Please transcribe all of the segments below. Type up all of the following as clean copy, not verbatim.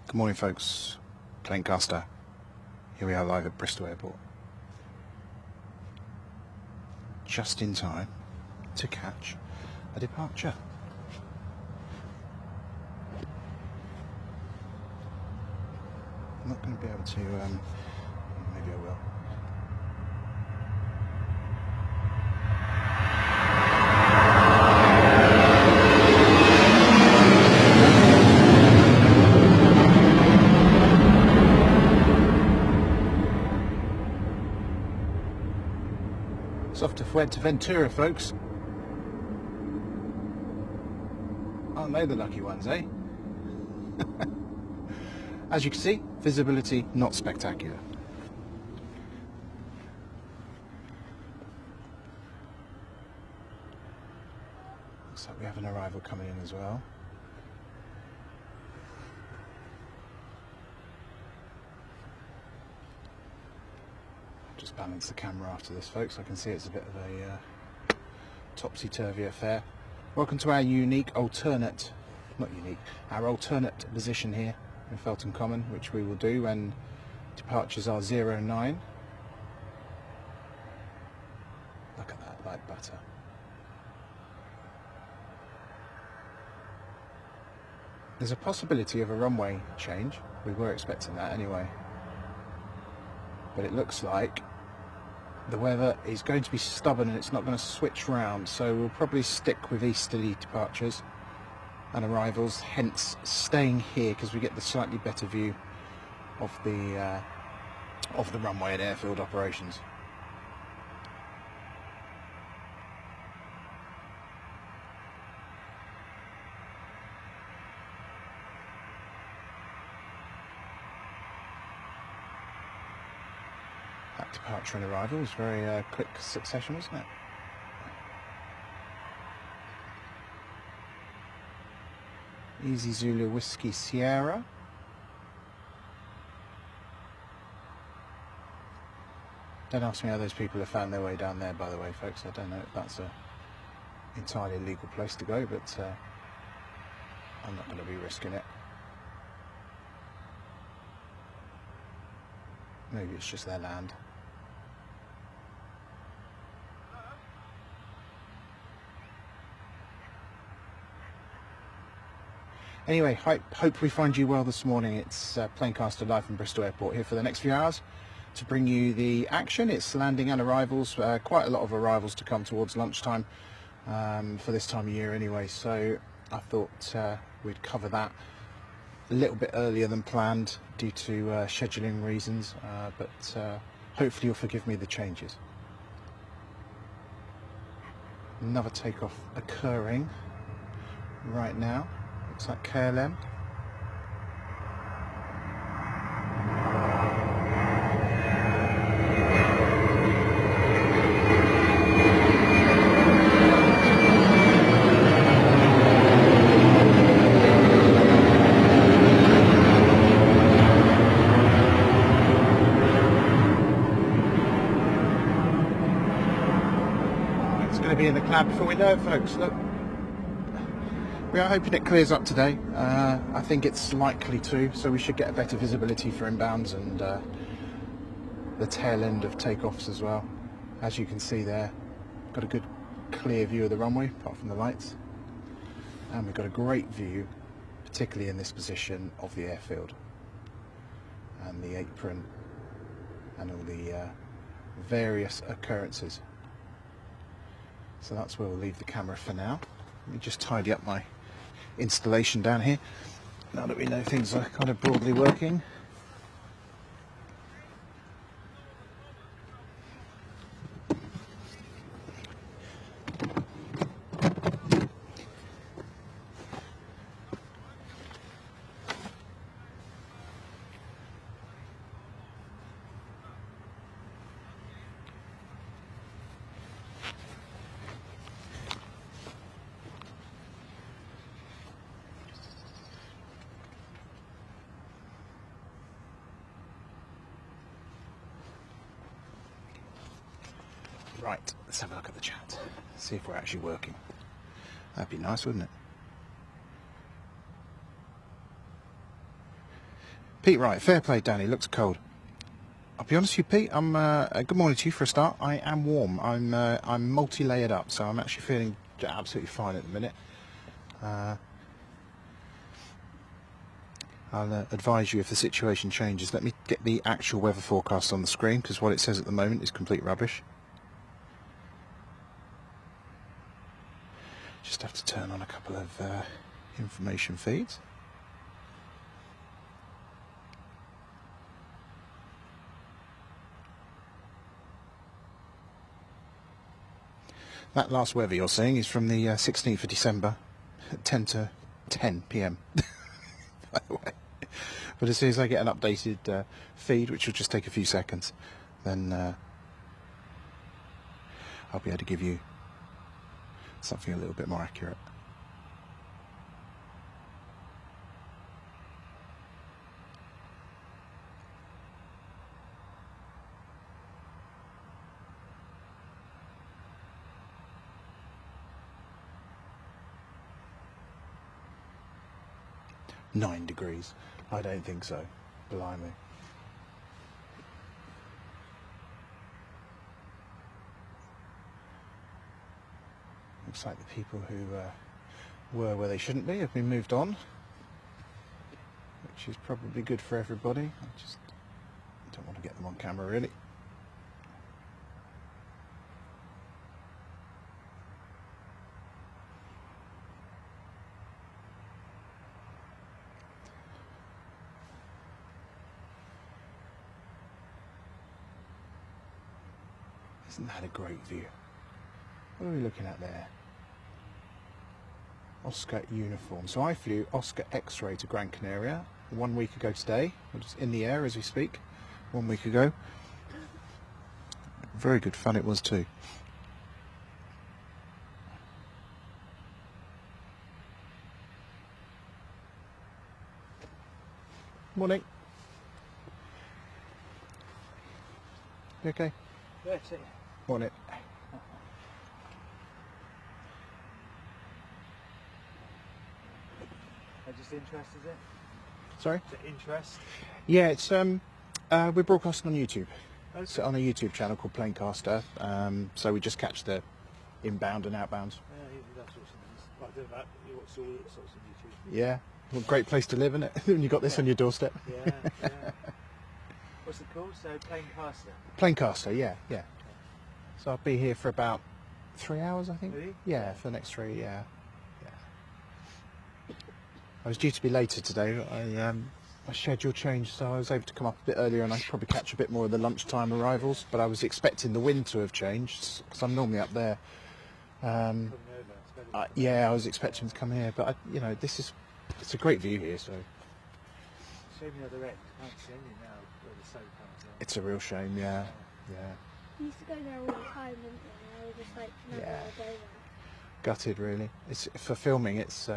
Good morning, folks. Planecaster. Here we are live at Bristol Airport. Just in time to catch a departure. I'm not going to be able to, maybe I will. It's off to Fuerteventura, folks. Aren't they the lucky ones, eh? As you can see, visibility not spectacular. Looks like we have an arrival coming in as well. Just balance the camera after this, folks. I can see it's a bit of a topsy-turvy affair. Welcome to our our alternate position here in Felton Common, which we will do when departures are 09. Look at that, like butter. There's a possibility of a runway change. We were expecting that anyway. But it looks like the weather is going to be stubborn and it's not going to switch round, so we'll probably stick with easterly departures and arrivals, hence staying here because we get the slightly better view of the runway and airfield operations. That departure and arrival was very quick succession, wasn't it? Easy Zulu Whiskey Sierra. Don't ask me how those people have found their way down there, by the way, folks. I don't know if that's a entirely legal place to go, but I'm not going to be risking it. Maybe it's just their land. Anyway, hope we find you well this morning. It's Planecaster live from Bristol Airport here for the next few hours to bring you the action. It's landing and arrivals, quite a lot of arrivals to come towards lunchtime for this time of year anyway, so I thought we'd cover that a little bit earlier than planned due to scheduling reasons, but hopefully you'll forgive me the changes. Another takeoff occurring right now. Looks like KLM. It's going to be in the cloud before we know it, folks. Look. We are hoping it clears up today. I think it's likely to, so we should get a better visibility for inbounds and the tail end of takeoffs as well. As you can see there, got a good clear view of the runway, apart from the lights. And we've got a great view, particularly in this position, of the airfield and the apron and all the various occurrences. So that's where we'll leave the camera for now. Let me just tidy up my installation down here, now that we know things are kind of broadly working. Right, let's have a look at the chat, see if we're actually working. That'd be nice, wouldn't it? Pete, right, fair play, Danny, looks cold. I'll be honest with you, Pete, good morning to you for a start. I am warm. I'm multi-layered up, so I'm actually feeling absolutely fine at the minute. I'll advise you if the situation changes. Let me get the actual weather forecast on the screen, because what it says at the moment is complete rubbish. Just have to turn on a couple of information feeds. That last weather you're seeing is from the 16th of December at 10 to 10 p.m. by the way. But as soon as I get an updated feed, which will just take a few seconds, then I'll be able to give you something a little bit more accurate. "9 degrees. I don't think so. Blimey. Looks like the people who were where they shouldn't be have been moved on, which is probably good for everybody. I just don't want to get them on camera, really. Isn't that a great view? What are we looking at there? Oscar uniform. So I flew Oscar X-ray to Gran Canaria 1 week ago today. We're just in the air as we speak. 1 week ago. Very good fun it was too. Morning. You okay? Yeah, Morning. Just interest, is it? Sorry? Is it interest? Yeah, it's we're broadcasting on YouTube. Okay. So on a YouTube channel called Planecaster. So we just catch the inbound and outbounds. Yeah, that's awesome. Like doing that, you watch all sorts of YouTube. Yeah. Well, great place to live, isn't it? When you got this on your doorstep. Yeah, yeah. What's it called? So Planecaster. Planecaster, yeah. So I'll be here for about 3 hours, I think. Really? Yeah, for the next 3, yeah. I was due to be later today, but my schedule changed, so I was able to come up a bit earlier, and I'd probably catch a bit more of the lunchtime arrivals. But I was expecting the wind to have changed, because I'm normally up there. Yeah, I was expecting to come here, but it's a great view here, so. Show me the other end. I can't see any now where the sun comes out. It's a real shame, yeah. We used to go there all the time, didn't we? And I was just like, never want to go there. Gutted, really. It's for filming. It's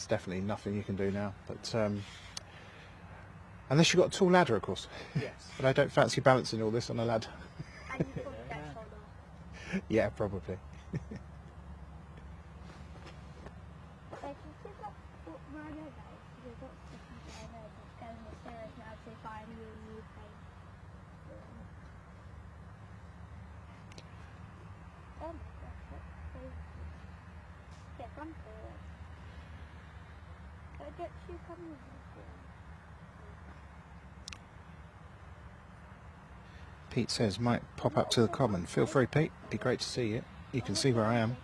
definitely nothing you can do now. But unless you've got a tall ladder, of course. Yes. But I don't fancy balancing all this on a ladder. And you probably get shot off. Yeah, probably. Like, you see that where I know guys, because lots of people I know just go in the stairs now to find you a new place. Oh my gosh, that's so run for it. It gets you coming with it. Pete says, might pop up to the common. Feel free, Pete. Be great to see you. You can see where I am.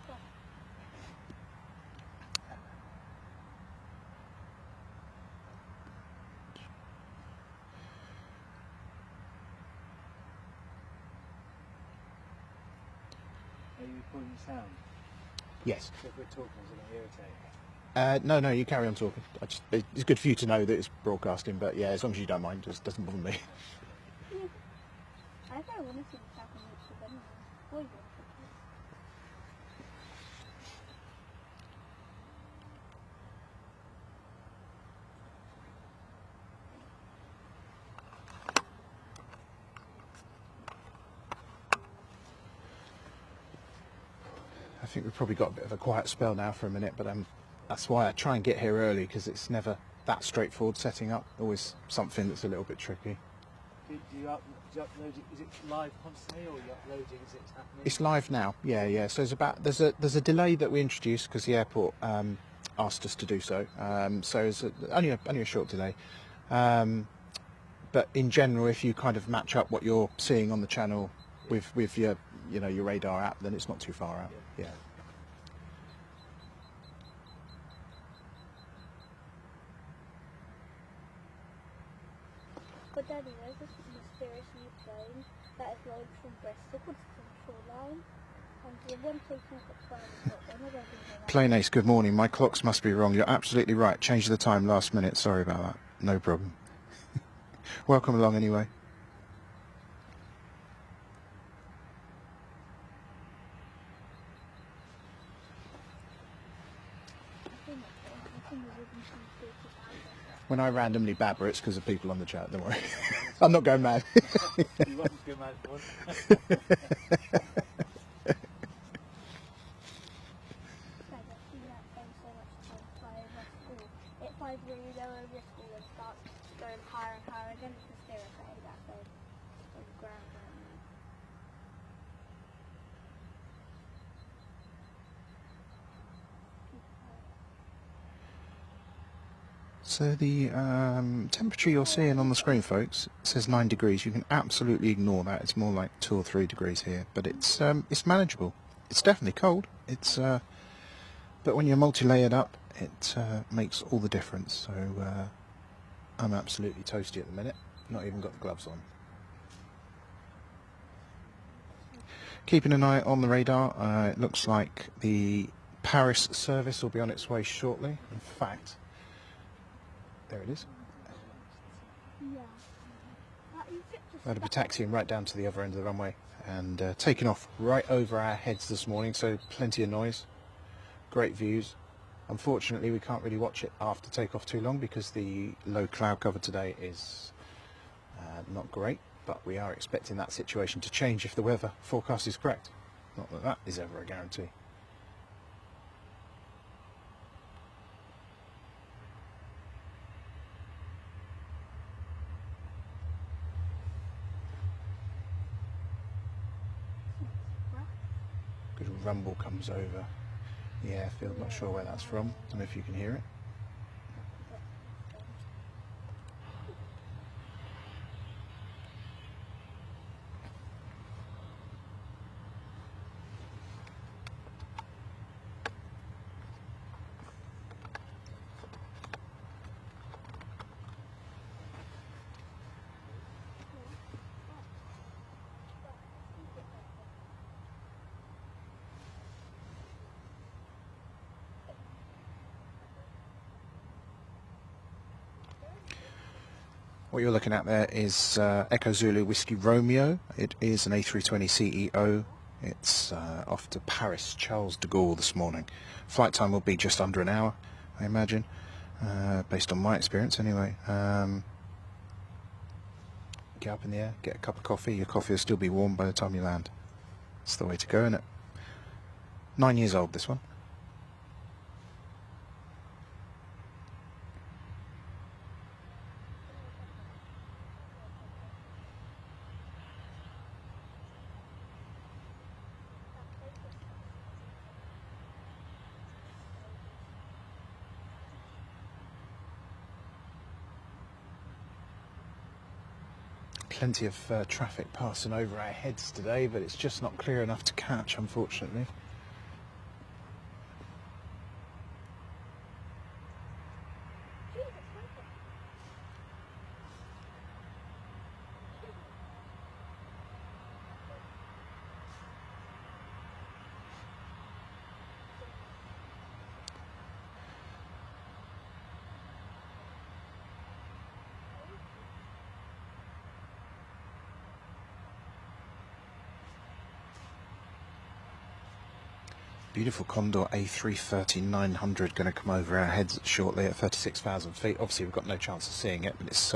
Are you recording sound? Yes. So if we're talking, is it going to irritate? No, you carry on talking. It's good for you to know that it's broadcasting, but yeah, as long as you don't mind, it just doesn't bother me. I don't want to see the happen on YouTube anyway. Or you want to. I think we've probably got a bit of a quiet spell now for a minute, but that's why I try and get here early, because it's never that straightforward setting up. Always something that's a little bit tricky. Do you upload it? Is it live constantly, or are you uploading as it's happening? It's live now. Yeah. So there's a delay that we introduced because the airport asked us to do so. So it's only a short delay. But in general, if you kind of match up what you're seeing on the channel with your your radar app, then it's not too far out. Yeah. But Daddy, there's this mysterious new plane that is launched from Bristol called Shoreline. And the one taking off at 12 o'clock, they're not going to Plain Ace, good morning. My clocks must be wrong. You're absolutely right. Changed the time last minute. Sorry about that. No problem. Welcome along anyway. When I randomly babber, it's because of people on the chat. Don't worry. I'm not going mad. You want to go mad for once? It flies really low over school and starts going higher and higher again. It's just irritating that thing on the ground right now. So the temperature you're seeing on the screen, folks, says 9 degrees. You can absolutely ignore that. It's more like 2 or 3 degrees here, but it's manageable. It's definitely cold. But when you're multi-layered up, it makes all the difference. So I'm absolutely toasty at the minute. Not even got the gloves on. Keeping an eye on the radar. It looks like the Paris service will be on its way shortly. In fact, there it is. Yeah. That'll be taxiing right down to the other end of the runway and taking off right over our heads this morning, so plenty of noise, great views. Unfortunately, we can't really watch it after takeoff too long because the low cloud cover today is not great, but we are expecting that situation to change if the weather forecast is correct. Not that that is ever a guarantee. Good rumble comes over the airfield, not sure where that's from. Don't know if you can hear it. What you're looking at there is Echo Zulu Whiskey Romeo. It is an A320 CEO. It's off to Paris Charles de Gaulle this morning. Flight time will be just under an hour, I imagine, based on my experience anyway. Get up in the air, get a cup of coffee. Your coffee will still be warm by the time you land. It's the way to go, isn't it? 9 years old, this one. Plenty of traffic passing over our heads today, but it's just not clear enough to catch, unfortunately. Beautiful Condor A330-900 going to come over our heads shortly at 36,000 feet. Obviously we've got no chance of seeing it, but it's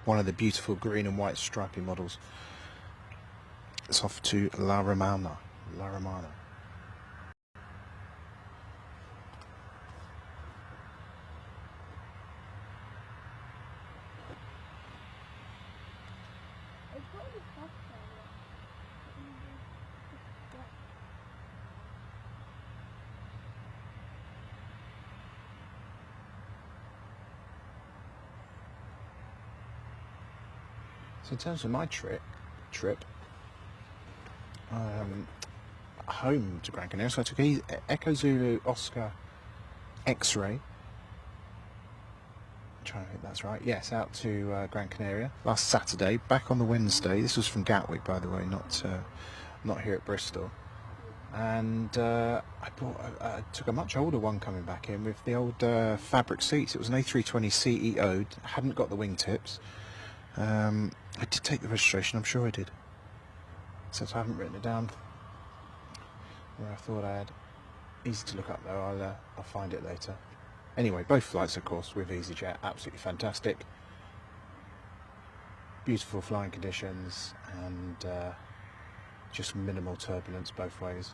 one of the beautiful green and white stripy models. It's off to La Romana. La Romana. So in terms of my trip, home to Gran Canaria, so I took Echo Zulu Oscar X-Ray. I'm trying to think that's right. Yes, out to Gran Canaria last Saturday. Back on the Wednesday. This was from Gatwick, by the way, not here at Bristol. And I took a much older one coming back in with the old fabric seats. It was an A320 CEO. Hadn't got the wingtips. I did take the registration, I'm sure I did. Since I haven't written it down where I thought I had. Easy to look up though, I'll find it later. Anyway, both flights of course with EasyJet, absolutely fantastic. Beautiful flying conditions and just minimal turbulence both ways.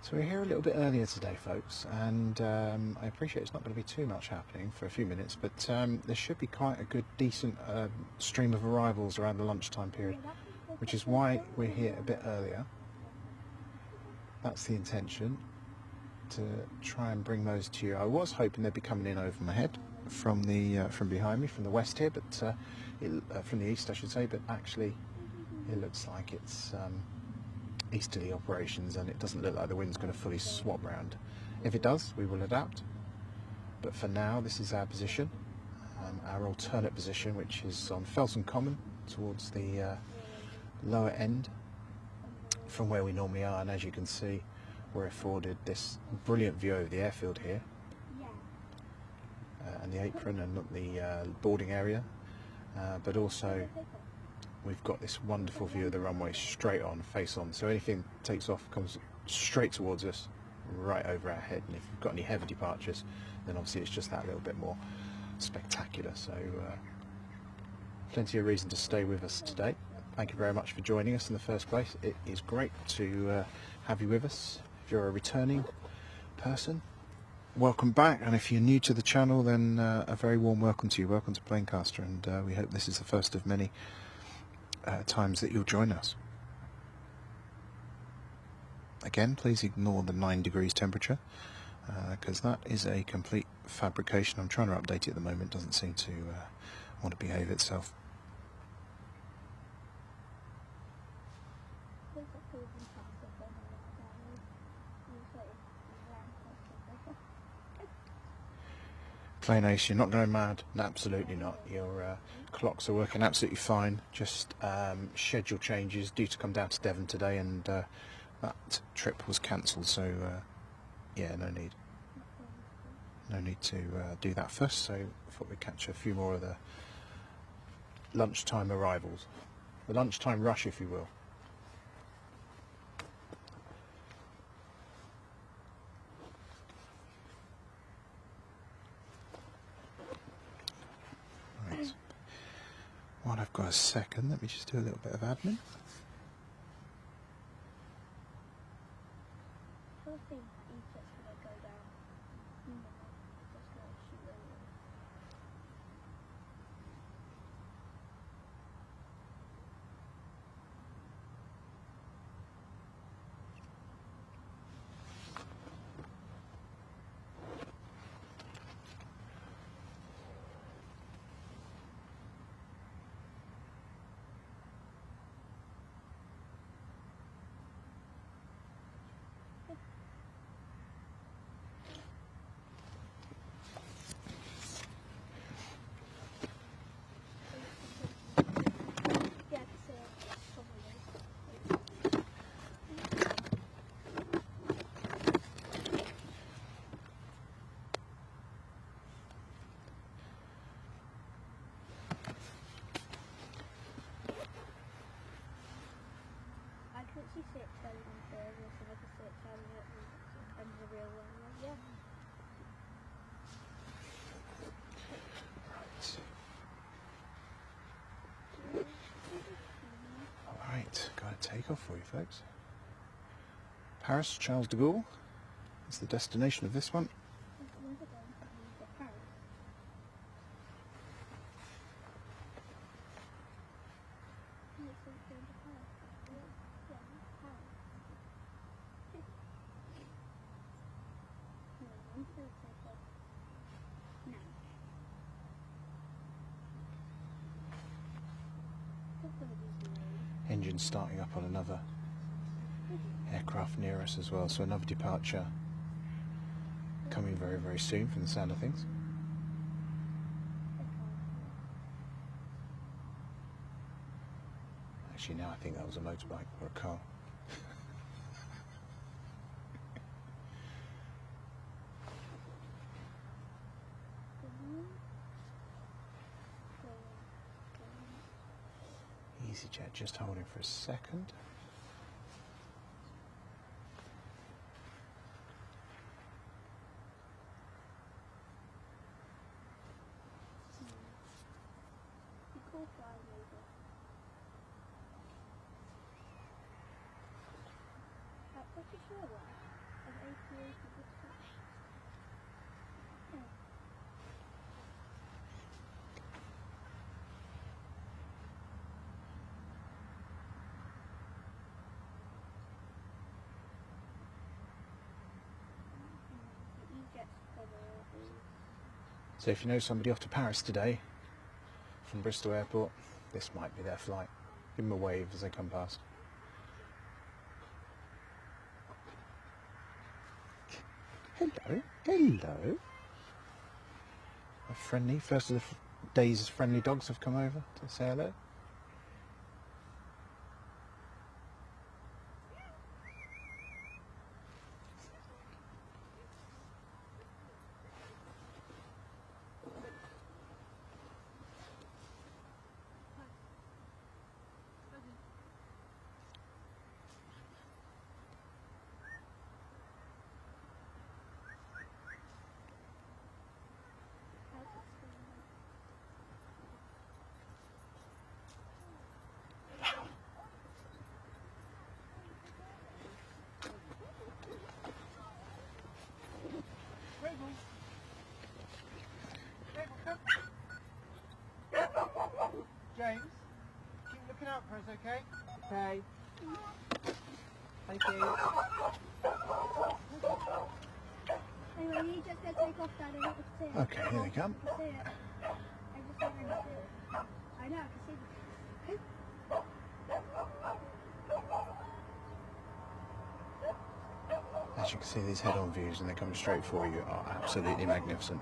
So we're here a little bit earlier today, folks, and I appreciate it's not going to be too much happening for a few minutes, but there should be quite a good, decent stream of arrivals around the lunchtime period, which is why we're here a bit earlier. That's the intention, to try and bring those to you. I was hoping they'd be coming in over my head from behind me, from the west here, but from the east, I should say. But actually, it looks like it's easterly operations, and it doesn't look like the wind's going to fully swap round. If it does, we will adapt. But for now, this is our position, our alternate position, which is on Felton Common towards the lower end from where we normally are. And as you can see, we're afforded this brilliant view over the airfield here, and the apron and the boarding area, but also we've got this wonderful view of the runway straight on, face on, so anything takes off comes straight towards us, right over our head. And if you've got any heavy departures, then obviously it's just that little bit more spectacular. So plenty of reason to stay with us today. Thank you very much for joining us in the first place. It is great to have you with us. If you're a returning person, welcome back, and if you're new to the channel, then a very warm welcome to you. Welcome to Planecaster, and we hope this is the first of many times that you'll join us. Again, please ignore the 9 degrees temperature, because that is a complete fabrication. I'm trying to update it at the moment, doesn't seem to want to behave itself. Plane-Ace, you're not going mad? No, absolutely not. Your clocks are working absolutely fine. Just schedule changes due to come down to Devon today, and that trip was cancelled, so yeah, no need to do that first. So I thought we'd catch a few more of the lunchtime arrivals, the lunchtime rush, if you will. While I've got a second, let me just do a little bit of admin. I think Egypt's gonna go down. Just gonna shoot over. Yeah, I can see it. Probably. I can actually see it turning on further, so I can see it turning it and the real one. Yeah. Alright, got a takeoff for you folks. Paris, Charles de Gaulle is the destination of this one. Where's it going? The Paris. No, it's going to Paris. Yeah, Paris. No, I'm going to take off now. Just going to be slow. Engine starting up on another aircraft near us as well, so another departure coming very, very soon from the sound of things. Actually, now I think that was a motorbike or a car. EasyJet just holding for a second. Cool flying over. What's your show like? An aviation Bristol. Yeah. So if you know somebody off to Paris today from Bristol Airport, this might be their flight. Give them a wave as they come past. Hello, hello. A friendly, first of the day's friendly dogs have come over to say hello. James, keep looking out for us, okay? Okay. Thank you. Anyway, you just gotta take off, Dad. I want to see it. Okay, here they come. I can see it. I just want to see it. I know, I can see it. As you can see, these head-on views, and they're coming straight for you, are absolutely magnificent.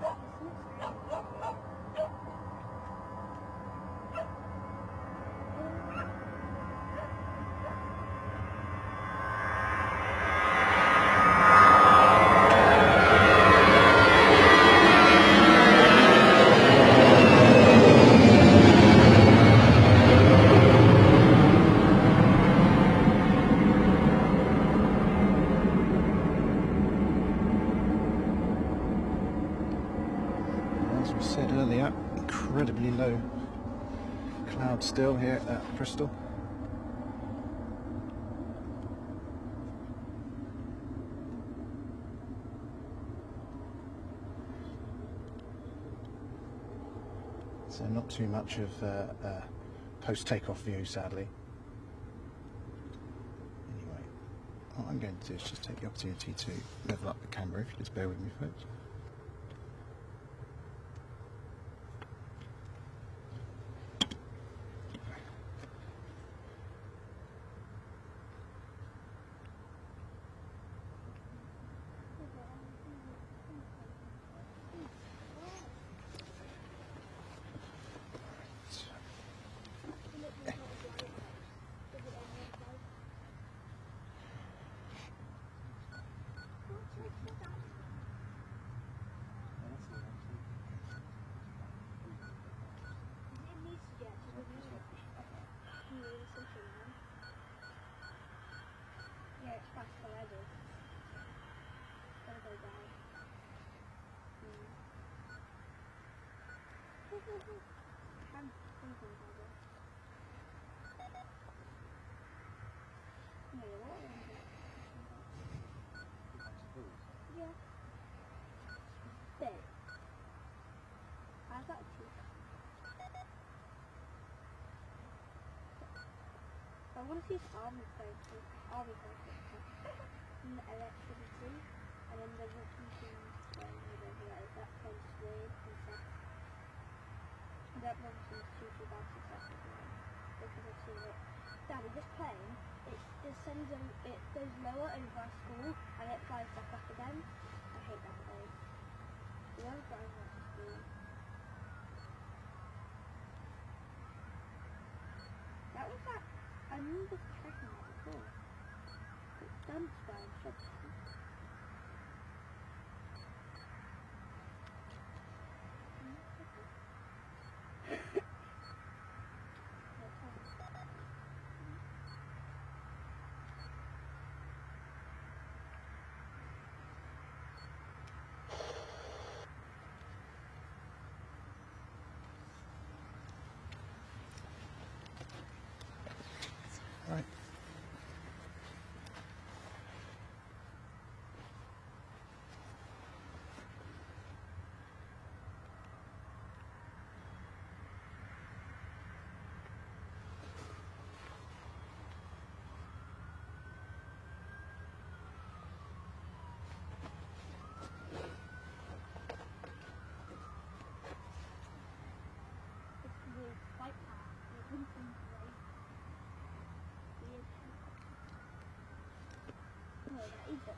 As we said earlier, incredibly low cloud still here at Bristol. So not too much of post-takeoff view, sadly. Anyway, what I'm going to do is just take the opportunity to level up the camera, if you just bear with me, folks. Yeah, it's fast already. Gotta go down. I'm thinking about it. No, what is it? Yeah. Big. How's that cheap? I want to see his army places. Army places. And electricity. And then there's a few things whatever that is. That plays weird and stuff. That one seems too bad to stuff as well. Because I've seen it. Daddy, this plane, it sends it goes lower over our school and it flies back up again. I hate that plane. The other flying back to school. That was that. I remember checking that before. It's done down, should Right.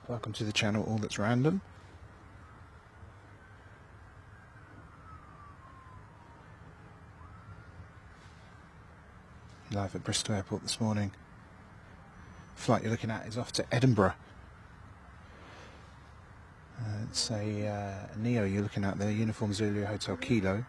Welcome to the channel, All That's Random. Live at Bristol Airport this morning. Flight you're looking at is off to Edinburgh. It's a Neo you're looking at there, Uniform Zulu Hotel Kilo.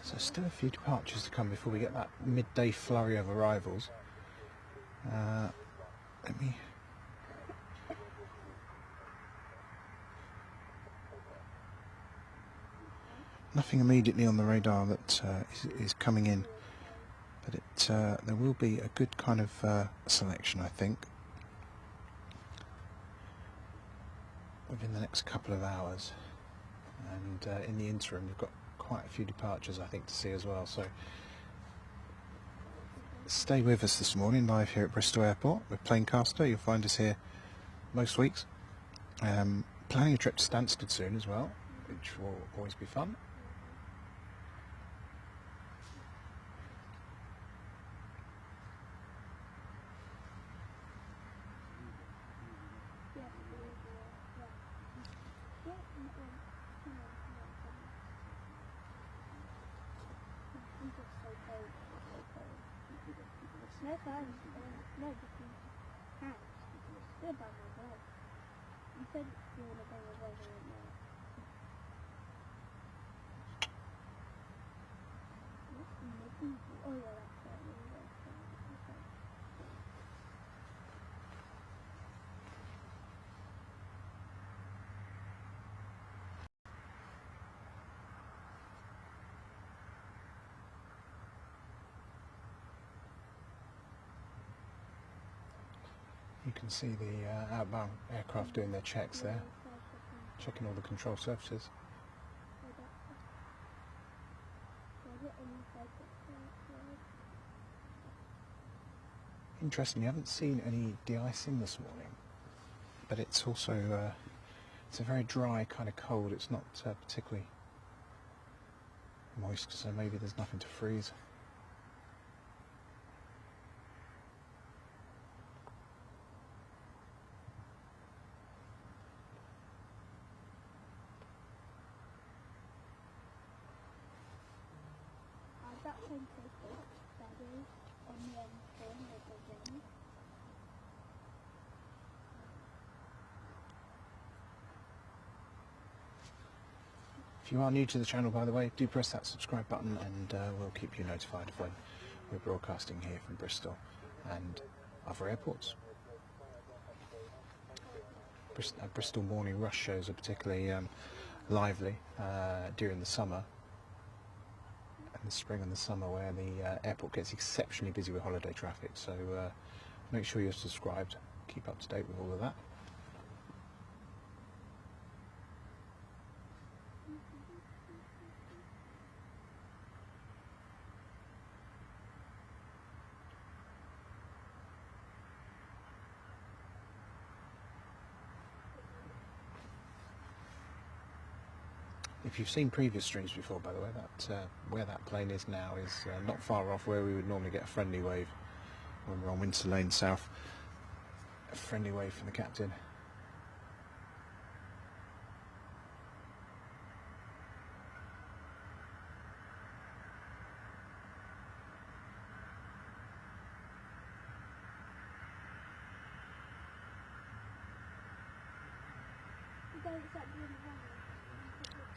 So still a few departures to come before we get that midday flurry of arrivals. Let me... Nothing immediately on the radar that is coming in, but there will be a good kind of selection, I think, within the next couple of hours. And in the interim, we've got quite a few departures, I think, to see as well. So stay with us this morning, live here at Bristol Airport with Planecaster. You'll find us here most weeks. Planning a trip to Stansted soon as well, which will always be fun. No fun. No, just hands. Good about my dog. You said you want to bring a dog right now. Oh yeah, that's right. Okay. You can see the outbound aircraft doing their checks there, checking all the control surfaces. Interestingly, I haven't seen any de-icing this morning, but it's also it's a very dry kind of cold. It's not particularly moist, so maybe there's nothing to freeze. That same paper that is on the phone with the game. If you are new to the channel, by the way, do press that subscribe button and we'll keep you notified of when we're broadcasting here from Bristol and other airports. Bristol morning rush shows are particularly lively during the summer, and the spring and the summer, where the airport gets exceptionally busy with holiday traffic. So make sure you're subscribed, keep up to date with all of that. If you've seen previous streams before, by the way, that where that plane is now is not far off where we would normally get a friendly wave when we're on Windsor Lane South. A friendly wave from the captain.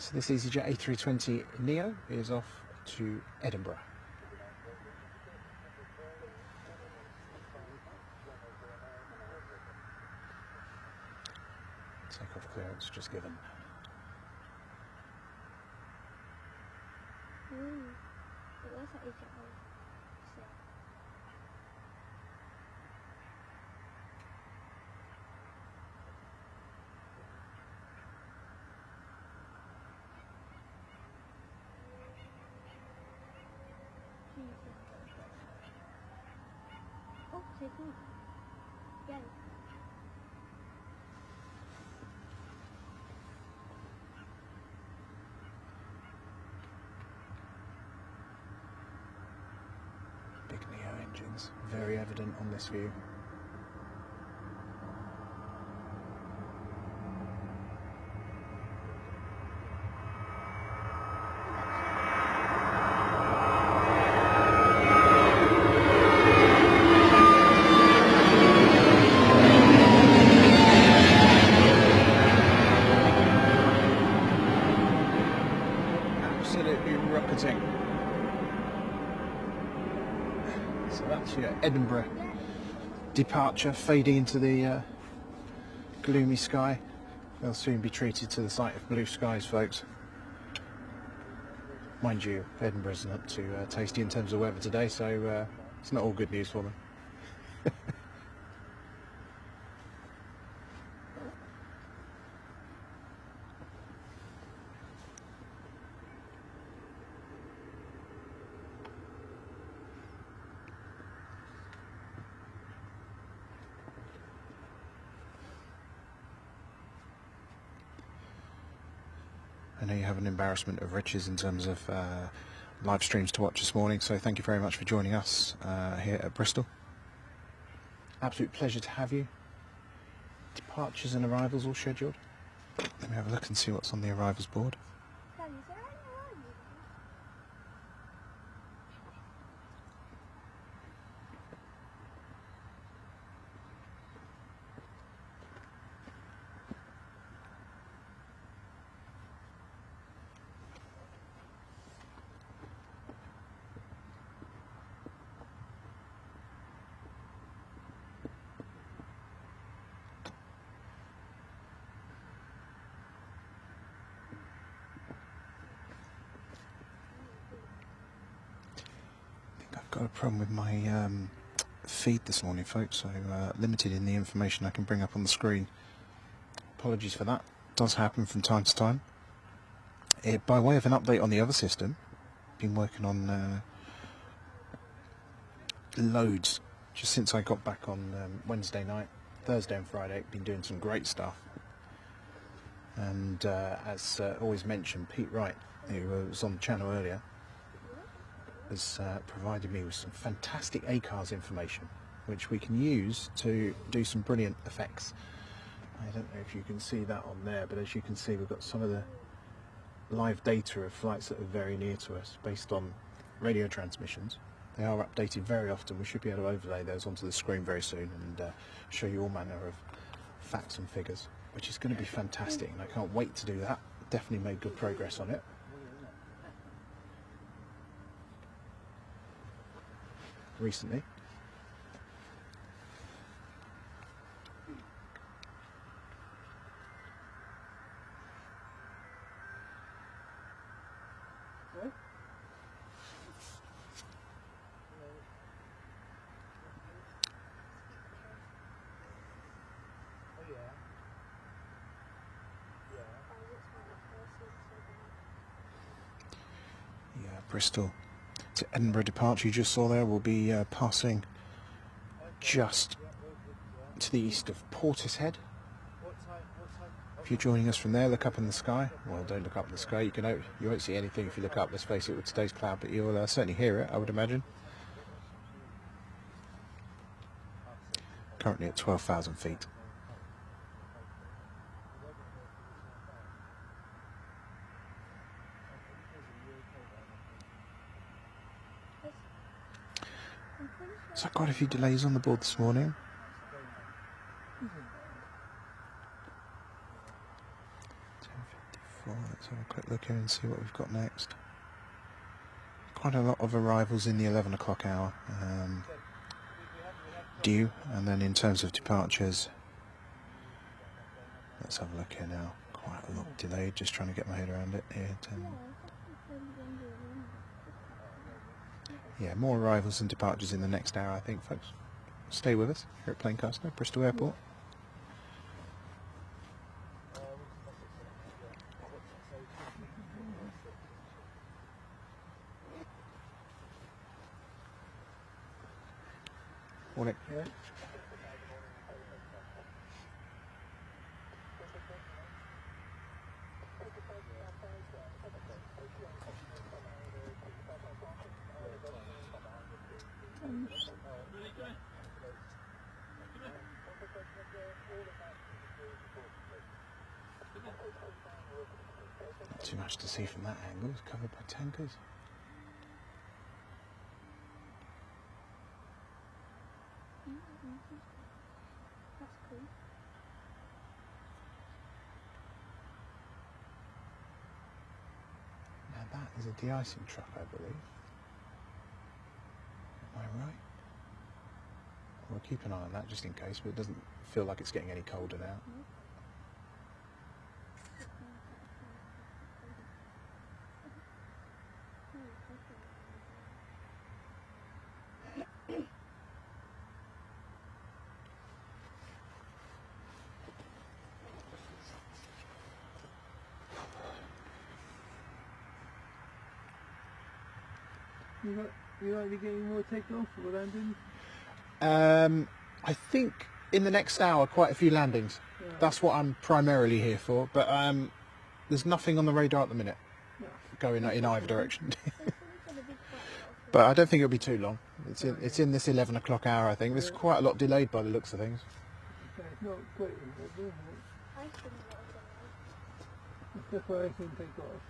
So this EasyJet A320 Neo is off to Edinburgh. Takeoff clearance just given. But where's that agent? Oh, take off. Get it. Big Neo engines, very evident on this view. Absolutely rocketing. That's your Edinburgh departure, fading into the gloomy sky. They'll soon be treated to the sight of blue skies, folks. Mind you, Edinburgh's not too tasty in terms of weather today, so it's not all good news for them. I know you have an embarrassment of riches in terms of live streams to watch this morning, so thank you very much for joining us here at Bristol. Absolute pleasure to have you. Departures and arrivals all scheduled. Let me have a look and see what's on the arrivals board. Daddy, is there any around you? I've got a problem with my feed this morning, folks, so limited in the information I can bring up on the screen. Apologies for that. It does happen from time to time. By way of an update on the other system, been working on loads just since I got back on Wednesday night. Thursday and Friday, been doing some great stuff. And as always mentioned, Pete Wright, who was on the channel earlier, has provided me with some fantastic ACARS information, which we can use to do some brilliant effects. I don't know if you can see that on there, but as you can see, we've got some of the live data of flights that are very near to us based on radio transmissions. They are updated very often. We should be able to overlay those onto the screen very soon and show you all manner of facts and figures, which is going to be fantastic, and I can't wait to do that. Definitely made good progress on it. Recently. Yeah, Bristol to Edinburgh departure you just saw there will be passing just to the east of Portishead. If you're joining us from there, look up in the sky. Well, don't look up in the sky. You won't see anything if you look up. Let's face it, with today's cloud, but you'll certainly hear it, I would imagine. Currently at 12,000 feet. So quite a few delays on the board this morning. 10:54. Let's have a quick look here and see what we've got next. Quite a lot of arrivals in the 11 o'clock hour due, and then in terms of departures, let's have a look here now. Quite a lot delayed. Just trying to get my head around it here. Yeah, more arrivals and departures in the next hour, I think, folks. Stay with us here at Planecaster, Bristol Airport. Morning. Yeah. Not too much to see from that angle. It's covered by tankers. That's cool. Now that is a de-icing truck, I believe. Am I right? We'll keep an eye on that just in case, but it doesn't feel like it's getting any colder now. You likely getting more takeoff or landing? I think in the next hour, quite a few landings. Yeah. That's what I'm primarily here for, but there's nothing on the radar at the minute going in either direction. But I don't think it'll be too long. It's in this 11 o'clock hour, I think. There's quite a lot delayed by the looks of things. Okay, it's not great, isn't it? I think it was It's separation takeoff.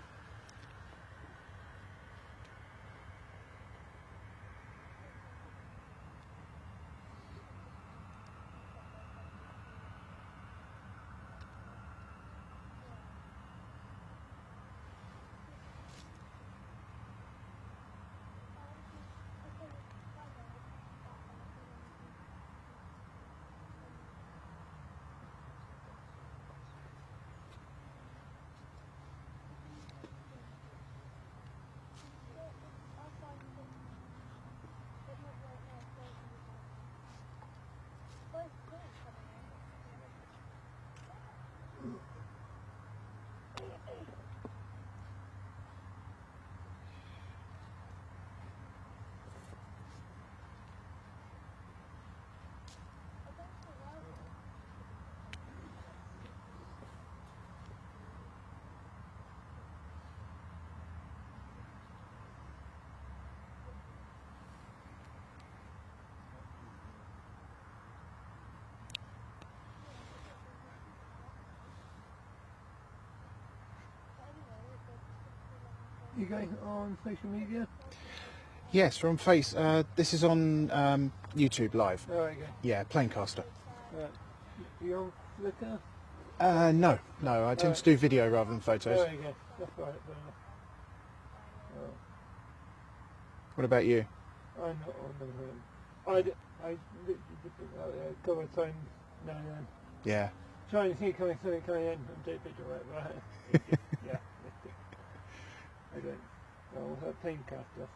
You going on social media? Yes, we're on Face. This is on YouTube Live. Oh, okay. Yeah, Planecaster. Right. You on Flickr? No, I tend to do video rather than Oh, photos. okay. That's right. Oh, What about you? I'm not on them. I literally just put out there a couple of times now and then. Yeah. Trying to see something coming in and take a picture of it, but it's just, yeah. I don't. Oh, that Planecaster.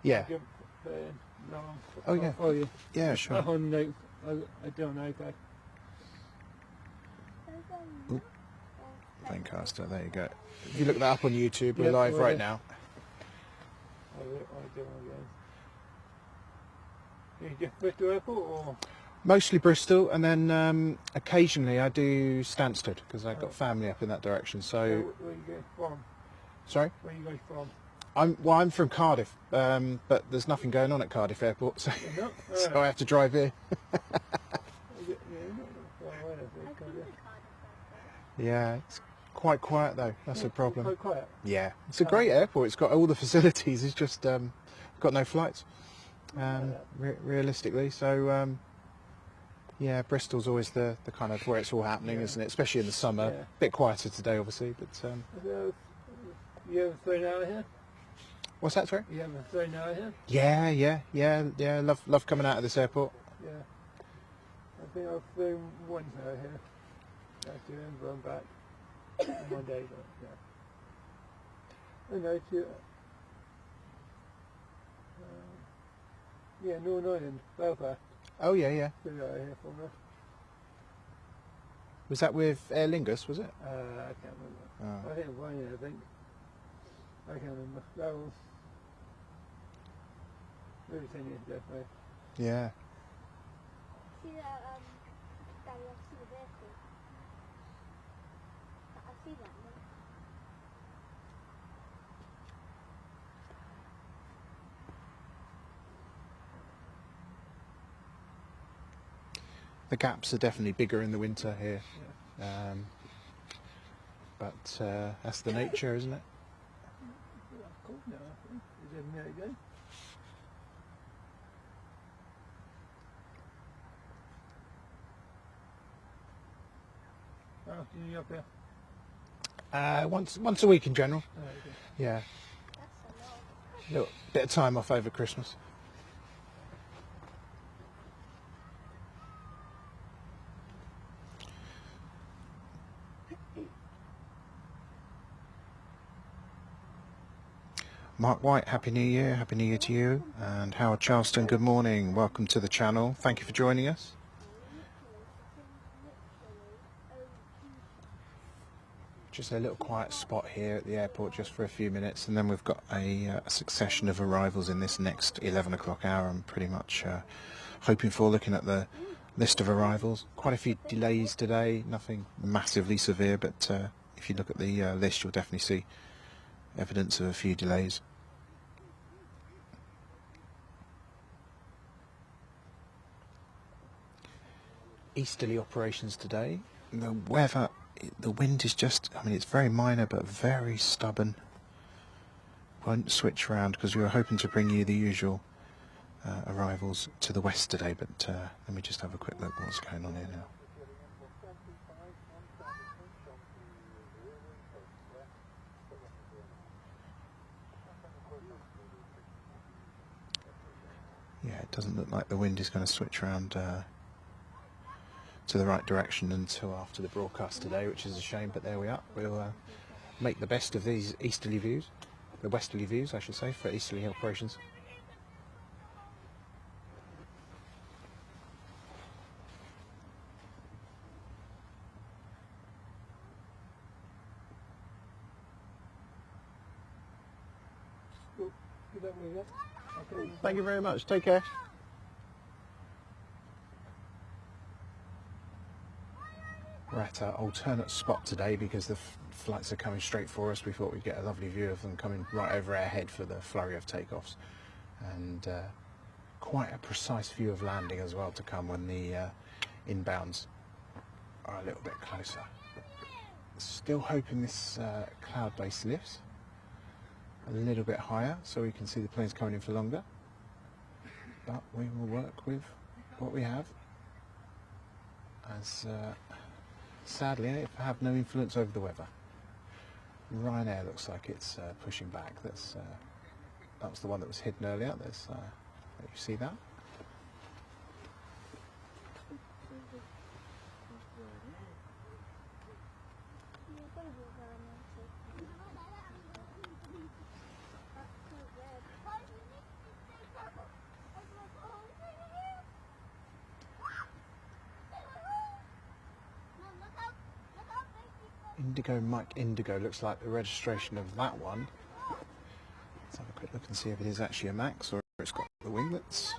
Yeah. Jump there. No. Oh, yeah. Oh, yeah. Yeah, sure. On no, I don't know. Okay. Oop. Planecaster, there you go. If you look that up on YouTube, we're Yeah, live we're right there. now. I don't know. You just Bristol Airport or? Mostly Bristol, and then occasionally I do Stansted because I've got family up in that direction. So, Where you go from? sorry, Where you go from? I'm from Cardiff, but there's nothing going on at Cardiff Airport, so, You're not? so I have to drive here. Yeah, it's quite quiet though. That's a problem. Quite quiet. Yeah, it's a great airport. It's got all the facilities. It's just got no flights, realistically. So yeah, Bristol's always the kind of where it's all happening, isn't it? Especially in the summer. Yeah. Bit quieter today, obviously. But You ever flown out of here? what's that, sorry? You ever flown out of here? Yeah. Love coming out of this airport. Yeah. I think I've flown once out of here. Last year and gone back in one day, but yeah. I know, yeah, Northern Ireland, Belfast. Oh yeah. Flew out of here from there. Was that with Aer Lingus? Was it? I can't remember. Oh. I think Ryanair, I think. I can't remember. That was maybe 10 years ago, right? Yeah. See that, Daddy, I've seen the vehicle. I've seen that, no? The gaps are definitely bigger in the winter here, but that's the nature, isn't it? That's cold now, I think. Is it a minute ago? How often are you up here? Once a week in general. Oh, okay. Yeah, That's a lot. little bit of time off over Christmas. Mark White, Happy New Year. Happy New Year to you. And Howard Charleston, good morning. Welcome to the channel. Thank you for joining us. Just a little quiet spot here at the airport just for a few minutes, and then we've got a succession of arrivals in this next 11 o'clock hour. I'm pretty much hoping for, looking at the list of arrivals. Quite a few delays today, nothing massively severe, but if you look at the list, you'll definitely see evidence of a few delays. Easterly operations today. The weather, the wind is just, I mean, it's very minor but very stubborn. Won't switch around because we were hoping to bring you the usual arrivals to the west today, but let me just have a quick look what's going on here now. Yeah, it doesn't look like the wind is going to switch around to the right direction until after the broadcast today, which is a shame, but there we are. We'll make the best of these easterly views, the westerly views I should say, for easterly operations. Thank you very much, take care. We're at an alternate spot today because the flights are coming straight for us. We thought we'd get a lovely view of them coming right over our head for the flurry of takeoffs, and quite a precise view of landing as well to come when the inbounds are a little bit closer. Still hoping this cloud base lifts a little bit higher so we can see the planes coming in for longer, but we will work with what we have, as sadly it have no influence over the weather. Ryanair looks like it's pushing back. That was the one that was hidden earlier. You see that? Indigo Mike Indigo looks like the registration of that one. Let's have a quick look and see if it is actually a Max or it's got the winglets.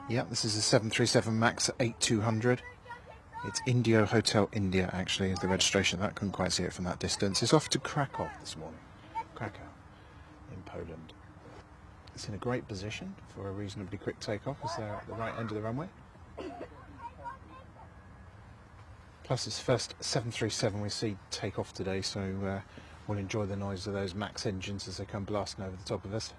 Yep, this is a 737 Max at 8200. It's Indio Hotel India actually is the registration. That couldn't quite see it from that distance. It's off to Krakow this morning. Krakow in Poland. It's in a great position for a reasonably quick takeoff as they're at the right end of the runway. Plus it's the first 737 we see take off today, so we'll enjoy the noise of those Max engines as they come blasting over the top of us.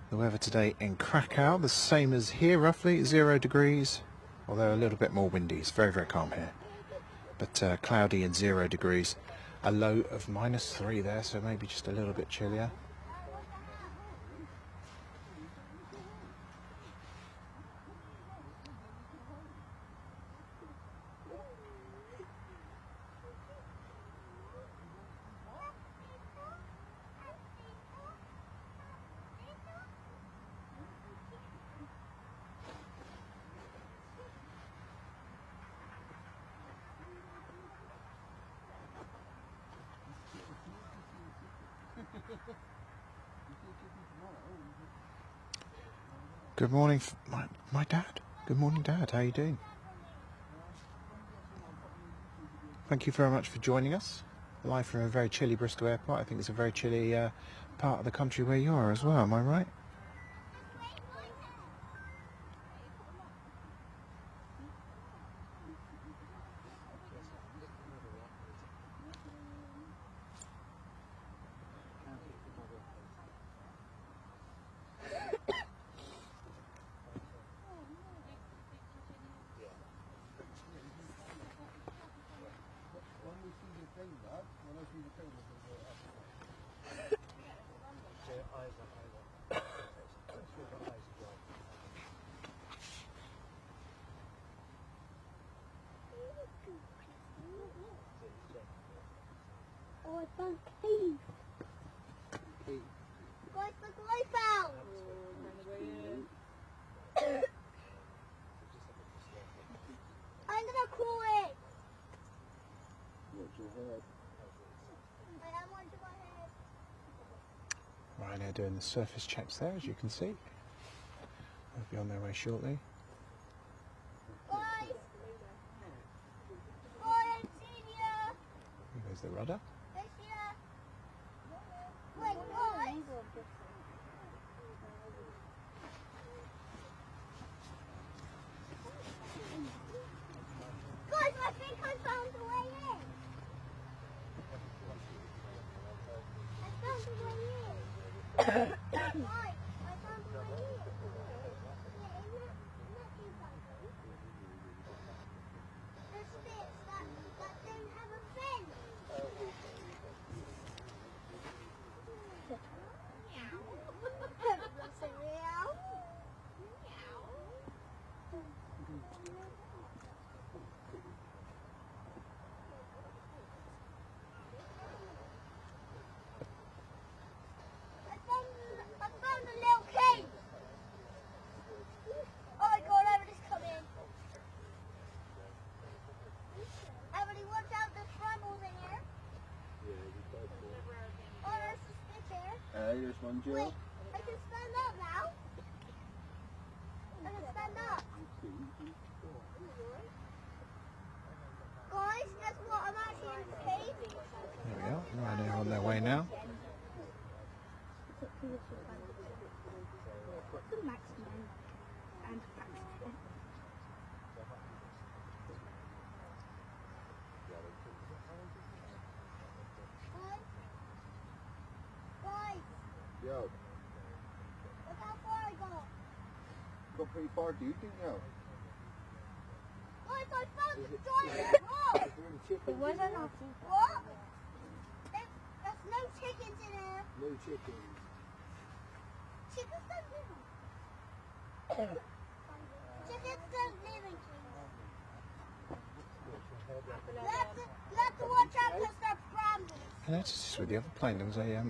The weather today in Krakow, the same as here roughly, 0 degrees, although a little bit more windy. It's very, very calm here, but cloudy and 0 degrees. A low of -3 there, so maybe just a little bit chillier. Good morning, my dad. Good morning, Dad. How are you doing? Thank you very much for joining us. Live from a very chilly Bristol airport. I think it's a very chilly part of the country where you are as well. Am I right? doing the surface checks there, as you can see. They'll be on their way shortly. Guys! Boy, I'm seeing you! There's the rudder. I see ya! Wait, guys! Guys, I think I found the way in! I found the way in! Guys, I found the way in! Yeah, isn't that too funny? There's bits that don't have a fence! Meow. Say meow. Meow. I found a little cave. Oh my god, everybody's coming. Everybody watch out, there's brambles in here. Oh, there's a stick here. There's one, Jill. Wait, I can stand up now. I can stand up. Guys, guess what? I'm actually in the cave. There we are. Right, they're on their way now. What's the maximum and maximum? Guys, Yo, look how far I got. got pretty far, dude, didn't you? Guys, I found the giant rock. Is there any chickens in there? What? There's no chickens in there. No chickens. Chickens don't live in Chickens don't live in caves. You have to watch out because they're brambles. I noticed this with the other plane. There was a little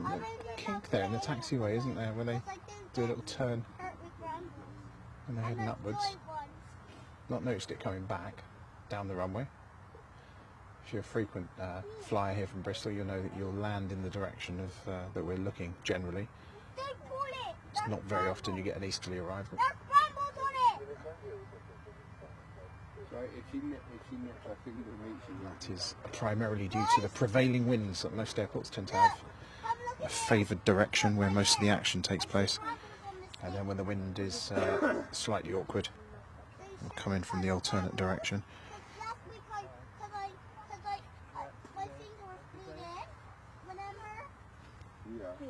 kink there in the taxiway, isn't there, where they do a little turn Hurt with brambles. when they're heading upwards. Not noticed it coming back down the runway. If you're a frequent flyer here from Bristol, you'll know that you'll land in the direction of that we're looking generally. Don't pull it. It's not very often you get an easterly arrival. There's brambles on it. Right, if she nips, I think it'll reach you. That is primarily due to the prevailing winds that most airports tend to have Have a look a at favoured direction where most of the action takes place. brambles on this And then when the wind is slightly awkward, we'll come in from the alternate direction. Last week my finger was bleeding. Remember? Yeah.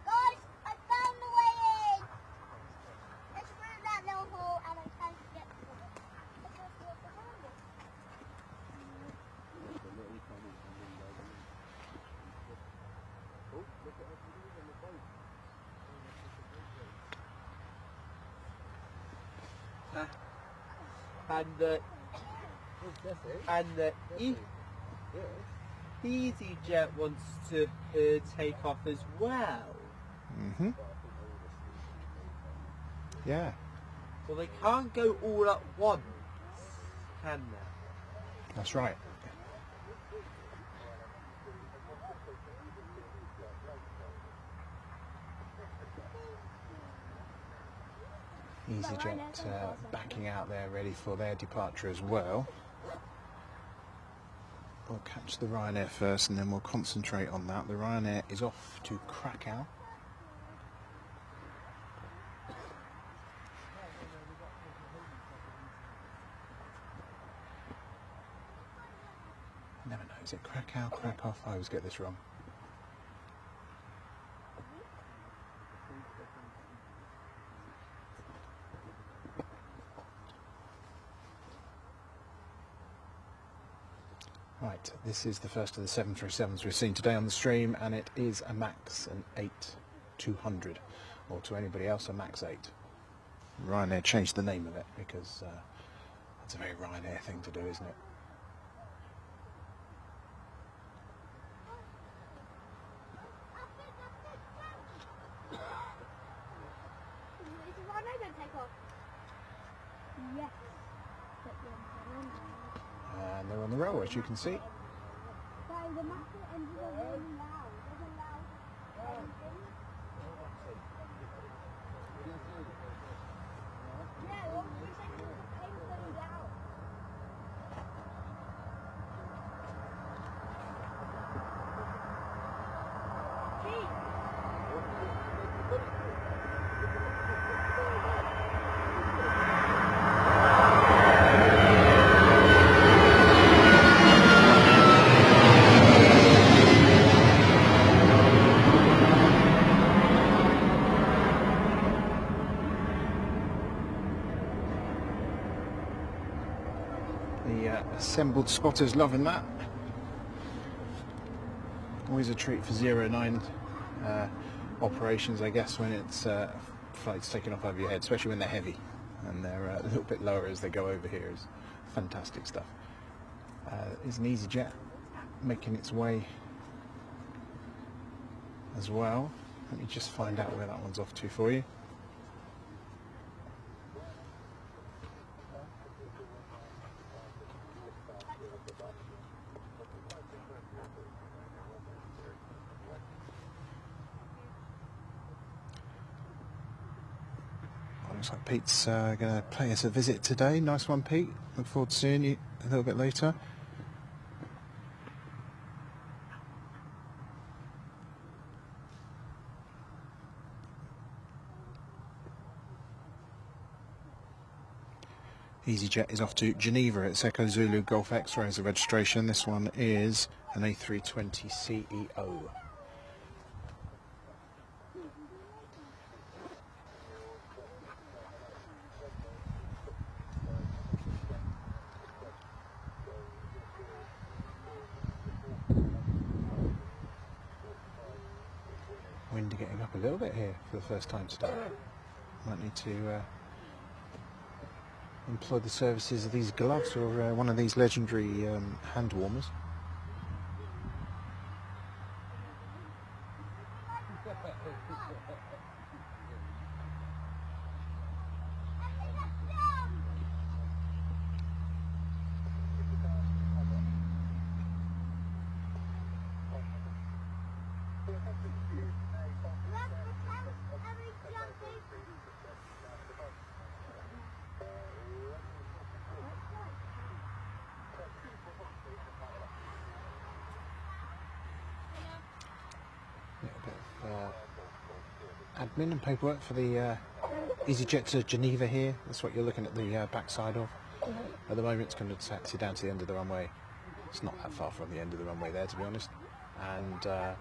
Guys, I found the way in. It's through that little hole and I can't get through it. Let's just look around it. The little tunnel coming down. Oh, look at everything on the boat. And the EasyJet wants to take off as well. Yeah, Well, they can't go all at once, can they? that's right. EasyJet backing out there ready for their departure as well. We'll catch the Ryanair first and then we'll concentrate on that. The Ryanair is off to Krakow. Never know, is it Krakow, Krakow? I always get this wrong. Right, this is the first of the 737s we've seen today on the stream, and it is a MAX, an 8-200, or to anybody else, a MAX 8. Ryanair changed the name of it because that's a very Ryanair thing to do, isn't it? Yes. But then And they're on the roll, as you can see. so the massive engines are really loud. It doesn't allow anything. Yeah, well, we said it was a pain slowing down. The assembled spotters loving that. Always a treat for 09 operations, I guess, when it's flights taking off over your head, especially when they're heavy and they're a little bit lower as they go over here. Is fantastic stuff. Is an EasyJet making its way as well. Let me just find out where that one's off to for you. Looks like Pete's going to pay us a visit today. Nice one, Pete. Look forward to seeing you a little bit later. EasyJet is off to Geneva. It's Echo Zulu Golf X-ray as a registration. This one is an A320 CEO. Wind getting up a little bit here for the first time today. Might need to employ the services of these gloves or one of these legendary hand warmers. Admin and paperwork for the EasyJet to Geneva here. That's what you're looking at the backside of. At the moment it's going to taxi down to the end of the runway. It's not that far from the end of the runway there, to be honest. And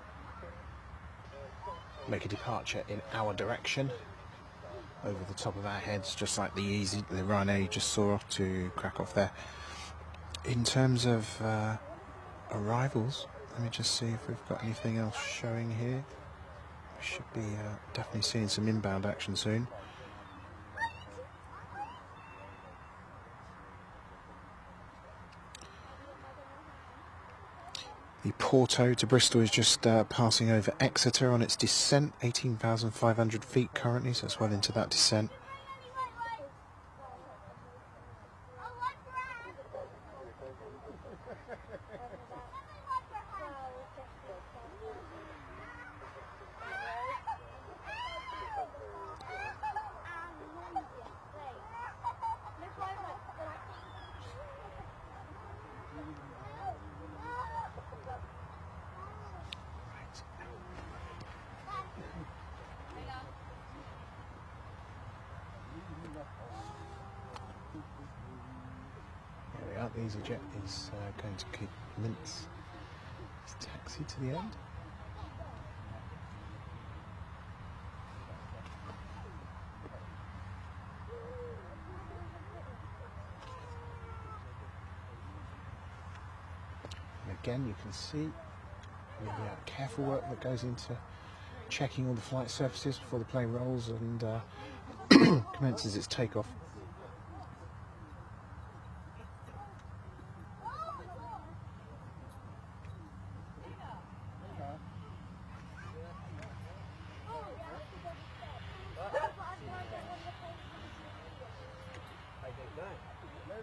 make a departure in our direction over the top of our heads, just like the Ryanair you just saw off to crack off there. In terms of arrivals, let me just see if we've got anything else showing here. We should be definitely seeing some inbound action soon. The Porto to Bristol is just passing over Exeter on its descent, 18,500 feet currently, so it's well into that descent. There we are, the EasyJet is going to commence its taxi to the end. And again, you can see the careful work that goes into checking all the flight surfaces before the plane rolls and commences its takeoff.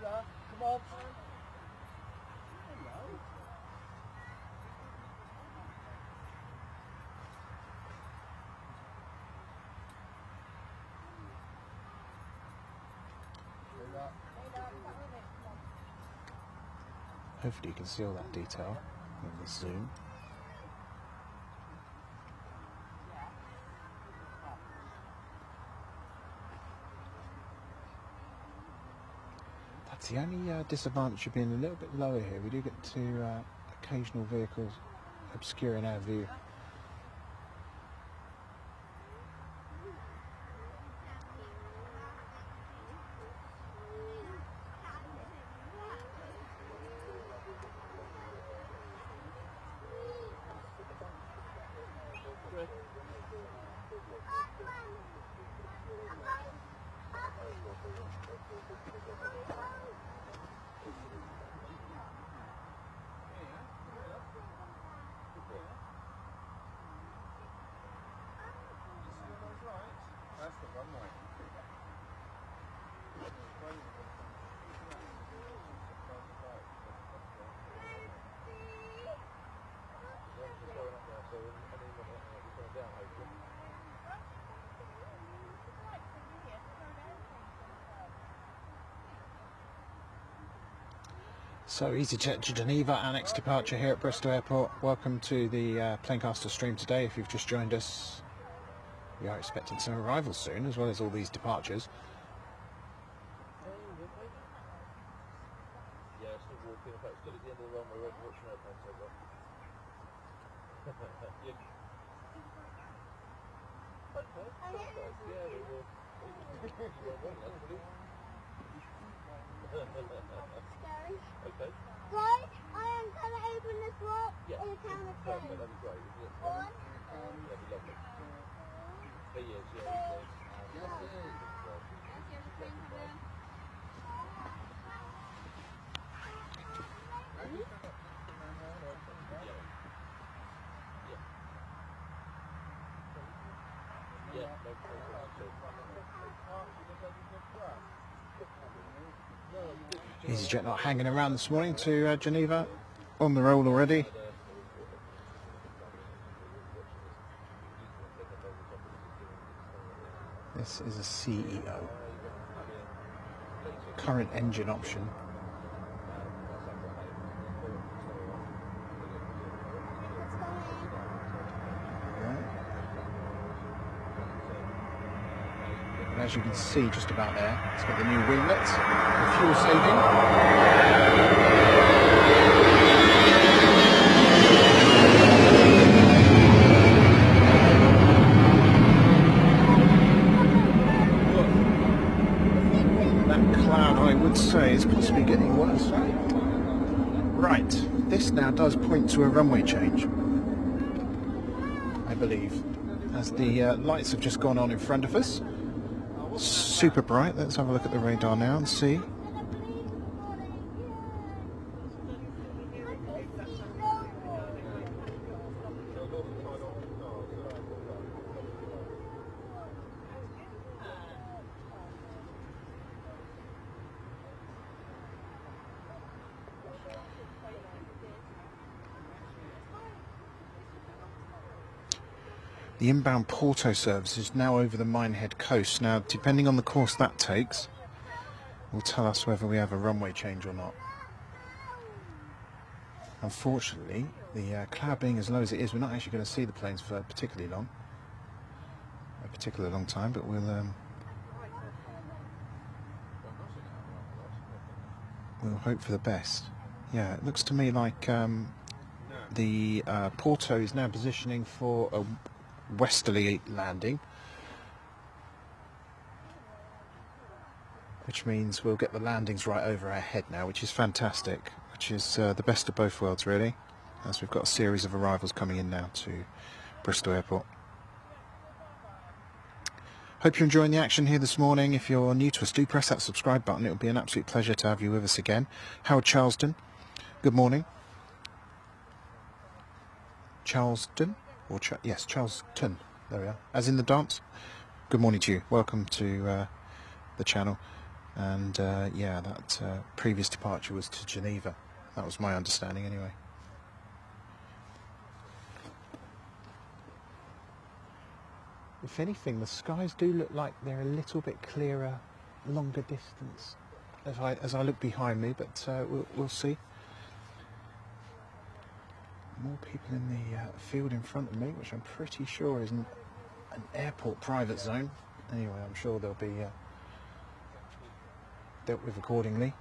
Lola, come on. Hopefully you can see all that detail in the zoom. That's the only disadvantage of being a little bit lower here. We do get to occasional vehicles obscuring our view. That's the runway. So EasyJet to Geneva, our next departure here at Bristol Airport. Welcome to the Planecaster stream today. If you've just joined us, we are expecting some arrivals soon, as well as all these departures. Yeah, still walking. In fact, still at the end of the runway, we're watching airplanes take off. Yeah, we will. You won't want that, will you? Scary. Okay. Right, I am going to open this lock Yeah. on the camera Perfect, too. that'd be great, isn't it? One, That'd be lovely. He is, yeah, he is. Yes, it is. Yeah, no problem at all. EasyJet not hanging around this morning to Geneva. On the roll already. This is a CEO. Current engine option. And as you can see just about there, it's got the new winglets, the fuel saving. That cloud, I would say, is possibly getting worse. Right, this now does point to a runway change, I believe, as the lights have just gone on in front of us. Super bright. Let's have a look at the radar now and see. The inbound Porto service is now over the Minehead coast. Now, depending on the course that takes, will tell us whether we have a runway change or not. Unfortunately, the cloud being as low as it is, we're not actually going to see the planes for a particularly long time, but we'll hope for the best. Yeah, it looks to me like the Porto is now positioning for a westerly landing, which means we'll get the landings right over our head now, which is fantastic, which is the best of both worlds really, as we've got a series of arrivals coming in now to Bristol Airport. Hope you're enjoying the action here this morning. If you're new to us, do press that subscribe button. It will be an absolute pleasure to have you with us again. Howard Charleston, good morning. Charleston? Or yes, Charleston. There we are. As in the dance. Good morning to you. Welcome to the channel. And yeah, that previous departure was to Geneva. That was my understanding anyway. If anything, the skies do look like they're a little bit clearer, longer distance as I look behind me, but we'll see. More people in the field in front of me, which I'm pretty sure is an airport private zone. Anyway, I'm sure they'll be dealt with accordingly.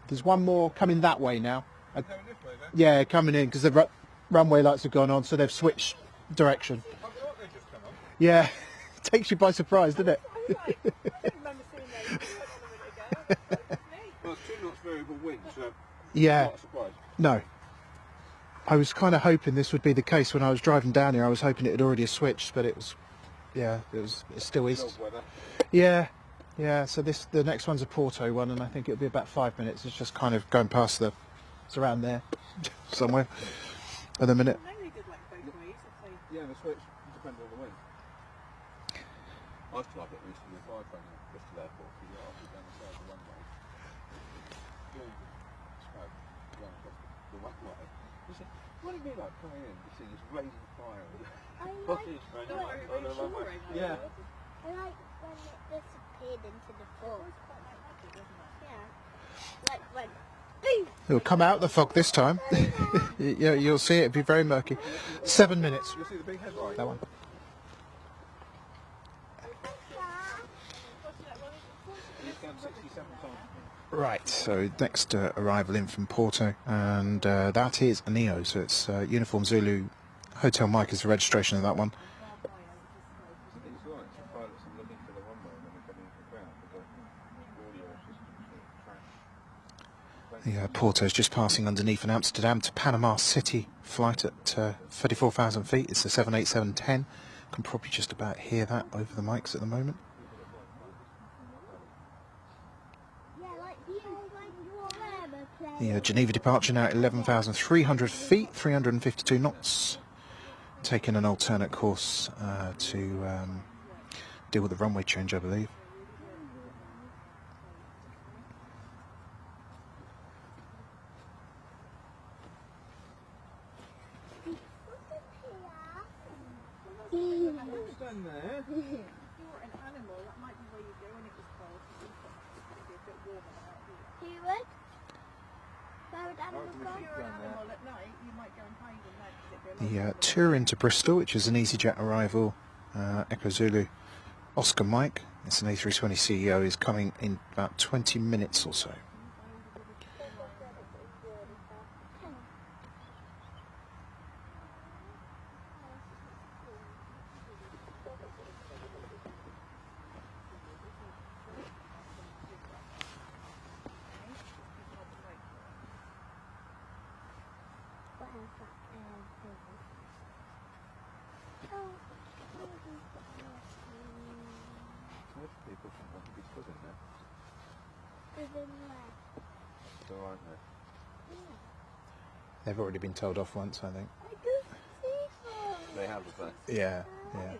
There's one more coming that way now. Yeah, coming in because the runway lights have gone on, so they've switched direction. Yeah, takes you by surprise, doesn't it? Well, it's 2 knots variable wind, so Yeah. not a surprise. No. I was kind of hoping this would be the case when I was driving down here. I was hoping it had already switched, but it was, yeah, it still is. Cold weather. Yeah, yeah. So the next one's a Porto one, and I think it'll be about 5 minutes. It's just kind of going past it's around there somewhere at the minute. Yeah, the switch depends on the wind. I used to like it recently if I phone at Bristol Airport because you're halfway down the side of the runway. Going smoke, going across the runway. You say, what do you mean like coming in? You see this raging fire. I like Bodies going when on the runway. Yeah. I like when it disappeared into the fog. Yeah. Like when boom! It'll come out the fog this time. You'll see it. It'll be very murky. 7 minutes. You'll see the big headlight. That one. It's down 67 times. Right, so next arrival in from Porto, and that is a Neo, so it's Uniform Zulu Hotel Mike is the registration of that one. These lights, the pilots are looking for the runway when they're coming into the ground because the audio systems are crashed. Porto's just passing underneath an Amsterdam to Panama City flight at 34,000 feet. It's a 787-10. Can probably just about hear that over the mics at the moment. Yeah, like you The Geneva departure now at 11,300 feet, 352 knots. Taking an alternate course to deal with the runway change, I believe. Stand there. If you're an animal, that might be where you go when it was cold, because it'd be a bit warmer out here. You would? Where would animals go? If you're an animal at night, you might go and hide in there because it'd be a lot The tour into Bristol, which is an EasyJet arrival, Echo Zulu, Oscar Mike. It's an A320 CEO, is coming in about 20 minutes or so. Most people think want to be stood in there. So aren't they? They've already been told off once, I think. They have, have they? Yeah, yeah.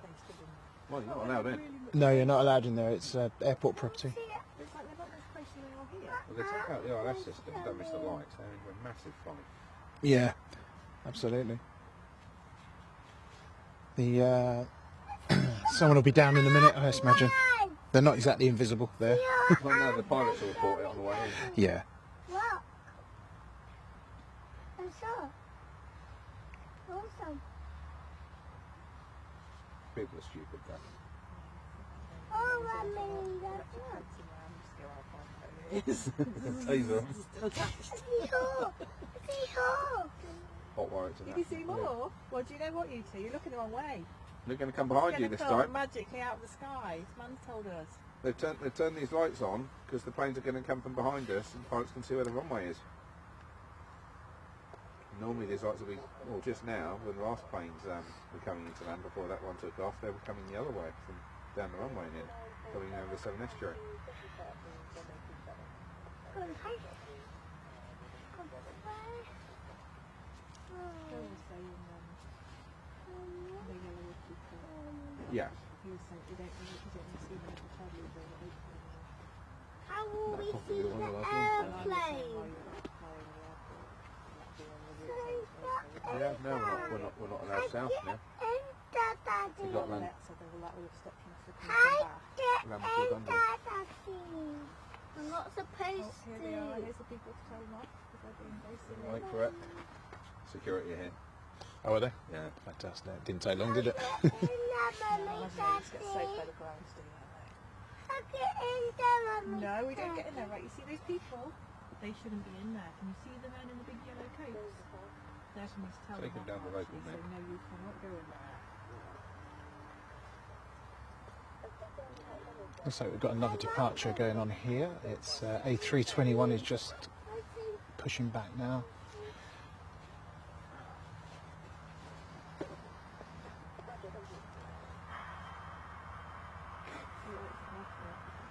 Well, you're not allowed in. No, you're not allowed in there. It's airport property. It's like they've got this place and they're all here. Well, they took out the RS system, don't miss the lights. They're into a massive fight. Yeah, absolutely. The someone will be down in a minute, I imagine. They're not exactly invisible there. Well, no, the pilots will report it on the way in. Yeah. What? I saw. Awesome. People are stupid, though. Oh, I mean, that's it. Taser. See-haw. See-haw. Hot wire to You that. can see more. Well, do you know what, you two? You're looking the wrong way. They're going to come behind you It's this gonna fall time. magically out of the sky. Man's told us. They've turned these lights on because the planes are going to come from behind us and pilots can see where the runway is. Normally these lights will be, well, just now when the last planes were coming into land before that one took off, they were coming the other way from down the runway and in, coming over the 7 estuary. Yeah. How will we That's see probably one of the the last airplane? Yeah, no, we're not allowed south now. We've got land. Land before Dundee. I'm not supposed to. Here's the people to tell them off because they're being very silly. Wait for it. Security here. Oh, are they? Yeah. Fantastic. It didn't take long, did it? Imagine they just get safe by the ground doing that. No, we don't get in there, right? You see those people? They shouldn't be in there. Can you see the men in the big yellow coats? They're from us tell Take them them down the road actually, with me. so no, you cannot go in there. Looks like we've got another departure going on here. It's A321 is just pushing back now.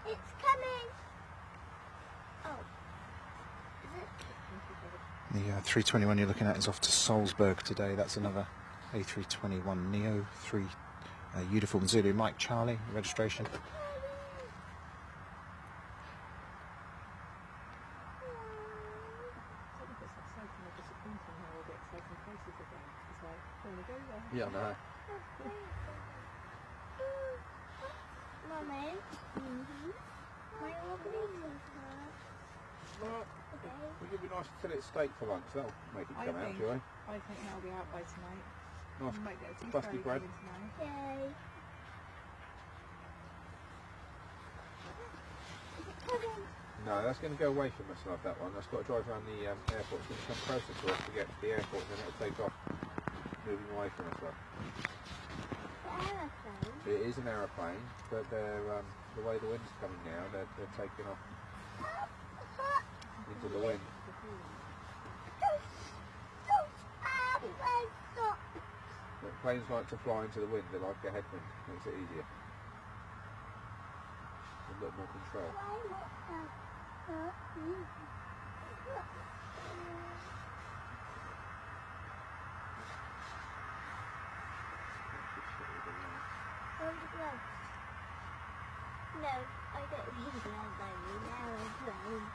It's coming. Oh. Is it? The 321 you're looking at is off to Salzburg today. That's another A321 Neo 3 Uniform Zulu Mike Charlie registration. Yeah, no. Mummy? My lovely Well, we could be nice to fill it steak for lunch. That'll make it come out, Joy. I think that'll be out by tonight. Nice We might get a tea crusty ferry bread. going tonight. Yay. No, that's going to go away from us like that one. That's got to drive around the airport. It's going to come closer to us to get to the airport, then it'll take off, moving away from us. Like. Aeroplane? It is an aeroplane, but they're the way the wind's coming now, they're taking off into the wind. But planes like to fly into the wind. They like a headwind. Makes it easier. A little more control. No, I don't need that money. Aeroplane.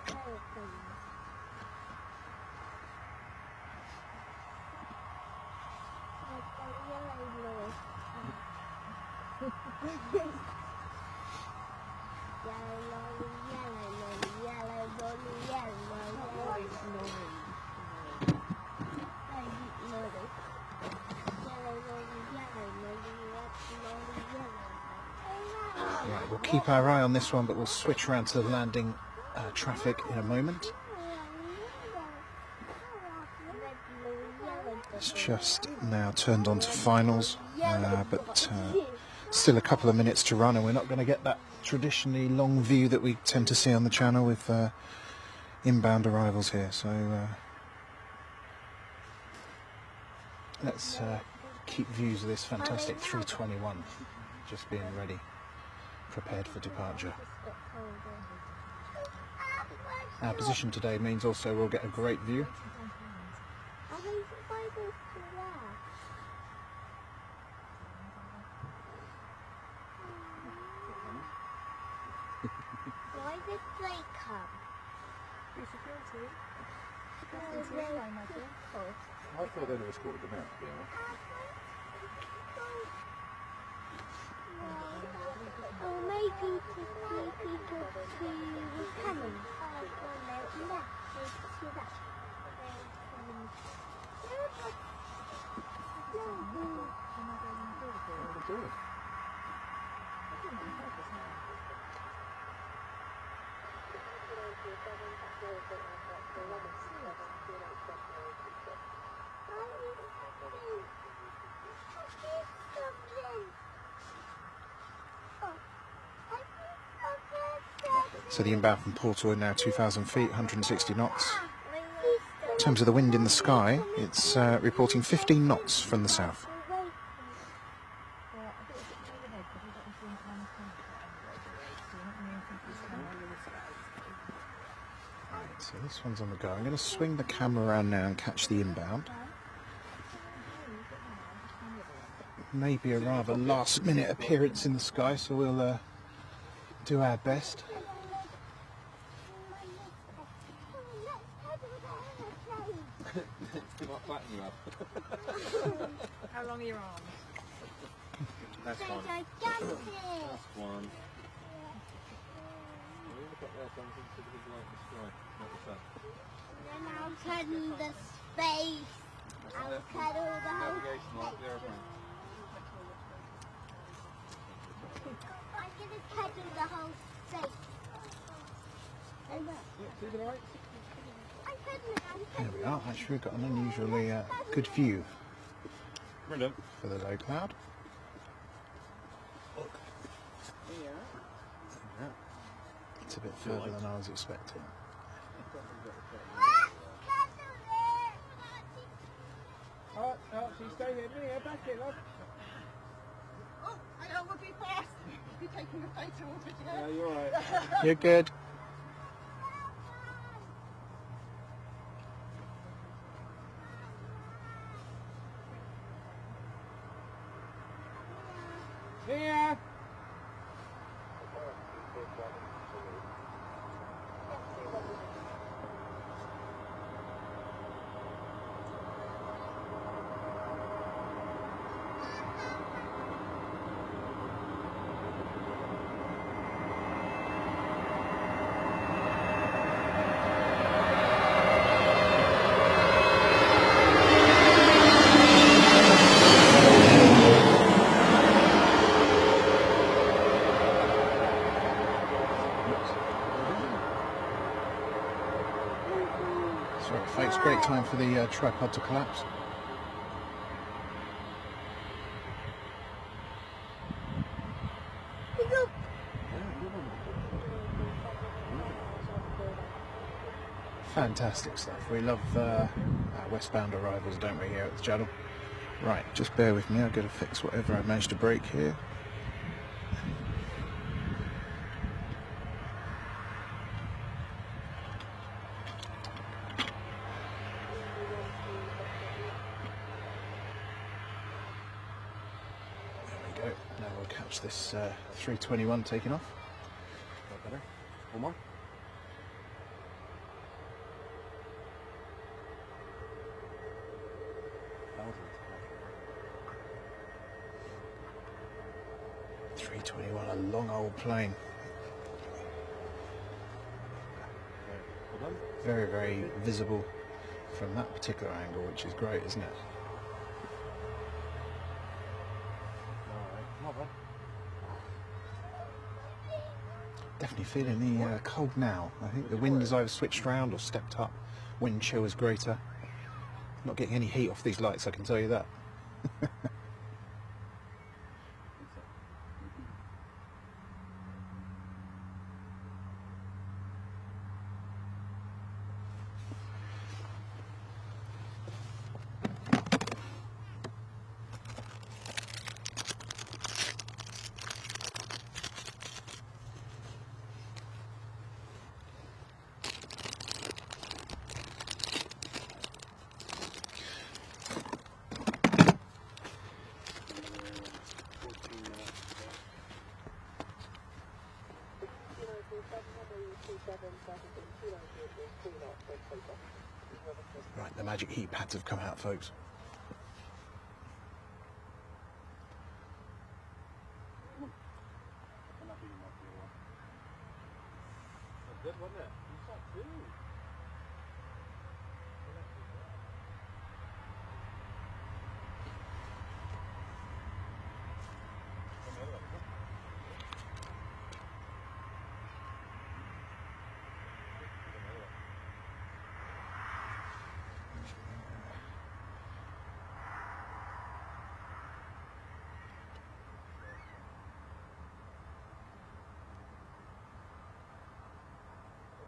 Aeroplane. Right, we'll keep our eye on this one, but we'll switch around to the landing traffic in a moment. It's just now turned on to finals, but still a couple of minutes to run, and we're not going to get that traditionally long view that we tend to see on the channel with inbound arrivals here. So let's keep views of this fantastic 321 just being ready, prepared for departure. Our position today means also we'll get a great view. Why did they come? Security. I imagine. I thought they'd have escorted them out, to be honest. Or maybe to see people who were coming. So the inbound from Porto are now 2,000 feet, 160 knots. In terms of the wind in the sky, it's reporting 15 knots from the south. Well, I think it's overhead, but we don't want to incline the camera anyway, so we're not going to increase this camera in the sky. Right, so this one's on the go. I'm going to swing the camera around now and catch the inbound. Maybe a rather last minute appearance in the sky, so we'll do our best. Not flatten you up. How long are your arms? That's one. That's one. We look up there, something to the light in the sky, not the sun. Then I'll cuddle the space. I'll cuddle the whole Navigation light, the aeroplane. I'm gonna cuddle the whole space. See the lights? I'm cuddling. There we are. Actually, we've got an unusually good view Brilliant. for the low cloud. It's a bit further than I was expecting. Archie, stay here. Mia, back here, love. Oh, hang on, we'll be fast. You're taking a photo or video. Yeah, you're right. You're good. Mia! Sorry, folks. Great time for the tripod to collapse. Fantastic stuff. We love our westbound arrivals, don't we, here at the channel? Right, just bear with me. I've got to fix whatever I managed to break here. There we go. Now we'll catch this 321 taking off. Better. One more. Okay. 321, a long old plane. Well done. Very, very visible from that particular angle, which is great, isn't it? Alright, not bad. Definitely feeling the cold now. I think the wind has either switched round or stepped up. Wind chill is greater. Not getting any heat off these lights, I can tell you that. Right, the magic heat pads have come out, folks. Good, wasn't it? You shot two.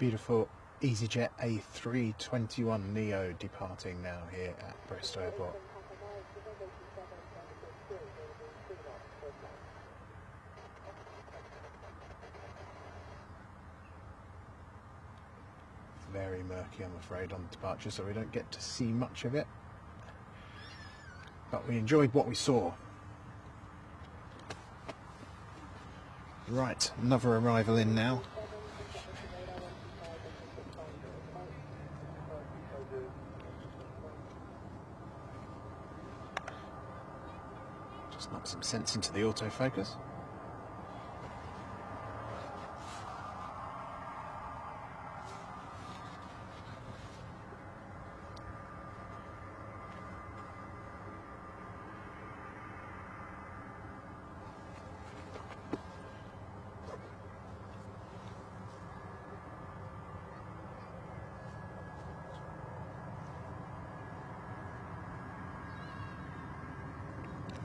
Beautiful EasyJet A321 Neo departing now here at Bristol Airport. Very murky, I'm afraid, on departure, so we don't get to see much of it. But we enjoyed what we saw. Right, another arrival in now. Just knock some sense into the autofocus.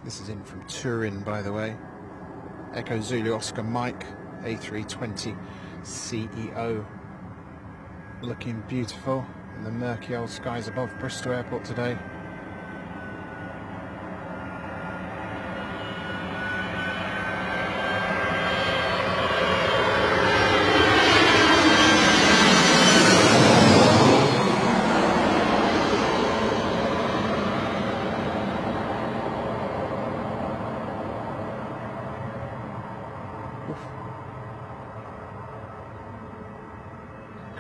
This is in from Turin, by the way. Echo Zulu Oscar Mike, A320 CEO. Looking beautiful in the murky old skies above Bristol Airport today.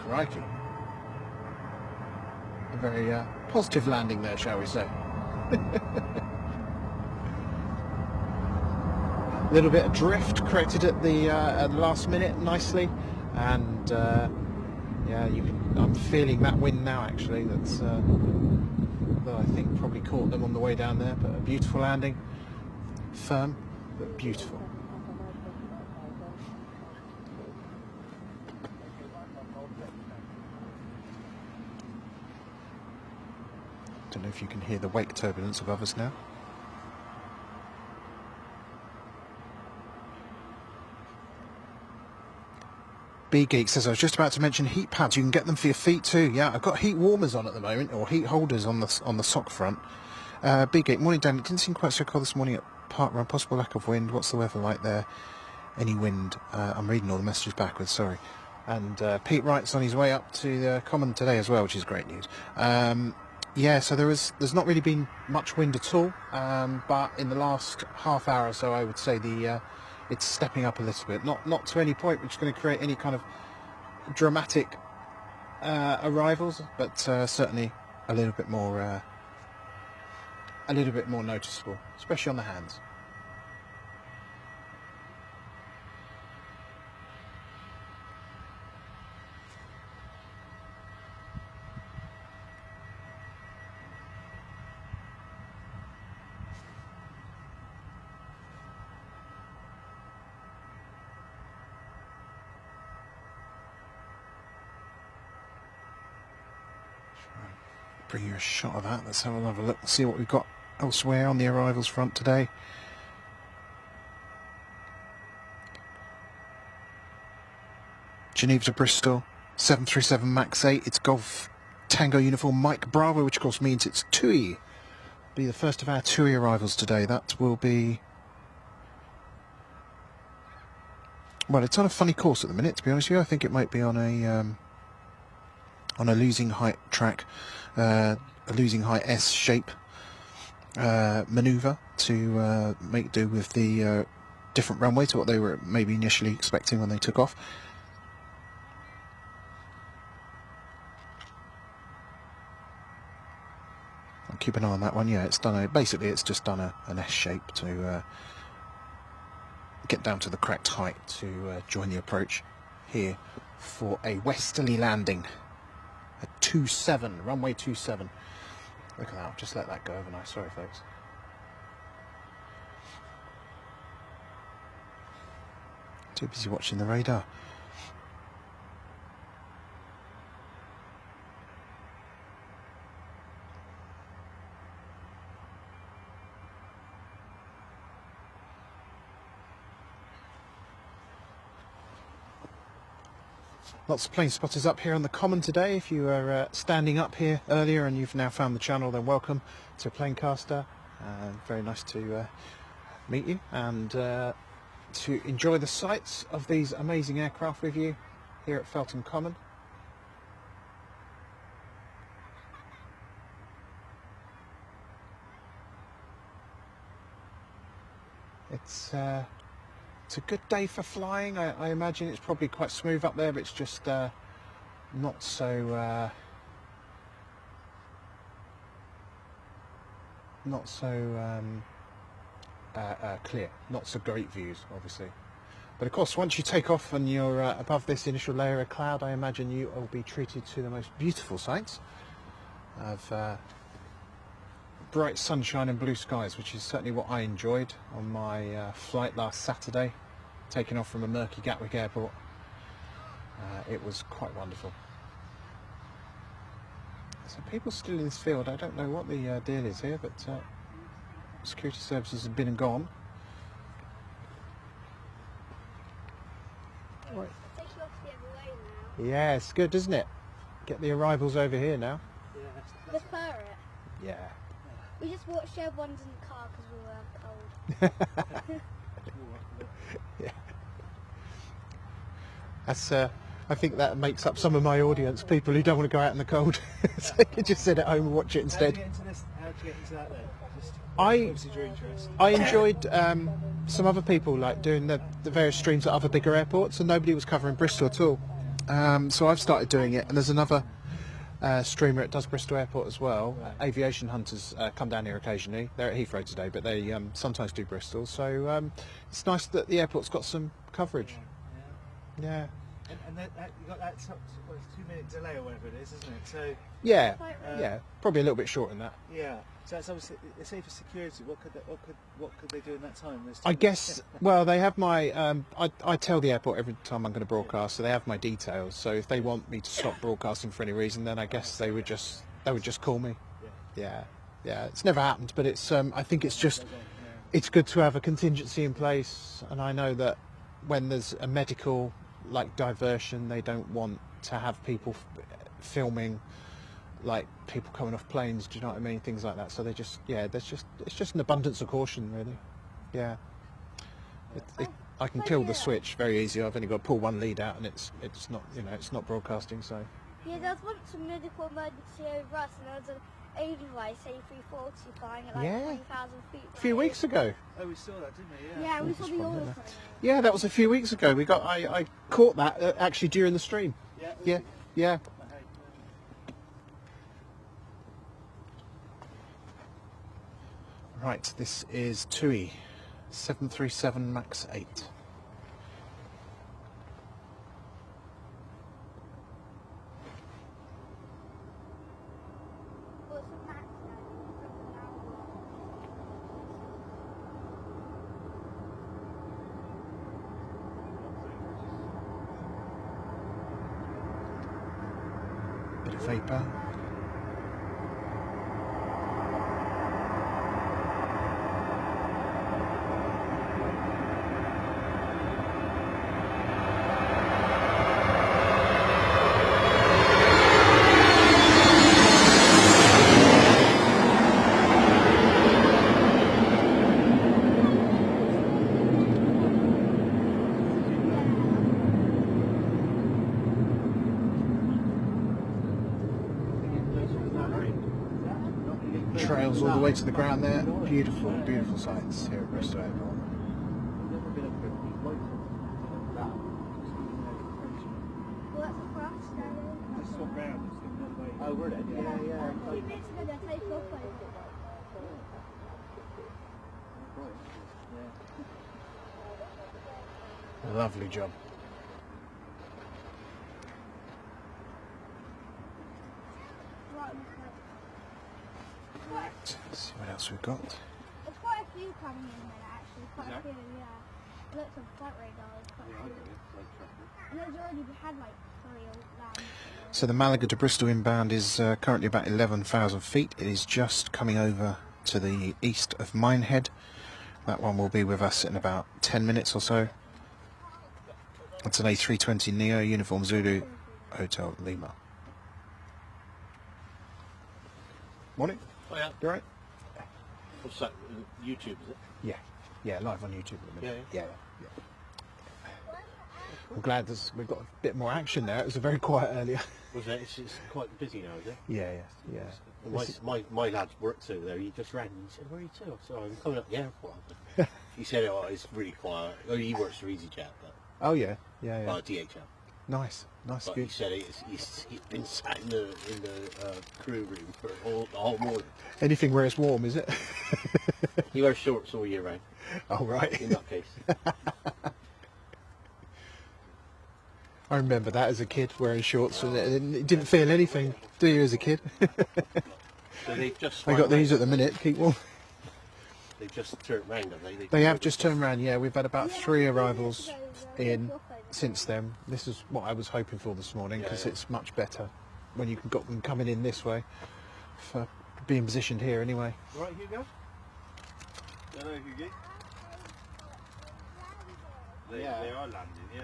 Crikey. A very positive landing there, shall we say. A little bit of drift corrected at the last minute nicely, and yeah, I'm feeling that wind now actually. That's that I think probably caught them on the way down there, but a beautiful landing. Firm, but beautiful. Don't know if you can hear the wake turbulence above us now. B Geek says, I was just about to mention heat pads. You can get them for your feet too. Yeah, I've got heat warmers on at the moment, or heat holders on the sock front. B Geek, morning Dan. It didn't seem quite so cold this morning at Park Run. Possible lack of wind. What's the weather like there? Any wind? I'm reading all the messages backwards. Sorry. And Pete Wright's on his way up to the Common today as well, which is great news. Yeah, so there's not really been much wind at all, but in the last half hour or so, I would say it's stepping up a little bit. Not to any point which is going to create any kind of dramatic arrivals, but certainly a little bit more noticeable, especially on the hands. Bring you a shot of that. Let's have another look and see what we've got elsewhere on the arrivals front today. Geneva to Bristol, 737 MAX 8. It's Golf Tango Uniform Mike Bravo, which of course means it's TUI. Be the first of our TUI arrivals today. That will be... Well, it's on a funny course at the minute, to be honest with you. I think it might be on a losing height track, a losing height S shape manoeuvre to make do with the different runway to what they were maybe initially expecting when they took off. I'll keep an eye on that one. Yeah, it's done basically it's just done an S shape to get down to the correct height to join the approach here for a westerly landing. A 27, runway 27. Look at that, I'll just let that go overnight. Sorry, folks. Too busy watching the radar. Lots of plane spotters up here on the common today. If you were standing up here earlier and you've now found the channel, then welcome to Planecaster. Very nice to meet you and to enjoy the sights of these amazing aircraft with you here at Felton Common. It's a good day for flying. I imagine it's probably quite smooth up there, but it's just not so clear, not so great views, obviously. But of course, once you take off and you're above this initial layer of cloud, I imagine you will be treated to the most beautiful sights of bright sunshine and blue skies, which is certainly what I enjoyed on my flight last Saturday, taking off from a murky Gatwick airport. It was quite wonderful. So people still in this field. I don't know what the deal is here, but security services have been and gone. Right. Take you off the other way now. Yeah, it's good, isn't it? Get the arrivals over here now. The ferret. Yeah. We just watched the other ones in the car because we were cold. Yeah. That's. I think that makes up some of my audience. People who don't want to go out in the cold, so you can just sit at home and watch it instead. How did you get into that then? Just I obviously your interest. I enjoyed some other people like doing the various streams at other bigger airports, and nobody was covering Bristol at all. So I've started doing it, and there's another streamer that does Bristol Airport as well. Aviation hunters come down here occasionally. They're at Heathrow today, but they sometimes do Bristol. So it's nice that the airport's got some coverage. Yeah. And you got that it's 2-minute delay or whatever it is, isn't it? So Yeah. Yeah. Probably a little bit short in that. yeah. So that's obviously it's safe for security. What could they do in that time? Those 2 I minutes? guess, well, they have my, I tell the airport every time I'm going to broadcast, so they have my details. So if they want me to stop broadcasting for any reason, then I guess they would just call me. Yeah. It's never happened, but it's, I think it's just, it's good to have a contingency in place. And I know that when there's a medical, like, diversion, they don't want to have people filming, like, people coming off planes, do you know what I mean? Things like that. So they just, it's just an abundance of caution, really. Yeah. I can kill the switch very easy. I've only got to pull one lead out, and it's not, it's not broadcasting. So. Yeah, there was once a medical emergency over us, and there was an Edelweiss A340 flying at like 20,000 feet. A few weeks ago. Oh, we saw that, didn't we? Yeah. Yeah, we saw the order from it. Yeah, that was a few weeks ago. I caught that actually during the stream. Yeah. Right, this is TUI 737 MAX 8. What's the max Bit of vapour. Trails all the way to the ground there. Beautiful, beautiful sights here at Bristol Airport. Well, that's a cross now. Just swap round. Just give them the other way. Oh, were they? Yeah. A few minutes ago, they take off over. Lovely job. Right, Let's see what else we've got. there's quite a few coming in there actually, quite a few, yeah. Lots of flight radars, quite a few. And there's already had like 3 all land. So the Malaga to Bristol inbound is currently about 11,000 feet. It is just coming over to the east of Minehead. That one will be with us in about 10 minutes or so. That's an A320 Neo, Uniform Zulu, Hotel Lima. Morning. Oh yeah. You alright? What's that? YouTube, is it? Yeah. Yeah, live on YouTube at the minute. Yeah, Yeah. I'm glad we've got a bit more action there. It was very quiet earlier. Was it? It's quite busy now, is it? Yeah. My lad works over there. He just rang. He said, "Where are you to?" I said, "I'm coming up the airport." He said, "Oh, it's really quiet." Oh, he works for EasyJet, but Oh yeah. DHL. Nice. But Good. he said he's been sat in the crew room for the whole morning. Anything where it's warm, is it? He wears shorts all year round. Oh right. In that case, I remember that as a kid, wearing shorts, and it didn't feel anything, do you, as a kid? so they've just. I got these at the minute. Keep warm. They've just turned round, have they? They have just turned around. Yeah, we've had about 3 arrivals in since then. This is what I was hoping for this morning, because it's much better when you can got them coming in this way for being positioned here anyway. Right, Hugo. Hello, Hugo. They are landing, yeah.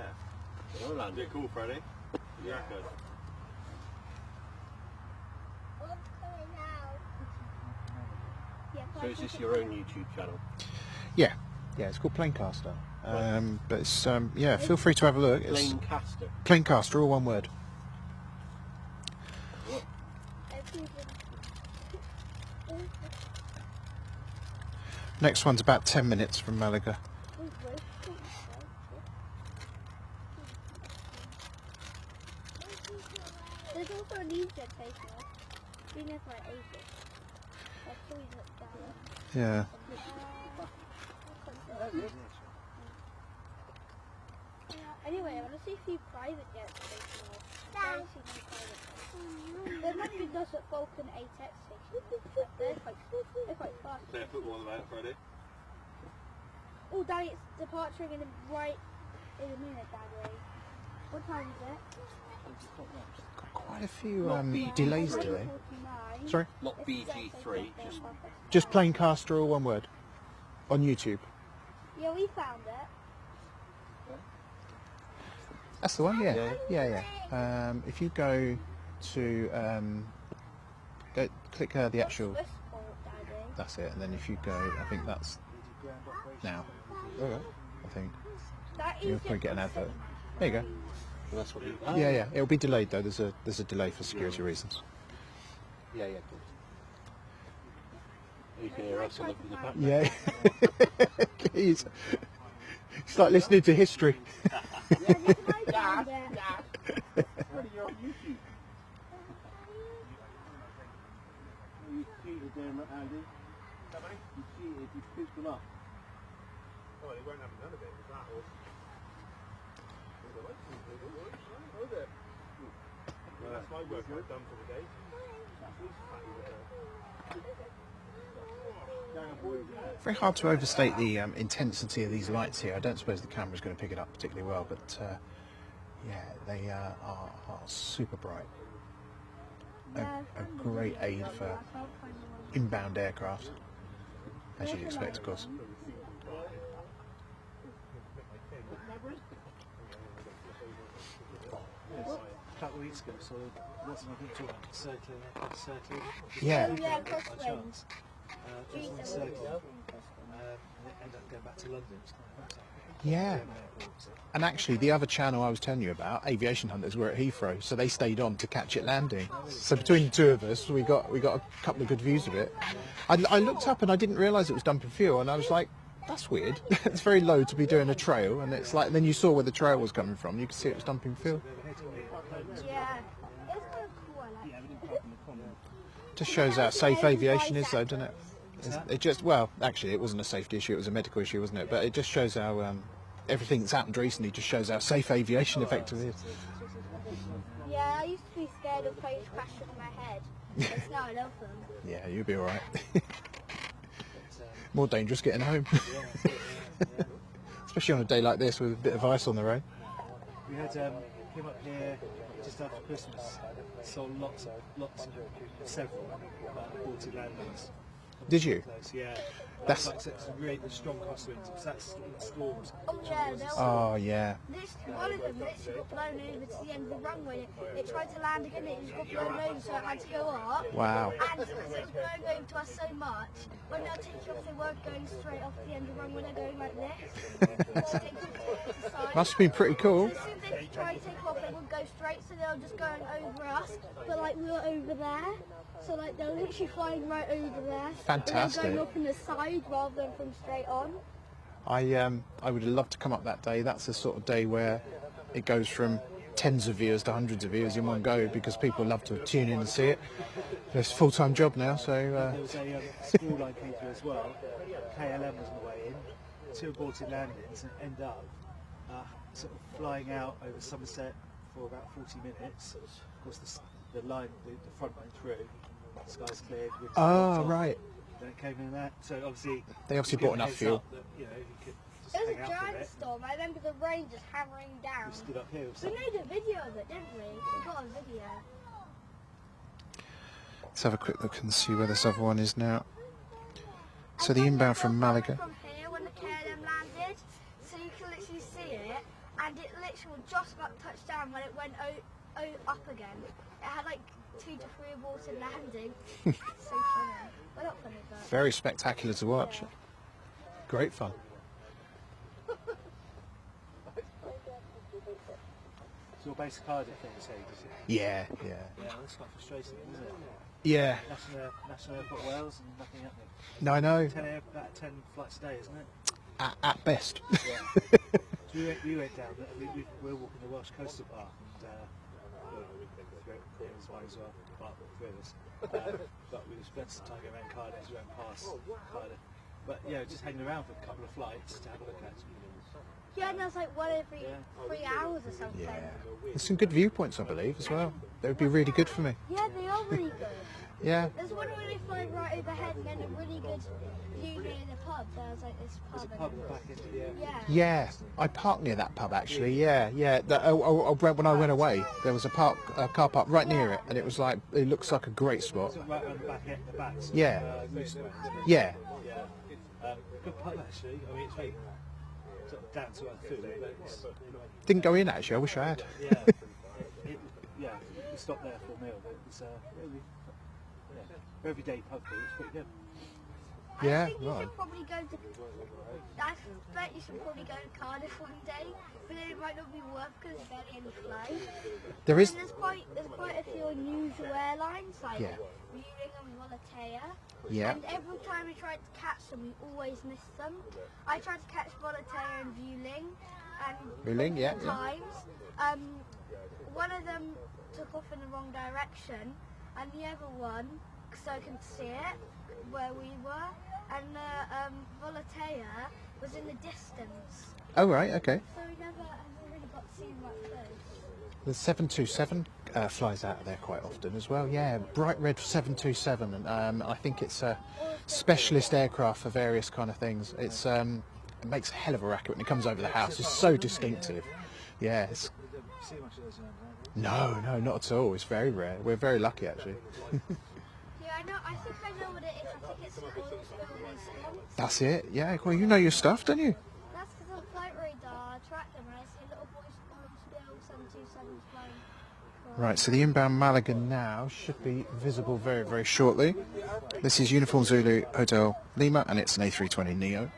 They are landing. Cool, Freddie. Yeah. So is this your own YouTube channel? Yeah, it's called Planecaster. But it's feel free to have a look. It's Planecaster. Planecaster, all one word. Next one's about 10 minutes from Malaga. There's also an easier place now. Been there for ages. I've always looked down. Yeah. Anyway, I want to see a few private jets taking off. I've never seen any private jets. There might be those at Falcon 8X taking off. They're quite fast. Say a football about Freddie. Oh, Daddy, it's departuring right in a minute, Daddy. What time is it? Got quite a few delays today. 3:49. Sorry? Not BG3, Just Planecaster, all one word. On YouTube. Yeah, we found it. That's the one, yeah. If you go to click the actual. Swiss port, Daddy. That's it, and then if you go, I think that's now. I think That you'll is probably get an advert. There you go. that's what you. Yeah. It'll be delayed though. There's a delay for security reasons. Yeah, good. You can hear us in the background. Yeah. It's like listening to history. Dad. Freddie, you're on YouTube. You cheated there, Andy. You cheated, you pissed them off. Oh, they won't have none of it with that horse. Well, that's my work I've done for the day. Very hard to overstate the intensity of these lights here. I don't suppose the camera's going to pick it up particularly well, but they are super bright. A great aid for inbound aircraft, as you'd expect, of course. A couple of weeks ago, so wasn't I think talking circling, Yeah. Yeah, crosswinds. just on circle, and it ended up going back to London. Yeah. And actually, the other channel I was telling you about, Aviation Hunters, were at Heathrow, so they stayed on to catch it landing. So between the two of us, we got a couple of good views of it. I looked up and I didn't realise it was dumping fuel, and I was like, that's weird. It's very low to be doing a trail, and it's like, then you saw where the trail was coming from. You could see it was dumping fuel. Yeah. It's kind of cool, I like it. Just shows how safe aviation is, though, doesn't it? It just, well, actually, it wasn't a safety issue; it was a medical issue, wasn't it? But it just shows how everything that's happened recently just shows how safe aviation effectively is. Yeah, I used to be scared of planes crashing on my head. But now I love them. Yeah, you'll be all right. More dangerous getting home, especially on a day like this with a bit of ice on the road. We had came up here just after Christmas, saw lots of several aborted landings. Did you? Close, yeah. That's- Like, it's really the strong crosswinds. Because that's in storms. Oh yeah, they'll Oh yeah. one of them literally got blown over to the end of the runway. It tried to land again, it just got blown over, so it had to go up. Wow. And because it was blown over to us so much, when they'll take you off, they weren't going straight off the end of the runway, they're going like this. So they could to the side. Must have been pretty cool. So as soon as they try to take off, they would go straight, so they were just going over us, but like we were over there. So like they're literally flying right over there. Fantastic. And they're going up in the side rather than from straight on. I would have loved to come up that day. That's the sort of day where it goes from tens of viewers to hundreds of viewers in one go because people love to tune in and see it. It's a full-time job now, so There was a school line came through as well. KLM was on the way in. 2 aborted landings and end up sort of flying out over Somerset for about 40 minutes. Of course, the line, the front went through. Skies cleared. oh right, Then it came in that. So obviously they obviously give bought a enough heads fuel. up that, you know, you could just It was hang a out for a giant bit. storm. I remember the rain just hammering down. We stood up here. We made a video of it, didn't we? We got a video. Let's have a quick look and see where this other one is now. So And the then inbound we from got Malaga. From here when the KLM landed, so you can literally see it, and it literally just about touched down when it went up again. It had like 2 to 3 aborted landings. So funny. Well, not funny, but Very spectacular to watch. Yeah. Great fun. So your base Cardiff thing, say, does it? Yeah, yeah, Yeah, that's quite frustrating, isn't it? yeah. National Airport Wales and nothing happening. No, I know. 10 flights a day, isn't it? At best. Yeah. So we went down. We were walking the Welsh Coastal Park, and as well, but 3 of us. But we spent some time going around Cardiff, we went past Cardiff. But yeah, just hanging around for a couple of flights to have a look at. yeah, and there's like one every Yeah. 3 hours or something. Yeah. There's some good viewpoints, I believe, as well. They would be really good for me. Yeah, they are really good. Yeah. There's one where they fly right overhead and then a really good view near the pub. There's like this pub. There's a pub at the back end of the air. Yeah. Yeah, I parked near that pub actually. Yeah, yeah. When I went away, there was a car park right near it, and it was like it looks like a great spot. So right on the back end, the back. Sort Yeah. Of, Newsstand, isn't it? Yeah, Yeah. Good pub actually. I mean, it's very sort of down to earth food, but it's, didn't go in actually. I wish I had. yeah. Yeah, we stopped there for a meal, but it was really, yeah, everyday pub food. It's pretty good. Yeah, I think you right. should probably go to. I bet you should probably go to Cardiff one day, but then it might not be worth because there's barely any flights. There is. And there's quite a few unusual airlines like Yeah. Vueling and Volatea. Yeah. And every time we tried to catch them, we always missed them. I tried to catch Volatea and Vueling, and Vueling, yeah, both yeah. times, one of them took off in the wrong direction, and the other one, because I couldn't see it where we were, and the Volatea was in the distance, Oh right, okay. so we never really got to see him up close. The 727 flies out of there quite often as well. Yeah, bright red 727, and I think it's a specialist aircraft for various kind of things. It's it makes a hell of a racket when it comes over the house. It's so distinctive. Yeah. It's, You don't see much of those around, right? no, not at all. It's very rare. We're very lucky actually. Yeah, I think I know what it is. I think it's an oil spill response. That's it. Yeah. Well, you know your stuff, don't you? That's because on flight radar, I track them and I see little boys oil spill 727s flying. Right, so the inbound Malaga now should be visible very, very shortly. This is Uniform Zulu Hotel Lima, and it's an A320 Neo.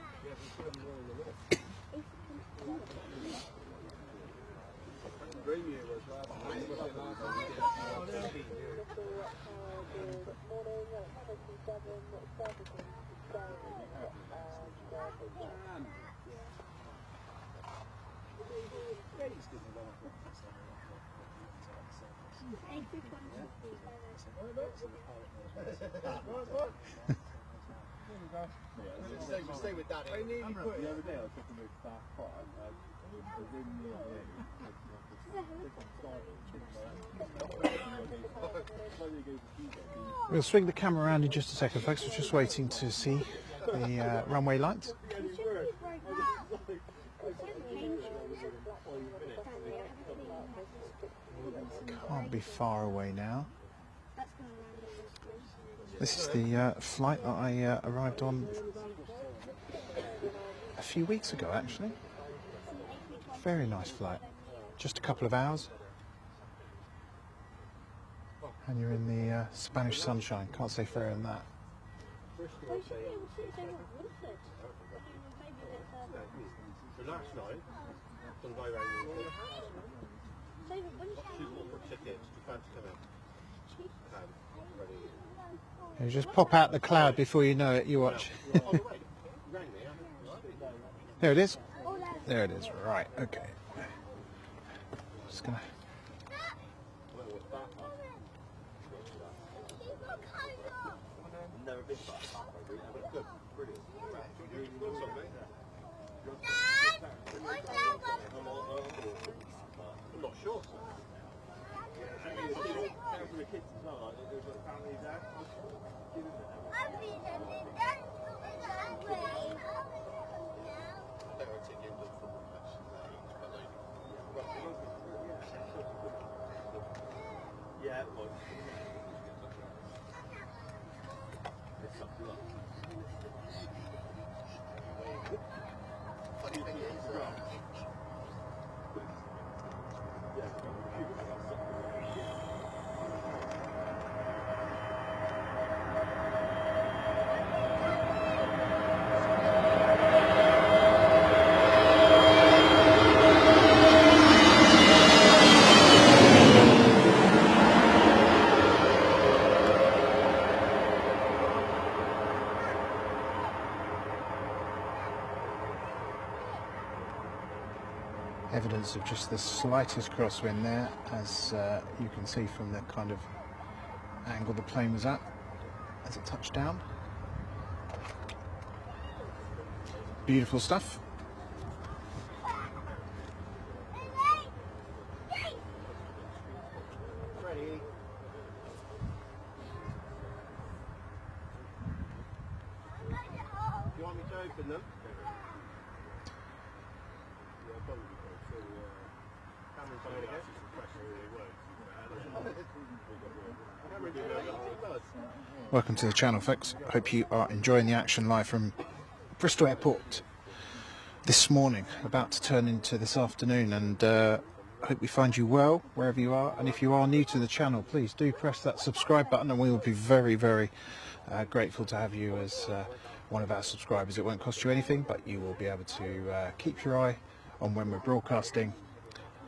Stay with Daddy. The other day I was talking with Dark Five. We'll swing the camera around in just a second, folks. We're just waiting to see the runway lights. Can't be far away now. This is the flight that I arrived on a few weeks ago, actually. Very nice flight. Just a couple of hours. And you're in the Spanish sunshine. Can't say fairer than that. So last night, some guy rang me and said, she's all for tickets, you fancy coming? Ready. You just pop out the cloud before you know it, you watch. Oh, wait, you rang me, There it is. There it is. Right, okay. Just gonna... Never been far. Good, brilliant. I'm not sure. For the kids as well, like there's a family there. Yeah, it was. Evidence of just the slightest crosswind there, as you can see from the kind of angle the plane was at as it touched down. Beautiful stuff. Ready? Do you want me to open them? Welcome to the channel, folks. Hope you are enjoying the action live from Bristol Airport this morning, about to turn into this afternoon, and hope we find you well wherever you are. And if you are new to the channel, please do press that subscribe button, and we will be very, very grateful to have you as one of our subscribers. It won't cost you anything, but you will be able to keep your eye on when we're broadcasting,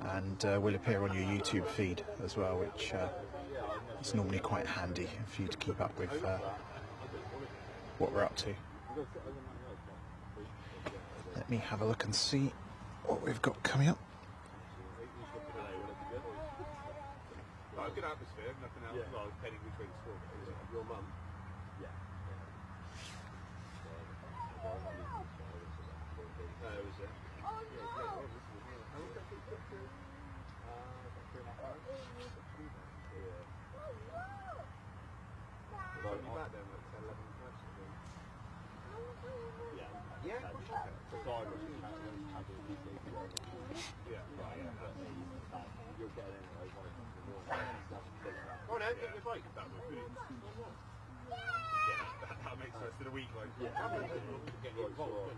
and will appear on your YouTube feed as well, which is normally quite handy for you to keep up with what we're up to. Let me have a look and see what we've got coming up. Good atmosphere, nothing else. Well, depending which way to school. Your mum? Yeah. Was it? Oh no, get your bike. That makes sense to the week, like. Get involved.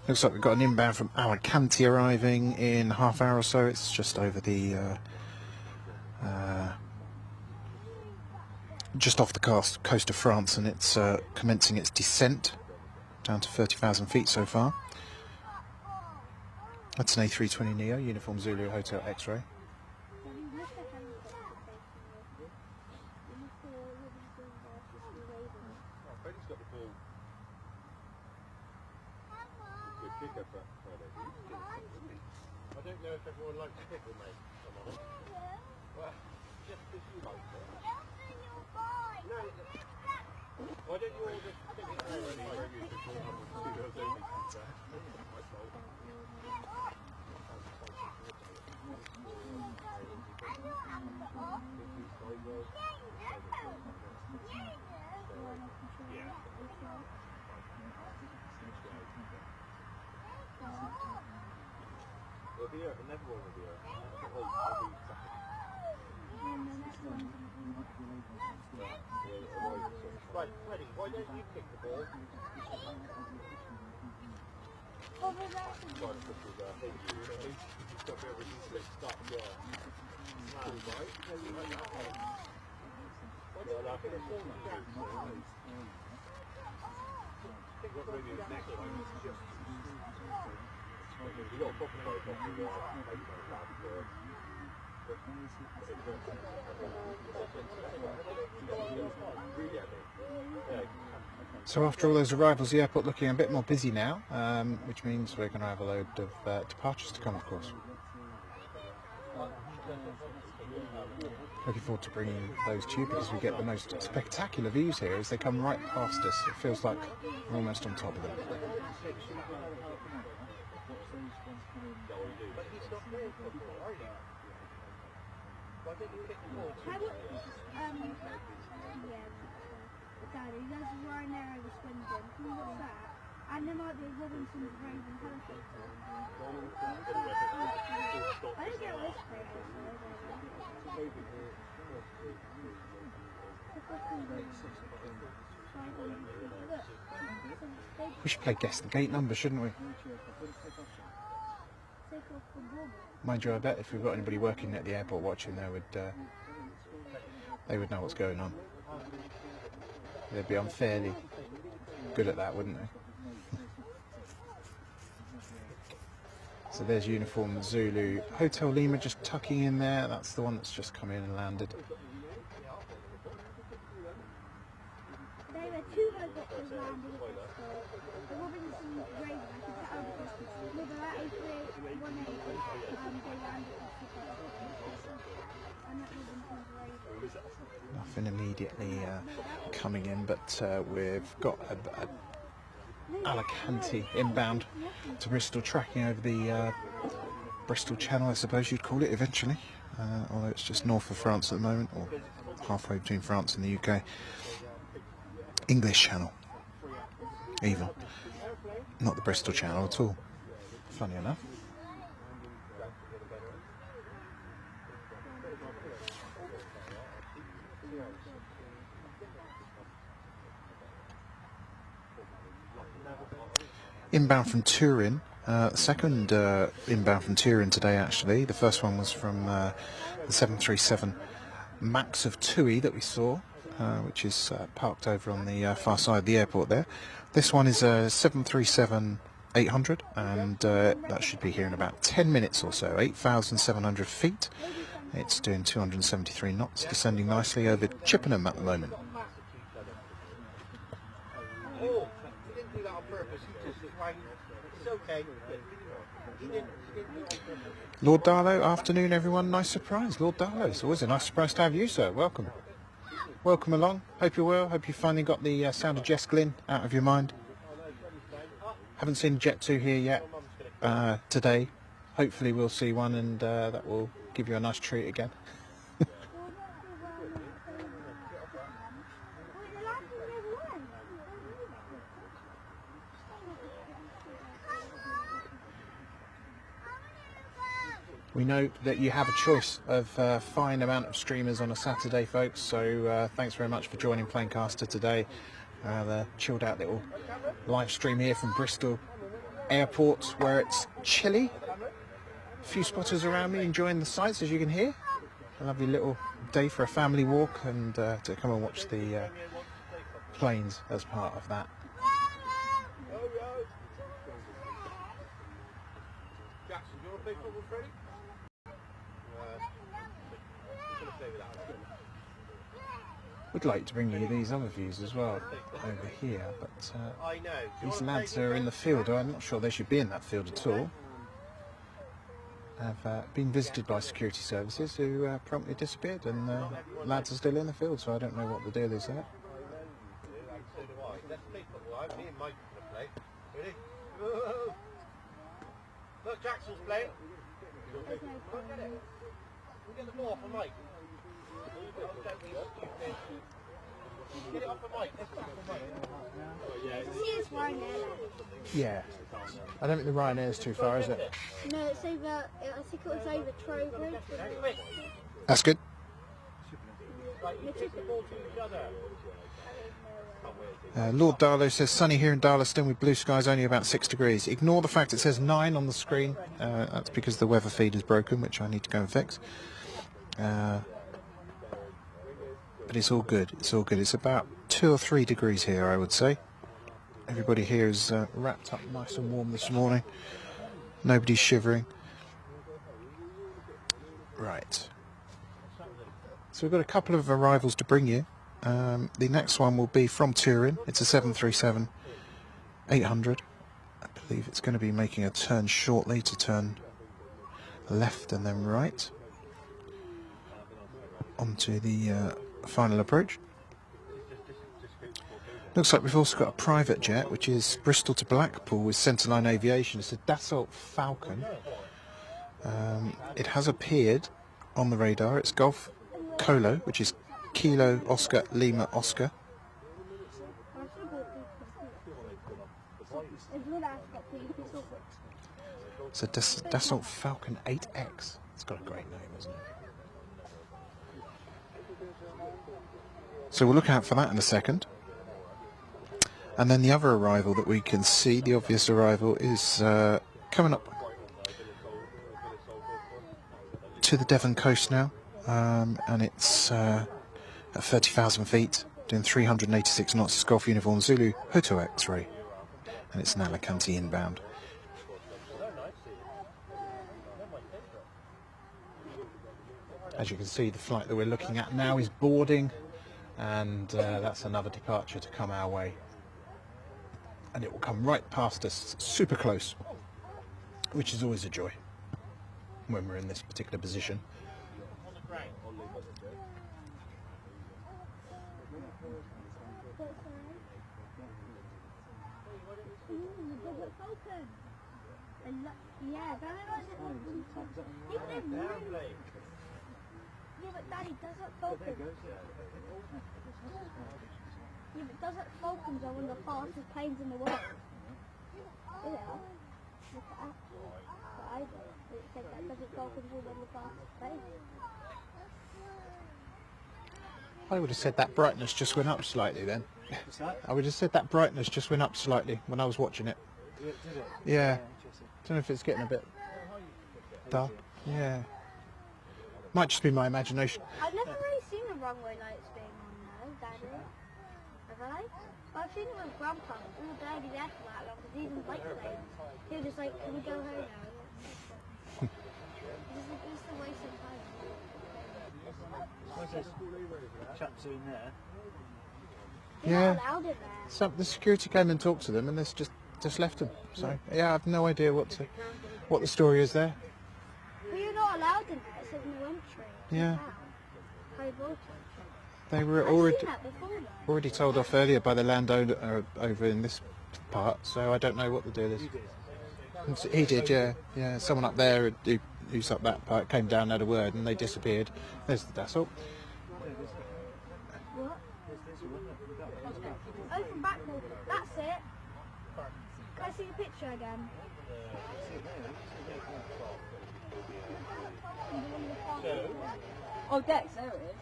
Looks like we've got an inbound from Alicante arriving in half hour or so. It's just over the just off the coast of France, and it's commencing its descent down to 30,000 feet so far. That's an A320neo, Uniform Zulu Hotel X-ray. I don't know if everyone likes pickle, mate. Well, just as you like it. No, why don't you order pickle? then the next one. Right, Freddie, why don't you kick the ball? Oh, but that's a Try to push it there. You've got everything split stuff, yeah. Cool, right? Yeah, like it. What maybe next time is just... We've got a proper boat off the So after all those arrivals, the airport looking a bit more busy now, which means we're going to have a load of departures to come, of course. Looking forward to bringing those to you because we get the most spectacular views here as they come right past us. It feels like we're almost on top of them. Daddy, there's Ryanair over Swindon. Can you watch that? And there might be a Robinson's Raven helicopter. I don't get what this plane We should play guess the gate number, shouldn't we? Mind you, I bet if we've got anybody working at the airport watching, they would know what's going on. They'd be unfairly good at that, wouldn't they? So there's uniform Zulu. Hotel Lima just tucking in there. That's the one that's just come in and landed. There were two helicopters landing at Bristol. The Robinson's Raven, I think that over Bristol. With that A318, they landed at Bristol. And that Robinson's Raven. Nothing immediately coming in, but we've got a Alicante inbound to Bristol, tracking over the Bristol Channel, I suppose you'd call it eventually, although it's just north of France at the moment, or halfway between France and the UK. English Channel, even. Not the Bristol Channel at all, funny enough. Inbound from Turin, second inbound from Turin today actually. The first one was from the 737 MAX of TUI that we saw, which is parked over on the far side of the airport there. This one is a 737-800 and that should be here in about 10 minutes or so, 8,700 feet. It's doing 273 knots, descending nicely over Chippenham at the moment. Lord Darlow, afternoon everyone, nice surprise. Lord Darlow, it's always a nice surprise to have you, sir. Welcome. Welcome along, hope you're well, hope you finally got the sound of Jess Glynn out of your mind. Haven't seen Jet 2 here yet today. Hopefully we'll see one and that will give you a nice treat again. We know that you have a choice of a fine amount of streamers on a Saturday, folks, so thanks very much for joining Planecaster today. The chilled out little live stream here from Bristol Airport, where it's chilly. A few spotters around me enjoying the sights, as you can hear. A lovely little day for a family walk and to come and watch the planes as part of that. Jackson, do you want to play football, Freddie? Would like to bring you these other views as well over here, but these lads are in the field. I'm not sure they should be in that field at all. Have been visited by security services who promptly disappeared, and lads are still in the field, so I don't know what the deal is there. Me and Mike are going to play. Ready? Look, Jackson's playing. We'll get the ball off of Mike. Get it off of Mike. See, it's Ryanair. Yeah. I don't think the Ryanair's too far, is it? No, it's over, I think it was over Trowbridge. That's good. Right, you kick the ball to each other. Lord Darlow says sunny here in Darlaston with blue skies only about 6 degrees. Ignore the fact it says 9 on the screen. That's because the weather feed is broken, which I need to go and fix. But it's all good. It's all good. It's about 2 or 3 degrees here, I would say. Everybody here is wrapped up nice and warm this morning. Nobody's shivering. Right. So we've got a couple of arrivals to bring you. The next one will be from Turin. It's a 737-800. I believe it's going to be making a turn shortly to turn left and then right onto the final approach. Looks like we've also got a private jet, which is Bristol to Blackpool with Centreline Aviation. It's a Dassault Falcon. It has appeared on the radar. It's Golf Colo, which is Kilo Oscar Lima Oscar. It's a Dassault Falcon 8X. It's got a great name, hasn't it? So we'll look out for that in a second. And then the other arrival that we can see, the obvious arrival, is coming up to the Devon coast now. And it's at 30,000 feet, doing 386 knots. It's Golf Uniform Zulu Hoto X-ray, and it's an Alicante inbound. As you can see, the flight that we're looking at now is boarding, and that's another departure to come our way. And it will come right past us, super close, which is always a joy when we're in this particular position. Yeah, but Daddy, Desert Falcons. Yeah, but Desert Falcons are one of the fastest planes in the world. Yeah. Look at that. But I do. It said that Desert Falcons were one of the fastest planes. I would have said that brightness just went up slightly then. What's that? I would have said that brightness just went up slightly when I was watching it. Did it? Yeah. Interesting. Don't know if it's getting a bit dark. Yeah. Might just be my imagination. I've never really seen the runway lights being on though, Daddy. Have I? I've seen it with Grandpa all day be there for that long, because even late late. He was just like, can we go home now? It's the waste of time. What's this? Chaps in there. You're Yeah. not allowed in there. So the security came and talked to them, and this just left them. So yeah, I have no idea what the story is there. But you're not allowed in there, it says no entry. Yeah. High voltage. They were I've already seen that before though. already told off earlier by the landowner over in this part, so I don't know what the deal is. You did. He did, yeah. Yeah, someone up there who's up that part came down, had a word, and they disappeared. There's the Dassault. What? Oh, from back there. That's it. Can I see the picture again? Oh, Dex, there it is.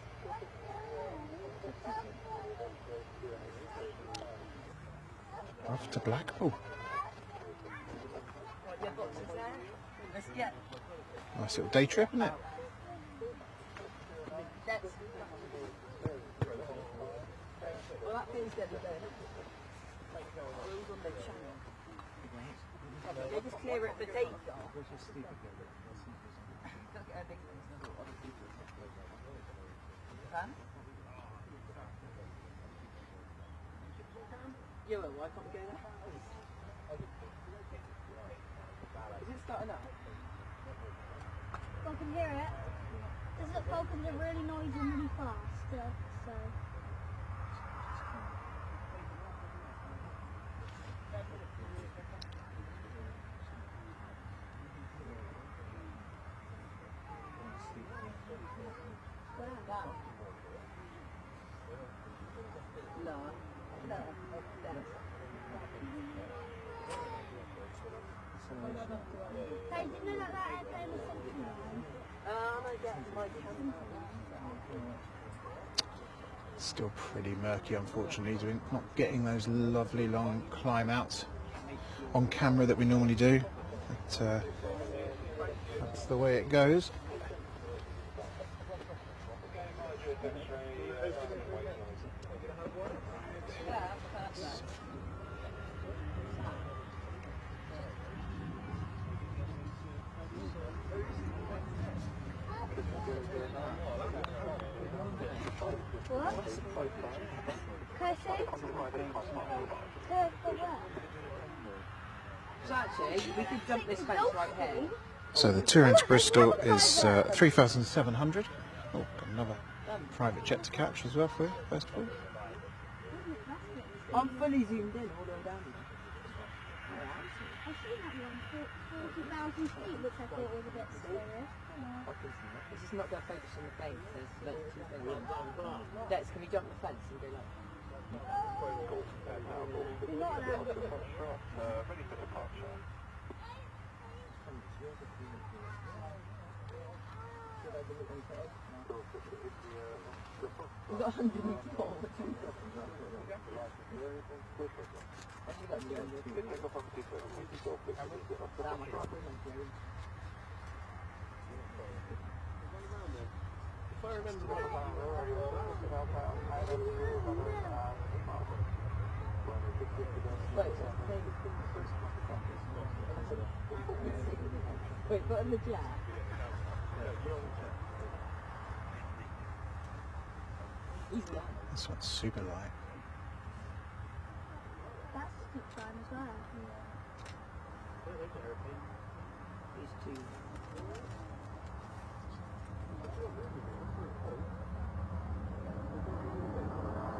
Off to Blackpool. Your boxes there. Let's get Nice little day trip, isn't it? Dex. Well, that feels good, though. Rules on the channel. They just clear it for data. Look at her big things. Huh? Yeah, well, why can't we go there? Is it starting up? I can hear it. Desert Falcons are really noisy and really fast, so... Wow. No. No. Hey, did you know that airplane was something? I'm going to get my camera. Still pretty murky, unfortunately. We're not getting those lovely long climb outs on camera that we normally do. But, that's the way it goes. What? Can I say? So actually, we could jump this fence right here. So the tour into Bristol is 3,700. Oh, got another private jet to catch as well for you, first of all. I'm fully zoomed in all the way down here. I've seen that one, 40,000 feet, which I thought was a bit scary. This is not going to focus on the plane, there's loads of things. Dex, can we jump the fence and go like... You're not allowed to. We've got 104. If I remember Wait, but on the jet? He's done. This one's super light. That's a good time as well. He's too...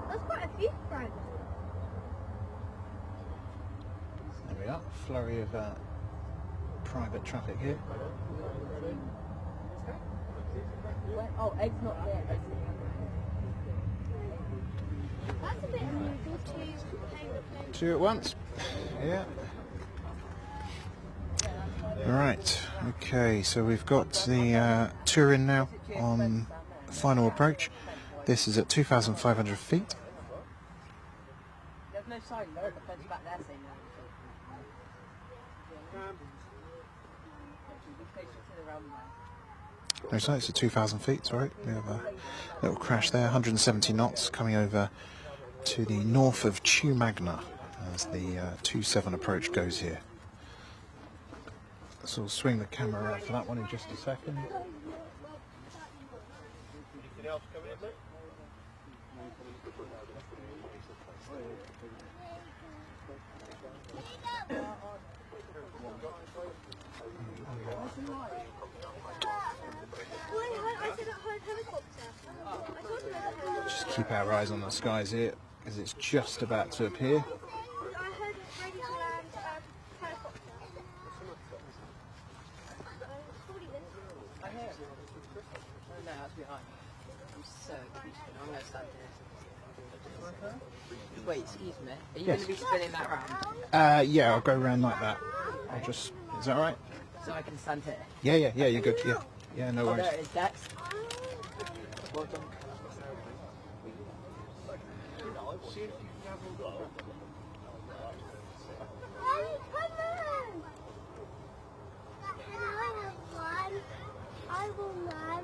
That's quite a few frags. There we are, flurry of private traffic here. Oh, Egg's not there, basically. That's a bit unusual to pay the plane. Two at once. Yeah. Right. Okay. So we've got the tour in now on final approach. This is at 2,500 feet. There's no sign though, the fence back there saying that. No sights at 2,000 feet. Sorry. We have a little crash there. 170 knots coming over to the north of Magna as the 27 approach goes here. So we'll swing the camera around for that one in just a second. anything else coming in, mate? I said I heard helicopter. I told you I heard helicopter. Just keep our eyes on the skies here because it's just about to appear. I heard it's ready to land helicopter. Probably this. I hear it. Oh no, that's behind. I'm so confused. I'm going to stand here. Wait, excuse me. Are you Yes. going to be spinning that round? Yeah, I'll go around like that. I'll just. Is that all right? So I can stand here? Yeah, you're good. Yeah, no Oh, worries. there it is, Dex. Well done. I will run.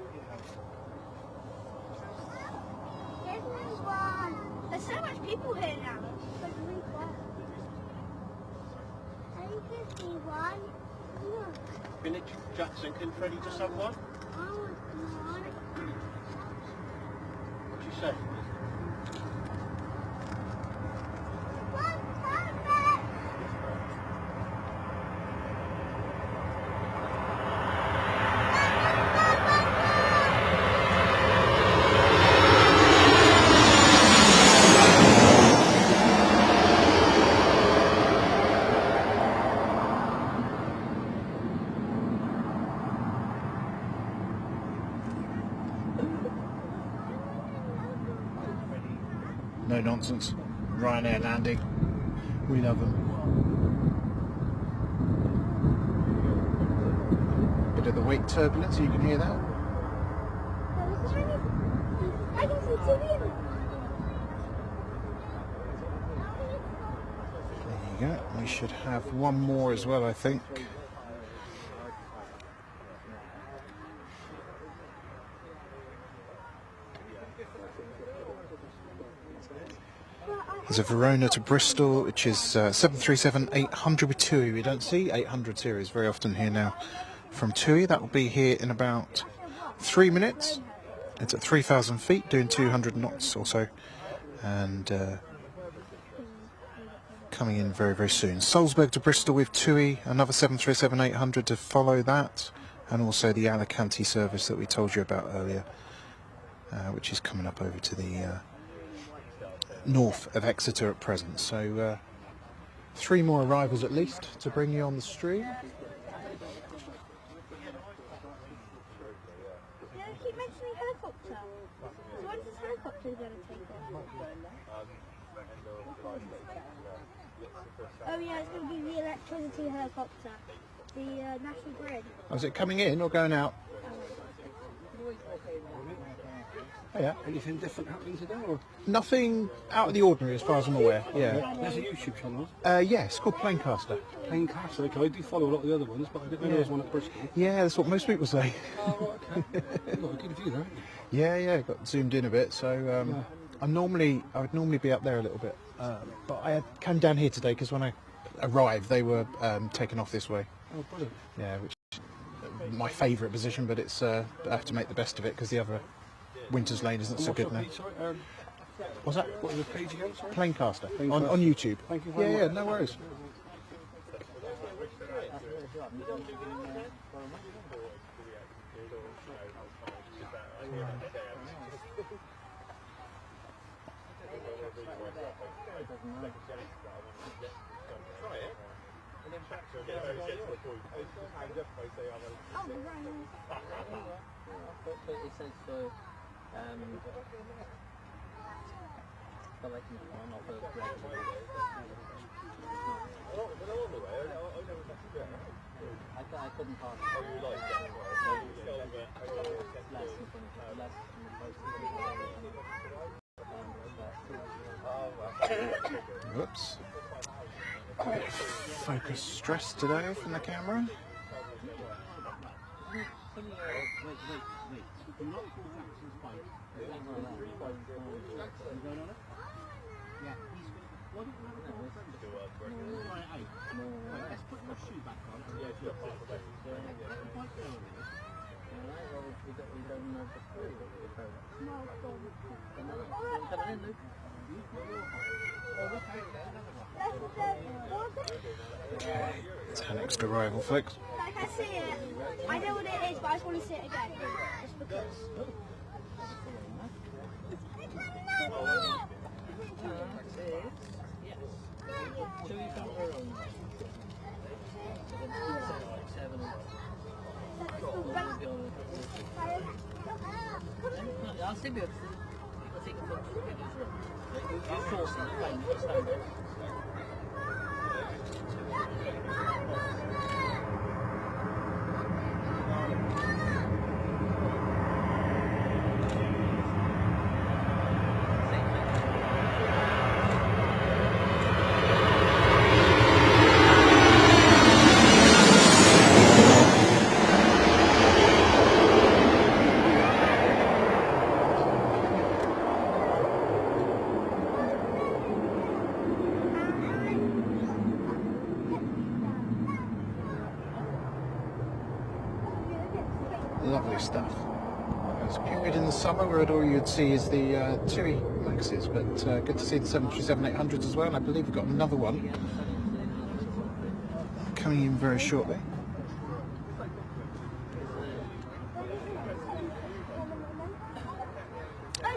There's no one. There's so much people here now. It's like really quiet. I can see one. Look. Finish Jackson, can Freddie just have one? I want one. What'd you say? No nonsense. Ryanair landing. We love them. Bit of the wake turbulence, you can hear that. I can see two in it. we should have one more as well, I think. There's a Verona to Bristol, which is 737-800 with TUI. We don't see 800 series very often here now from TUI. That will be here in about 3 minutes. It's at 3,000 feet, doing 200 knots or so, and coming in very, very soon. Salzburg to Bristol with TUI, another 737-800 to follow that, and also the Alicante service that we told you about earlier, which is coming up over to the north of Exeter at present. So 3 more arrivals at least to bring you on the stream. Yeah, keep mentioning helicopter. So when's this helicopter going to take off? Oh yeah, it's going to be the electricity helicopter. The National Grid. Oh, is it coming in or going out? Oh, yeah. Anything different happening today? Or? Nothing out of the ordinary as far as I'm aware. Yeah. There's a YouTube channel. Yeah, it's called Planecaster. Planecaster, okay. I do follow a lot of the other ones, but I didn't know there was one at Bristol. Yeah, that's what most people say. Oh, right, okay. You've got a good view there, haven't you? Yeah, got zoomed in a bit. So I would normally be up there a little bit, but I came down here today because when I arrived, they were taken off this way. Oh, brilliant. Yeah, which is my favourite position, but it's I have to make the best of it because the other Winter's Lane isn't so good now. Sorry, What's that? what was the page again? Sorry. Planecaster Planecaster. on YouTube. Thank you very much. Yeah, no worries. It says for collecting one of the I couldn't pass. Oh, you like that? Whoops. Focus stress today from the camera. Okay, it's an extra arrival, folks. Like I see it. I know what it is, but I just want to see it again. Just because. I'll still be able to take a photo. You're sourcing the plane, Lovely stuff. There's a period in the summer where all you'd see is the TUI Maxes, but good to see the 737-800s as well, and I believe we've got another one coming in very shortly.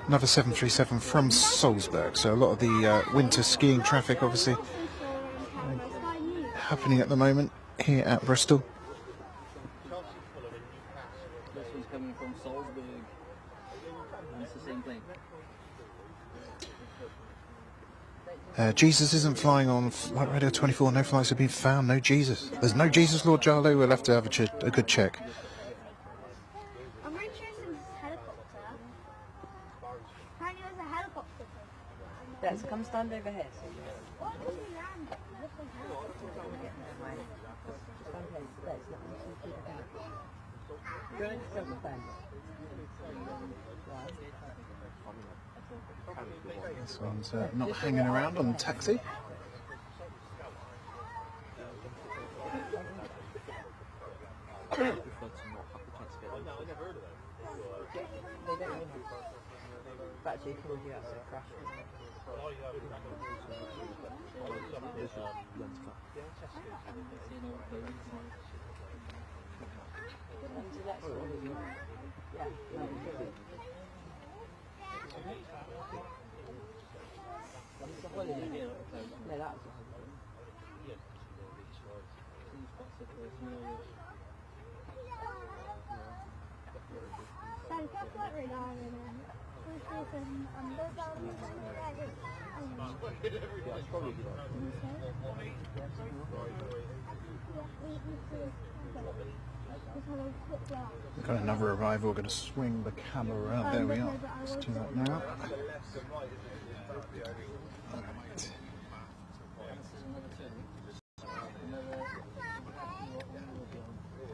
Another 737 from Salzburg, so a lot of the winter skiing traffic obviously happening at the moment here at Bristol. This one's coming from Salzburg. And it's the same thing. Jesus isn't flying on Flight Radio 24. No flights have been found. No Jesus. There's no Jesus, Lord Jarlow. We'll have to have a good check. I'm very interested in this helicopter. Apparently there's a helicopter. Yes, come stand over here. Why does he land? It looks like a helicopter. This one's not hanging around on the taxi. Actually, can we get a crash? We've got another arrival. We're going to swing the camera around. There we are. Let's do that now. Right.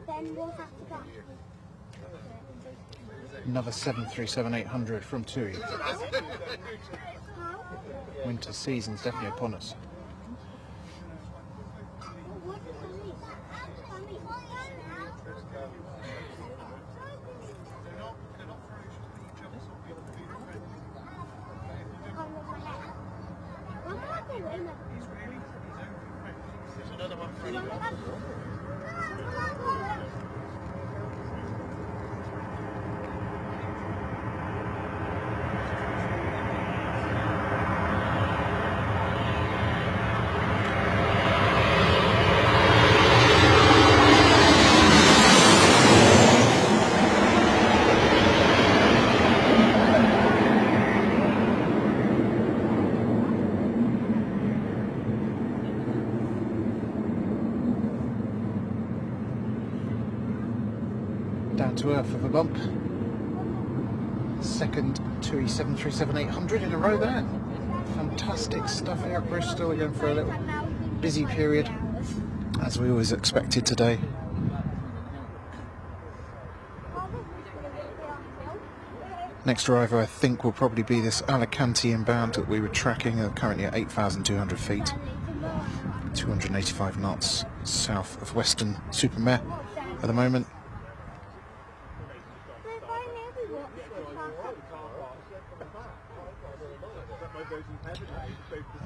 Then we'll have to go. Another 737-800 from TUI. Winter season's definitely upon us. Down to earth of a bump. Second TUI 737-800 in a row there. Fantastic stuff here at Bristol. We're going for a little busy period, as we always expected today. Next arrival I think will probably be this Alicante inbound that we were tracking, currently at 8,200 feet. 285 knots south of Weston-super-Mare at the moment.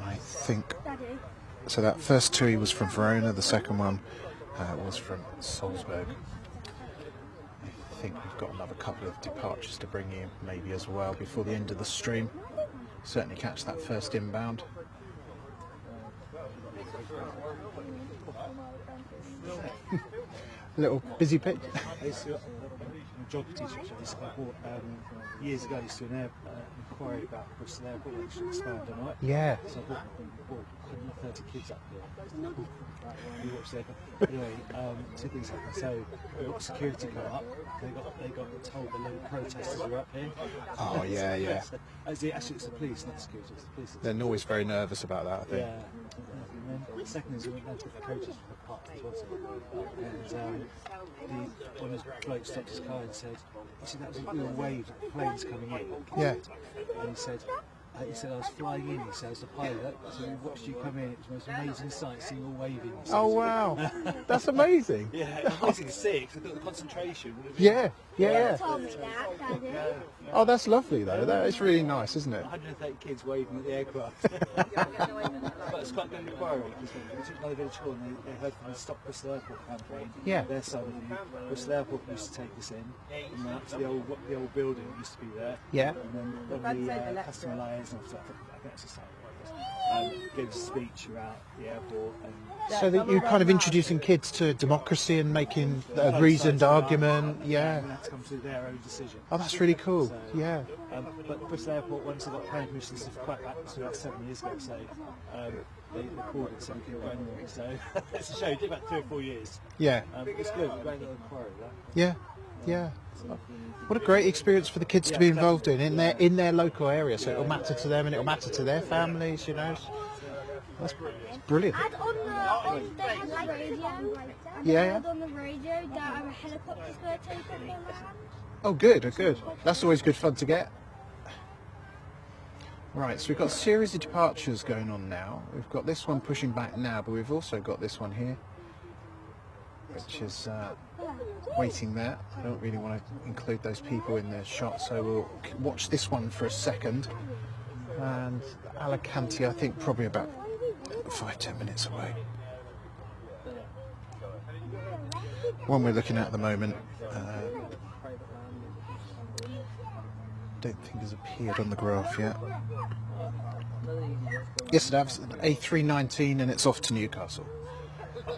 I think so. That first TUI was from Verona, the second one was from Salzburg. I think we've got another couple of departures to bring you maybe as well before the end of the stream. Certainly catch that first inbound. Little busy pitch. Geography teacher I bought years ago. I used to do an inquiry about Bristol Airport, which should expand on it. Yeah. So I bought 130 kids up here. We watched there. Anyway, two things happened. So we got security come up. They got told the little protesters were up here. Oh yeah, yeah. Actually, it's the police, not security. It's the police. They're always very nervous about that, I think. Yeah. And then the second is we went down to the coaches for the park as well. And one of the blokes stopped his car and said, that was a real wave of planes coming in. Yeah. And he said, I was flying in, he said, I was the pilot, so we watched you come in, it was the most amazing sight, seeing all waving. Oh wow, that's amazing. Yeah, amazing to see, because the concentration would have been... Yeah, yeah. Told me that, Daddy. Oh, that's lovely though. That is really nice, isn't it? 130 kids waving at the aircraft. But it's quite a good inquiry, because we took another village hall and they heard from the Stop Bristol Airport campaign. Yeah. Their side of it. Bristol Airport used to take us in, and that's the old building that used to be there. Yeah. And then when the customer liaison officer, I think that's the site, gave a speech about the airport. And So that you're kind of introducing kids to democracy and making a reasoned argument. Yeah. And that's come to their own decision. Oh, that's really cool. So, Yeah. But Bristol Airport, once they got planning permission, quite back to about 7 years ago, so they recorded it so we couldn't go anywhere. So it's a show. It did about 3 or 4 years. Yeah. It's good. Great little inquiry, that. Yeah. Yeah. What a great experience for the kids to be involved in their local area. So it'll matter to them and it'll matter to their families. You know. That's brilliant. They had on the radio. Yeah. On the radio that helicopter's going to take off and land. Oh, good, oh, good. That's always good fun to get. Right, so we've got a series of departures going on now. We've got this one pushing back now, but we've also got this one here, which is waiting there. I don't really want to include those people in the shot, so we'll watch this one for a second. And Alicante, I think, probably about 5-10 minutes away. One we're looking at the moment, don't think has appeared on the graph yet. Yes, it has, A319, and it's off to Newcastle.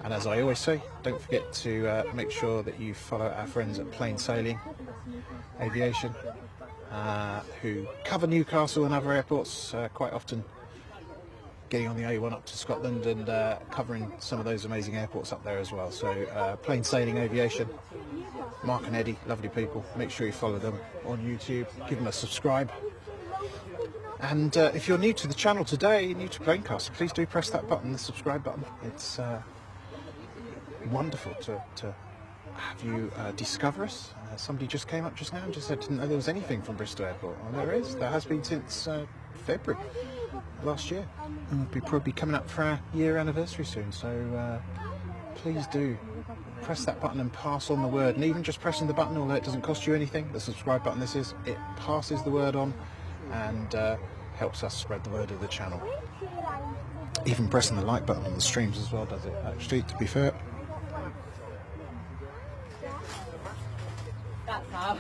And as I always say, don't forget to make sure that you follow our friends at Plain Sailing Aviation, who cover Newcastle and other airports quite often, getting on the A1 up to Scotland and covering some of those amazing airports up there as well. So Plain Sailing Aviation, Mark and Eddie, lovely people. Make sure you follow them on YouTube, give them a subscribe. And if you're new to the channel today, new to Planecast, please do press that button, the subscribe button. It's wonderful to have you discover us. Somebody just came up just now and just said didn't know there was anything from Bristol Airport. Well, there is. There has been since February last year. And we'll be probably coming up for our year anniversary soon. So please do press that button and pass on the word. And even just pressing the button, although it doesn't cost you anything, the subscribe button this is, it passes the word on and helps us spread the word of the channel. Even pressing the like button on the streams as well does it, actually, to be fair. That's how.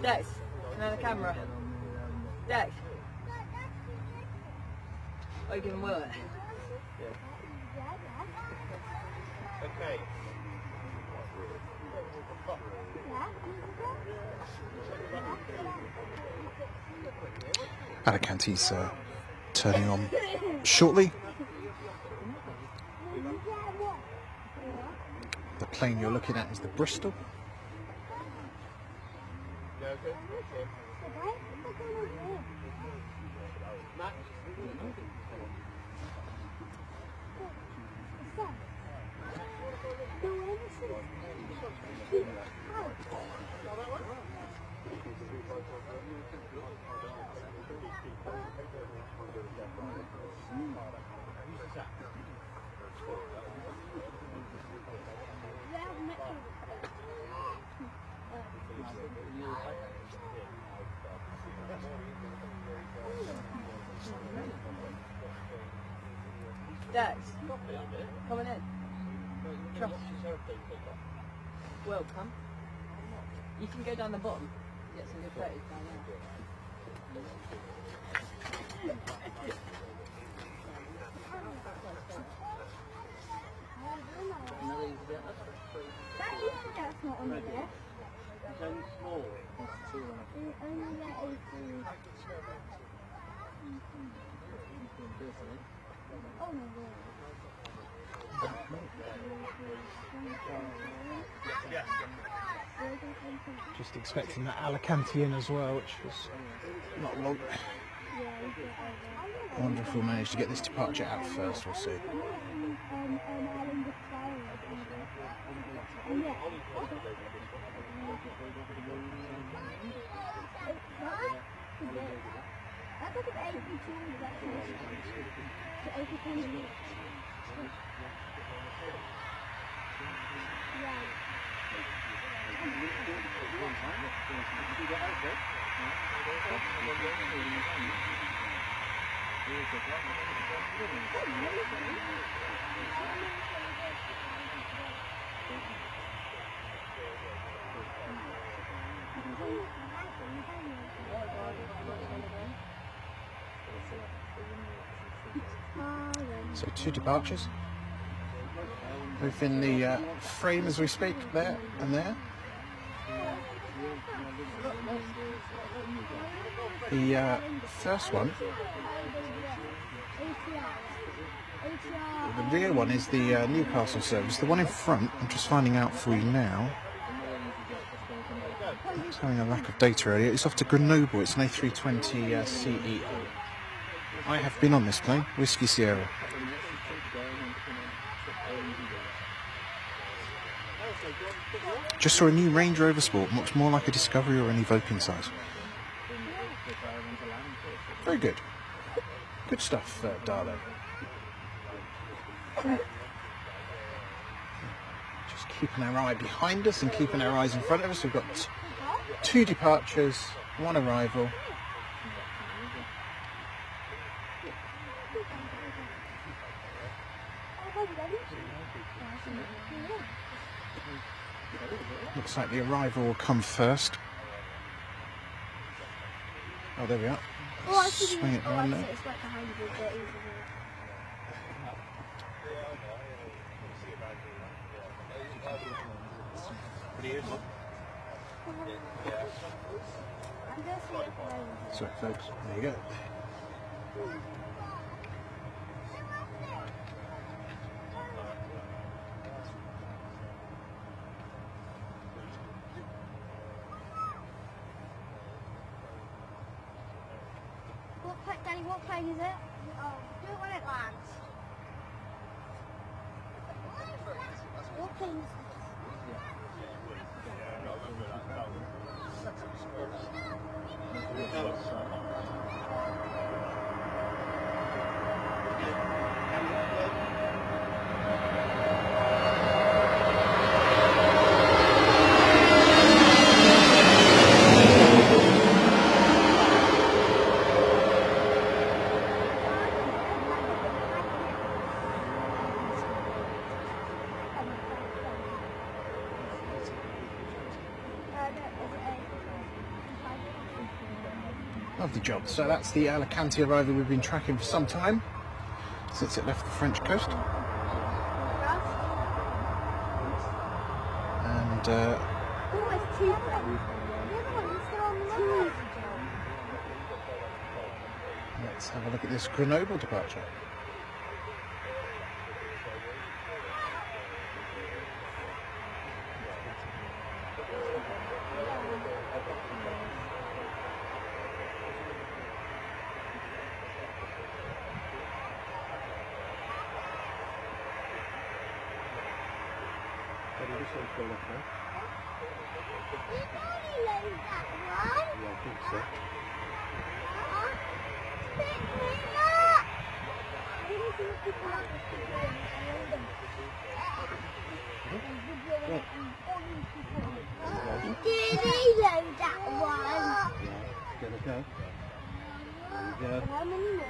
Dex, another camera. Dex. Oh, you can will it. Okay. Alicante's turning on shortly. The plane you're looking at is the Bristol. Yeah, okay. Matt? Dex, coming in. Trust. Welcome. You can go down the bottom. Get some good photos down there. That's not on the left. Only small. Only that is oh my god. Just expecting that Alicante in as well, which was not long. Wonderful, managed to get this departure out first, we'll see. That's like an 82, that's So 2 departures, both in the frame as we speak, there and there. The first one, the rear one, is the Newcastle service. The one in front, I'm just finding out for you now. I was having a lack of data earlier. It's off to Grenoble. It's an A320 CEO. I have been on this plane, Whiskey Sierra. Just saw a new Range Rover Sport, looks more like a Discovery or an Evoque in size. Very good. Good stuff, Darlo. Just keeping our eye behind us and keeping our eyes in front of us. We've got 2 departures, 1 arrival. Looks like the arrival will come first. Oh, there we are. Swing it around there. It's right behind you, but easy. Sorry, folks. There you go. Danny, what plane is it? Oh, do it when it lands. What plane is Lovely job. So that's the Alicante arrival we've been tracking for some time, since it left the French coast. And almost 2 planes. The other one is still on the road. let's have a look at this Grenoble departure. Did he load that one? Gonna go. There you go. How many more?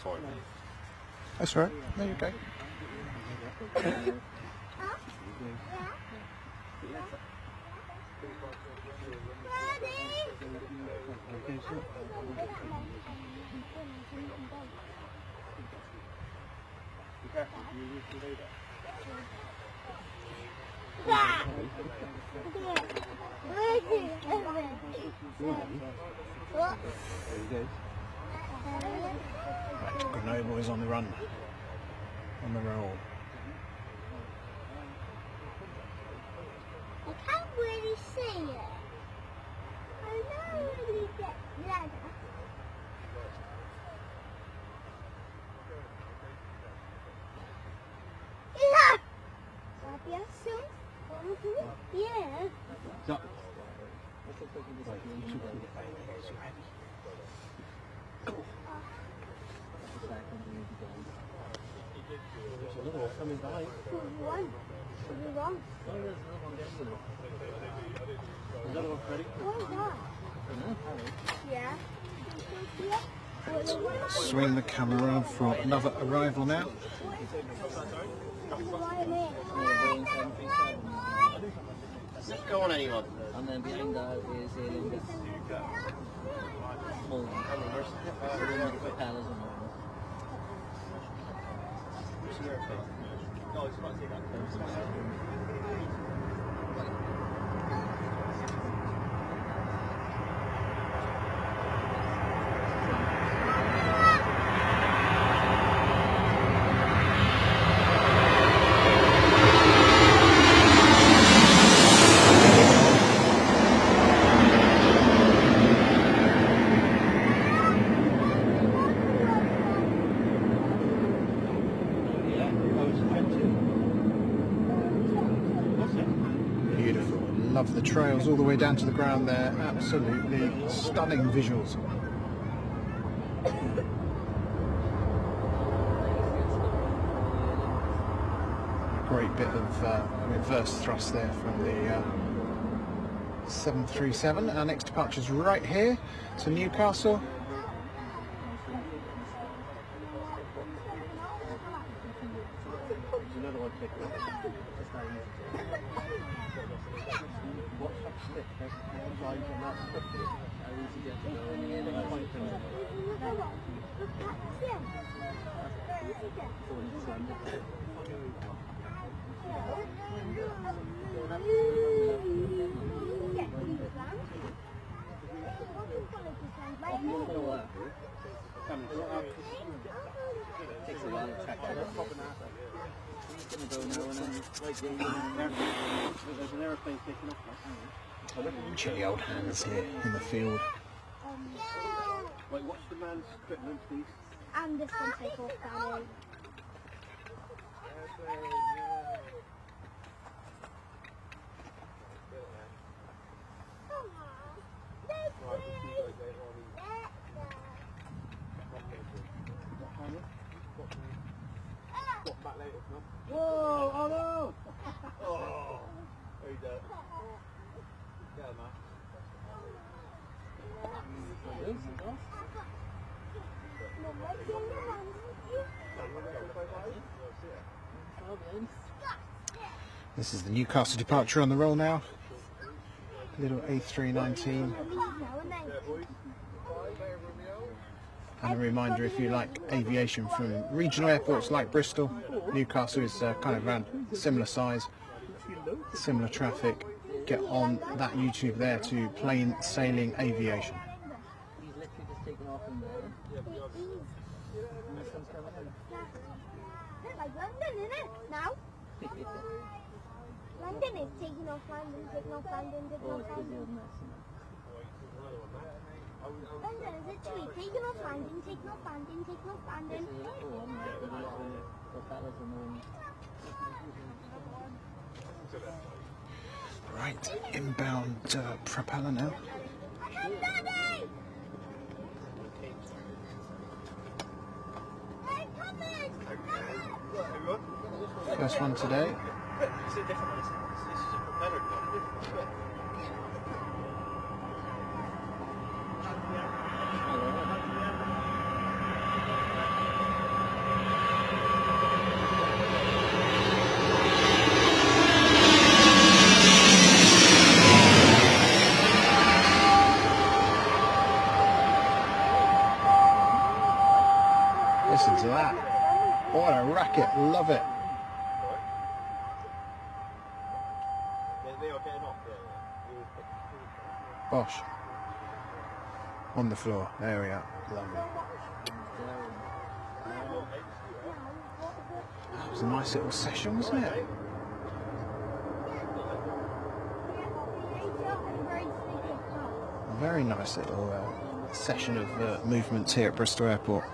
Sorry. That's all right. There you go. Right, Grenoble is on the run. On the roll. I can't really see it. I know really get ladder. Yeah. Yeah. So, coming by. One. Should be wrong. Is that all ready? What is that? Yeah. Swing the camera around for another arrival now. Go on, anyone. And then behind that is a little bit small one. So we want the propellers on that. love the trails all the way down to the ground there. Absolutely stunning visuals. Great bit of reverse thrust there from the 737. Our next departure is right here to Newcastle. Chilly old hands here in the field. Wait, what's the man's equipment, please? And this one take off down. Whoa! Oh no! Oh! Very dead. Get him, man. This is the Newcastle departure on the roll now. Little A319. And a reminder, if you like aviation from regional airports like Bristol, Newcastle is kind of around similar size, similar traffic. Get on that YouTube there to Plain Sailing Aviation. He's literally just taken off from there. This one's coming in. It's like London, isn't it? Now? London is taking off London, taking off London, taking off London. London is literally taking off London, taking off London, taking off London. Right, inbound propeller now. Daddy! They're coming! First one today. It's a different one, isn't it? This is a propeller one. Listen to that. What a racket, love it. They are getting off there. Bosh. On the floor. There we are. Lovely. That was a nice little session, wasn't it? A very nice little session of movements here at Bristol Airport.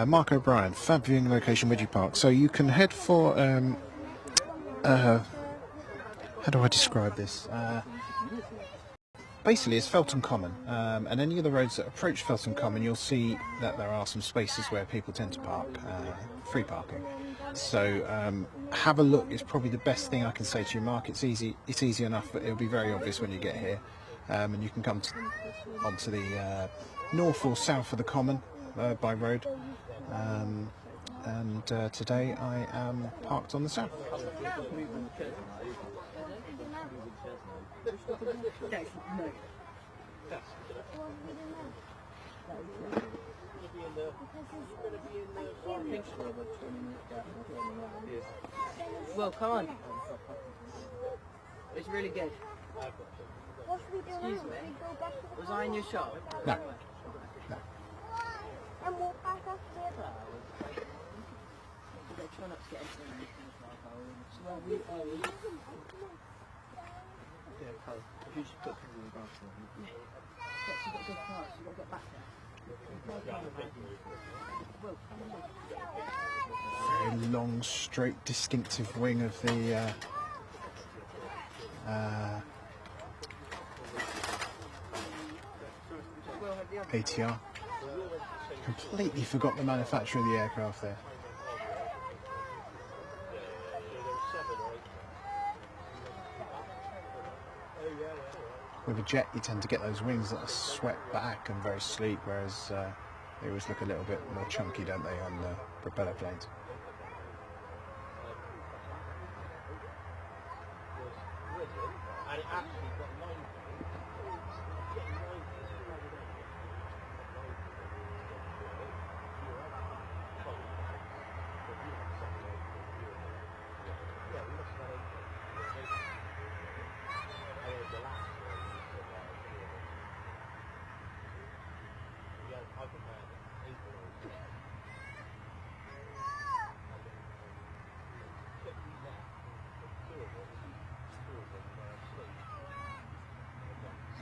Mark O'Brien, fab viewing location, Widgie Park. So you can head for, how do I describe this? Basically it's Felton Common, and any of the roads that approach Felton Common, you'll see that there are some spaces where people tend to park, free parking. So have a look, it's probably the best thing I can say to you, Mark. It's easy enough, but it'll be very obvious when you get here. And you can come onto the north or south of the Common by road. And today I am parked on the south. Well, come on. It's really good. What should we do now? Should we go back to the Was I in your shop? No. and walk back up there? Try not to get anything. If you just put people in the bathroom. You've got to get good parts, you've got to get back there. Very long, straight, distinctive wing of the ATR. Completely forgot the manufacturer of the aircraft there. With a jet, you tend to get those wings that are swept back and very sleek, whereas they always look a little bit more chunky, don't they, on the propeller planes. And it actually got line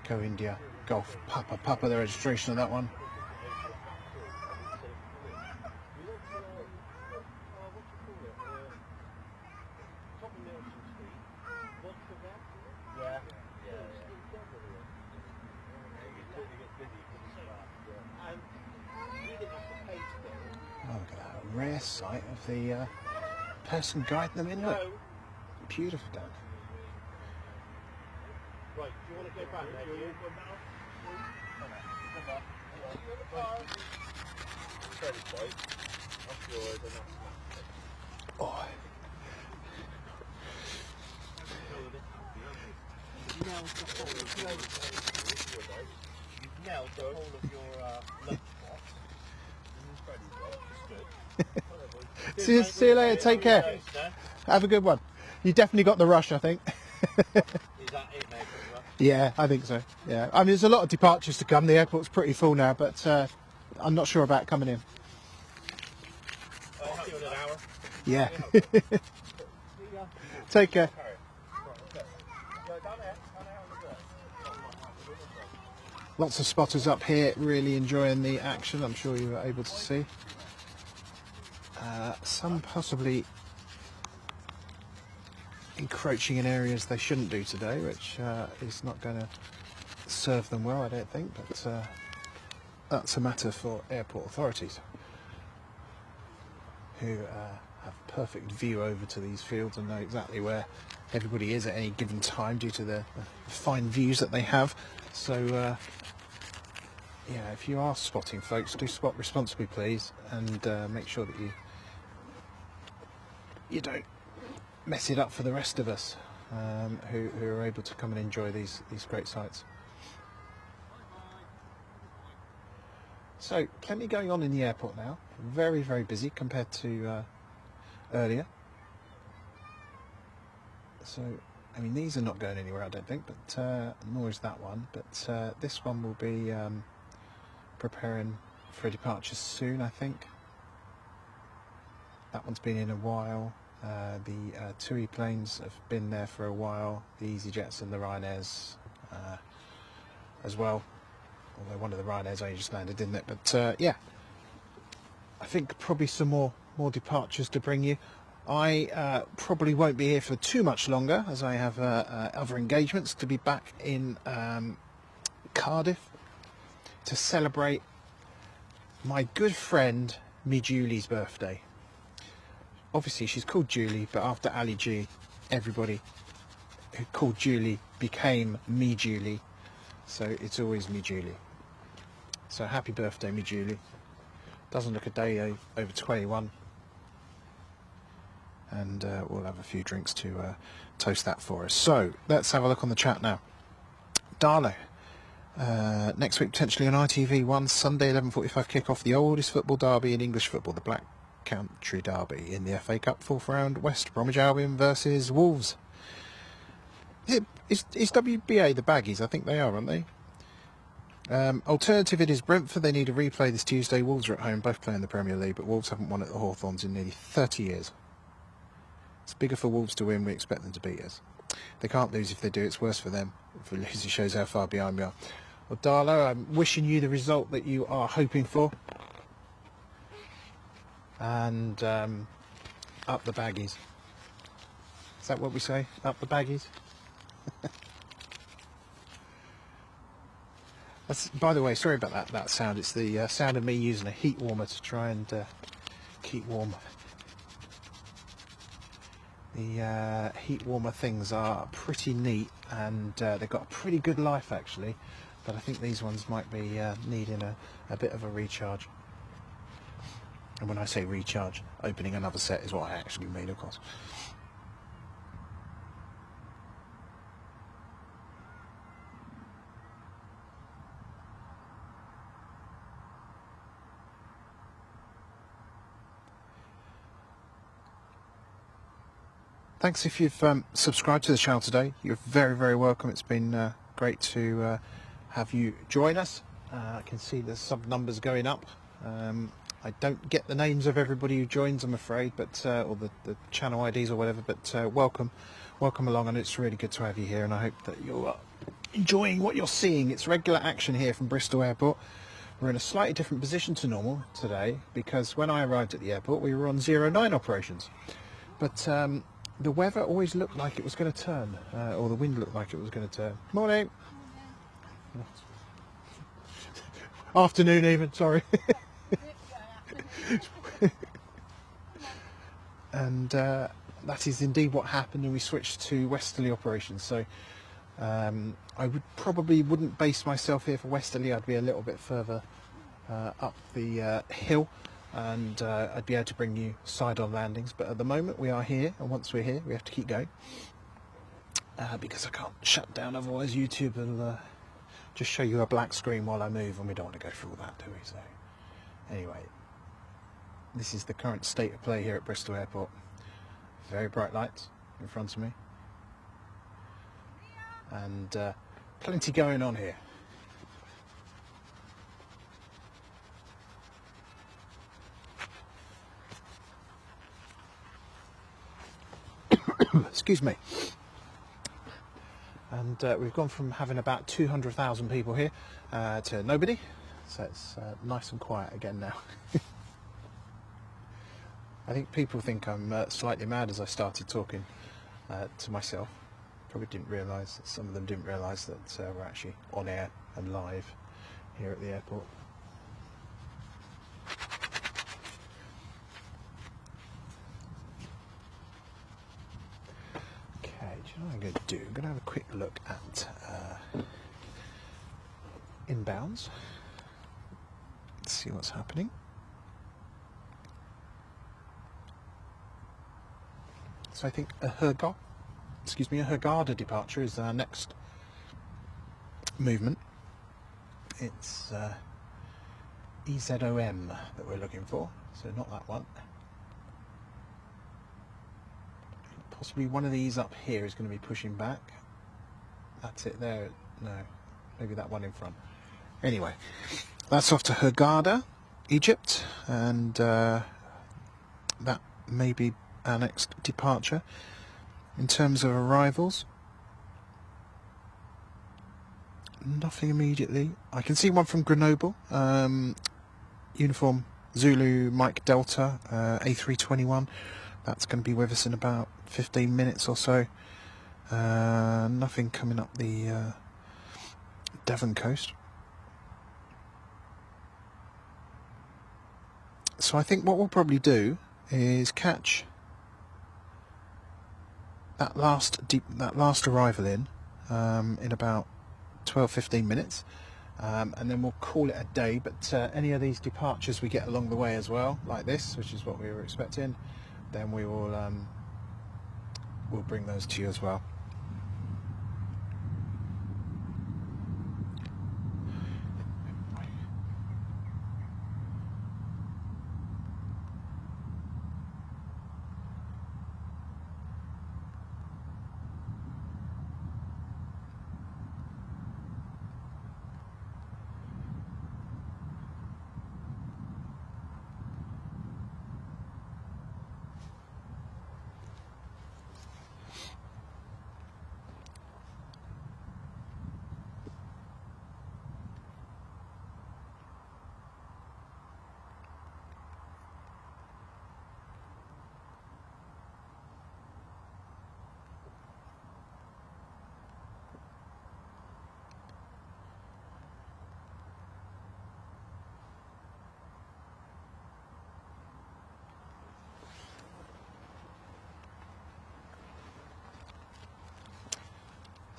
Go India, Golf, Papa, the registration of that one. Oh, look at that rare sight of the person guiding them in. Look, beautiful down. Right, do you want to go back there? Do you? Credit right. That's yours and that's mine. Oh. You've nailed the whole of your lunchbox. Freddie's right. Just good. See you later, take care. Have a good one. You definitely got the rush, I think. Is that it, mate? Yeah, I think so. Yeah, I mean, there's a lot of departures to come. The airport's pretty full now, but I'm not sure about coming in. I'll see you in an hour. Yeah. Take care. Lots of spotters up here, really enjoying the action. I'm sure you were able to see. Some possibly encroaching in areas they shouldn't do today, which is not going to serve them well, I don't think, but that's a matter for airport authorities, who have perfect view over to these fields and know exactly where everybody is at any given time due to the fine views that they have. So yeah, if you are spotting, folks, do spot responsibly, please, and make sure that you don't mess it up for the rest of us who are able to come and enjoy these great sights. So plenty going on in the airport now. Very, very busy compared to earlier. So I mean, these are not going anywhere, I don't think, but nor is that one. But this one will be preparing for a departure soon, I think. That one's been in a while. The TUI planes have been there for a while, the EasyJets and the Ryanairs as well, although one of the Ryanairs only just landed, didn't it? But yeah, I think probably some more departures to bring you. I probably won't be here for too much longer, as I have other engagements to be back in Cardiff to celebrate my good friend me Julie's birthday. Obviously she's called Julie, but after Ali G, everybody who called Julie became me Julie, so it's always me Julie. So happy birthday, me Julie. Doesn't look a day over 21, and we'll have a few drinks to toast that for us. So let's have a look on the chat now. Darlo, next week potentially on ITV1, Sunday 11:45 kick-off, the oldest football derby in English football, the Black Country Derby in the FA Cup, fourth round, West Bromwich Albion versus Wolves. Is WBA the baggies? I think they are, aren't they? Alternative, it is Brentford. They need a replay this Tuesday. Wolves are at home, both playing the Premier League, but Wolves haven't won at the Hawthorns in nearly 30 years. It's bigger for Wolves to win. We expect them to beat us. They can't lose. If they do, it's worse for them. If we lose, it shows how far behind we are. or Darla. I'm wishing you the result that you are hoping for. And up the baggies. Is that what we say? Up the baggies? That's, by the way, sorry about that sound. It's the sound of me using a heat warmer to try and keep warm. The heat warmer things are pretty neat, and they've got a pretty good life actually, but I think these ones might be needing a bit of a recharge. And when I say recharge, opening another set is what I actually mean, of course. Thanks if you've subscribed to the channel today. You're very, very welcome. It's been great to have you join us. I can see the sub numbers going up. I don't get the names of everybody who joins, I'm afraid, but or the channel IDs or whatever, but welcome along, and it's really good to have you here, and I hope that you're enjoying what you're seeing. It's regular action here from Bristol Airport. We're in a slightly different position to normal today, because when I arrived at the airport we were on 09 operations, but the weather always looked like it was going to turn, or the wind looked like it was going to turn. Morning. Afternoon even, sorry. And that is indeed what happened, and we switched to westerly operations. So I wouldn't base myself here for westerly. I'd be a little bit further up the hill, and I'd be able to bring you side-on landings, but at the moment we are here, and once we're here we have to keep going, because I can't shut down, otherwise YouTube will just show you a black screen while I move, and we don't want to go through all that, do we? So anyway, this is the current state of play here at Bristol Airport. Very bright lights in front of me, and plenty going on here. Excuse me. And we've gone from having about 200,000 people here to nobody, so it's nice and quiet again now. I think people think I'm slightly mad as I started talking to myself. Probably didn't realise, some of them didn't realise that we're actually on air and live here at the airport. Do you know what I'm going to do? I'm going to have a quick look at inbounds. Let's see what's happening. So I think a Hurghada departure is our next movement. It's EZOM that we're looking for, so not that one. Possibly one of these up here is going to be pushing back. That's it there. No, maybe that one in front. Anyway, that's off to Hurghada, Egypt, and that may be our next departure. In terms of arrivals, nothing immediately. I can see one from Grenoble, uniform Zulu Mike Delta, A321. That's going to be with us in about 15 minutes or so. Nothing coming up the Devon coast. So I think what we'll probably do is catch that last arrival in about 12-15 minutes, and then we'll call it a day. But any of these departures we get along the way as well, like this, which is what we were expecting, then we will we'll bring those to you as well.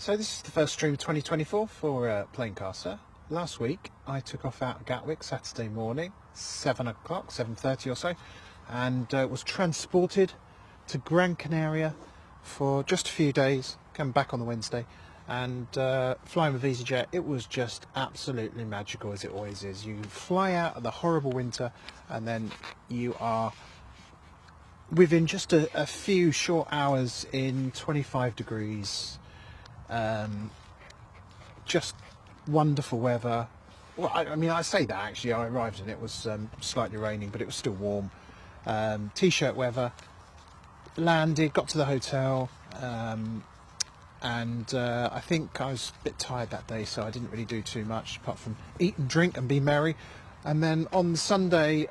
So this is the first stream of 2024 for Planecaster. Last week I took off out of Gatwick Saturday morning, 7 o'clock, 7:30 or so, and was transported to Gran Canaria for just a few days, coming back on the Wednesday, and flying with EasyJet. It was just absolutely magical, as it always is. You fly out of the horrible winter and then you are within just a few short hours in 25 degrees. Just wonderful weather. Well, I mean, I say that actually. I arrived and it was slightly raining, but it was still warm. T-shirt weather. Landed, got to the hotel, and I think I was a bit tired that day, so I didn't really do too much apart from eat and drink and be merry. And then on Sunday,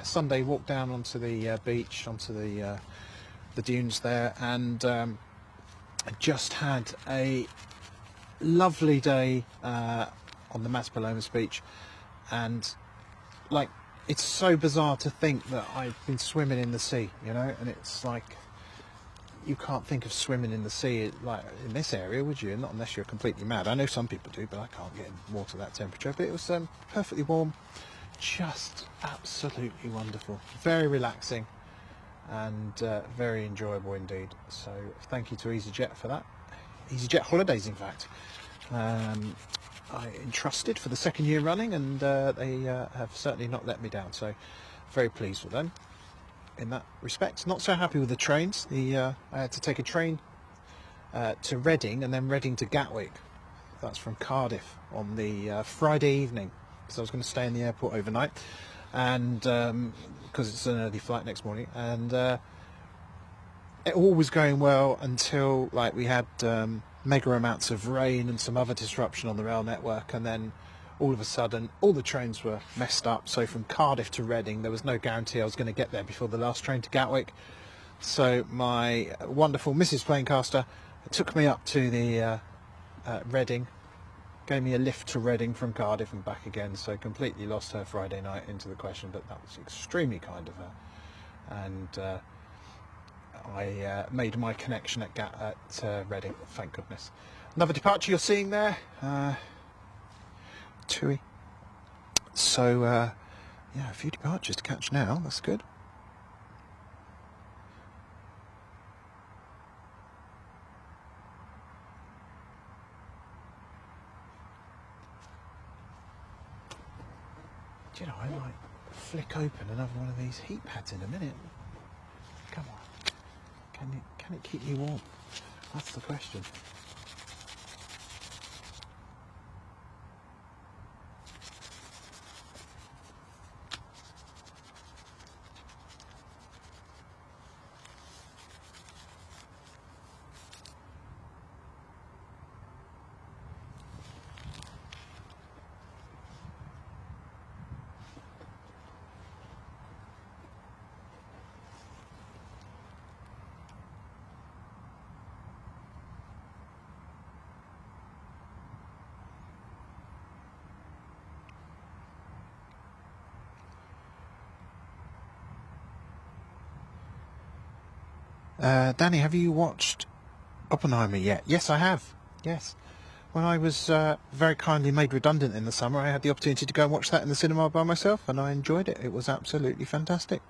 Sunday walked down onto the beach, onto the dunes there, and I just had a lovely day on the Maspalomas beach. And like, it's so bizarre to think that I've been swimming in the sea, you know, and it's like, you can't think of swimming in the sea like in this area, would you? Not unless you're completely mad. I know some people do, but I can't get in water that temperature. But it was perfectly warm, just absolutely wonderful, very relaxing, and very enjoyable indeed. So thank you to EasyJet for that. EasyJet Holidays, in fact. I entrusted for the second year running, and they have certainly not let me down, so very pleased with them in that respect. Not so happy with the trains. I had to take a train to Reading and then Reading to Gatwick. That's from Cardiff on the Friday evening, because I was going to stay in the airport overnight, and because it's an early flight next morning, and it all was going well until like we had mega amounts of rain and some other disruption on the rail network, and then all of a sudden all the trains were messed up. So from Cardiff to Reading there was no guarantee I was going to get there before the last train to Gatwick. So my wonderful Mrs. Planecaster took me up to the Reading, gave me a lift to Reading from Cardiff and back again, so completely lost her Friday night into the question, but that was extremely kind of her. And I made my connection at Reading, thank goodness. Another departure you're seeing there, TUI. So yeah, a few departures to catch now, that's good. Do you know, I might flick open another one of these heat pads in a minute. Come on. Can it keep me warm? That's the question. Danny, have you watched Oppenheimer yet? Yes, I have. Yes. When I was very kindly made redundant in the summer, I had the opportunity to go and watch that in the cinema by myself, and I enjoyed it. It was absolutely fantastic.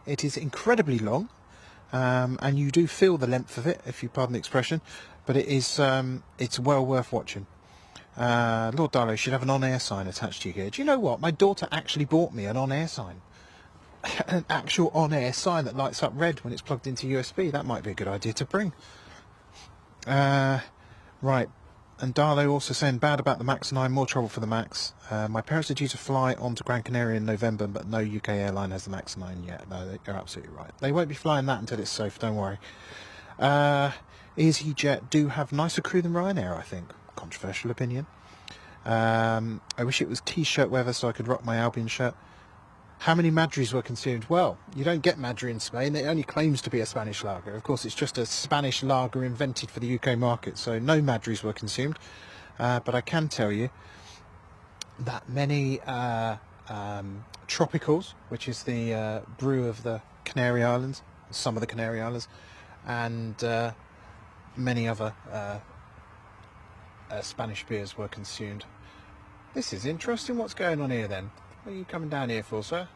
It is incredibly long, and you do feel the length of it, if you pardon the expression, but it is it's well worth watching. Lord Darlow should have an on-air sign attached to you here. Do you know what? My daughter actually bought me an on-air sign. An actual on-air sign that lights up red when it's plugged into USB. That might be a good idea to bring. Right, and Darlow also saying bad about the Max 9, more trouble for the Max. My parents are due to fly on to Gran Canaria in November, but no UK airline has the Max 9 yet. No, you're absolutely right. They won't be flying that until it's safe, don't worry. EasyJet do have nicer crew than Ryanair, I think. Controversial opinion. I wish it was t-shirt weather so I could rock my Albion shirt. How many Madris were consumed? Well, you don't get Madri in Spain. It only claims to be a Spanish lager. Of course, it's just a Spanish lager invented for the UK market, so no Madris were consumed. But I can tell you that many Tropicals, which is the brew of the Canary Islands, some of the Canary Islands, and many other Spanish beers were consumed. This is interesting. What's going on here then? What are you coming down here for, sir?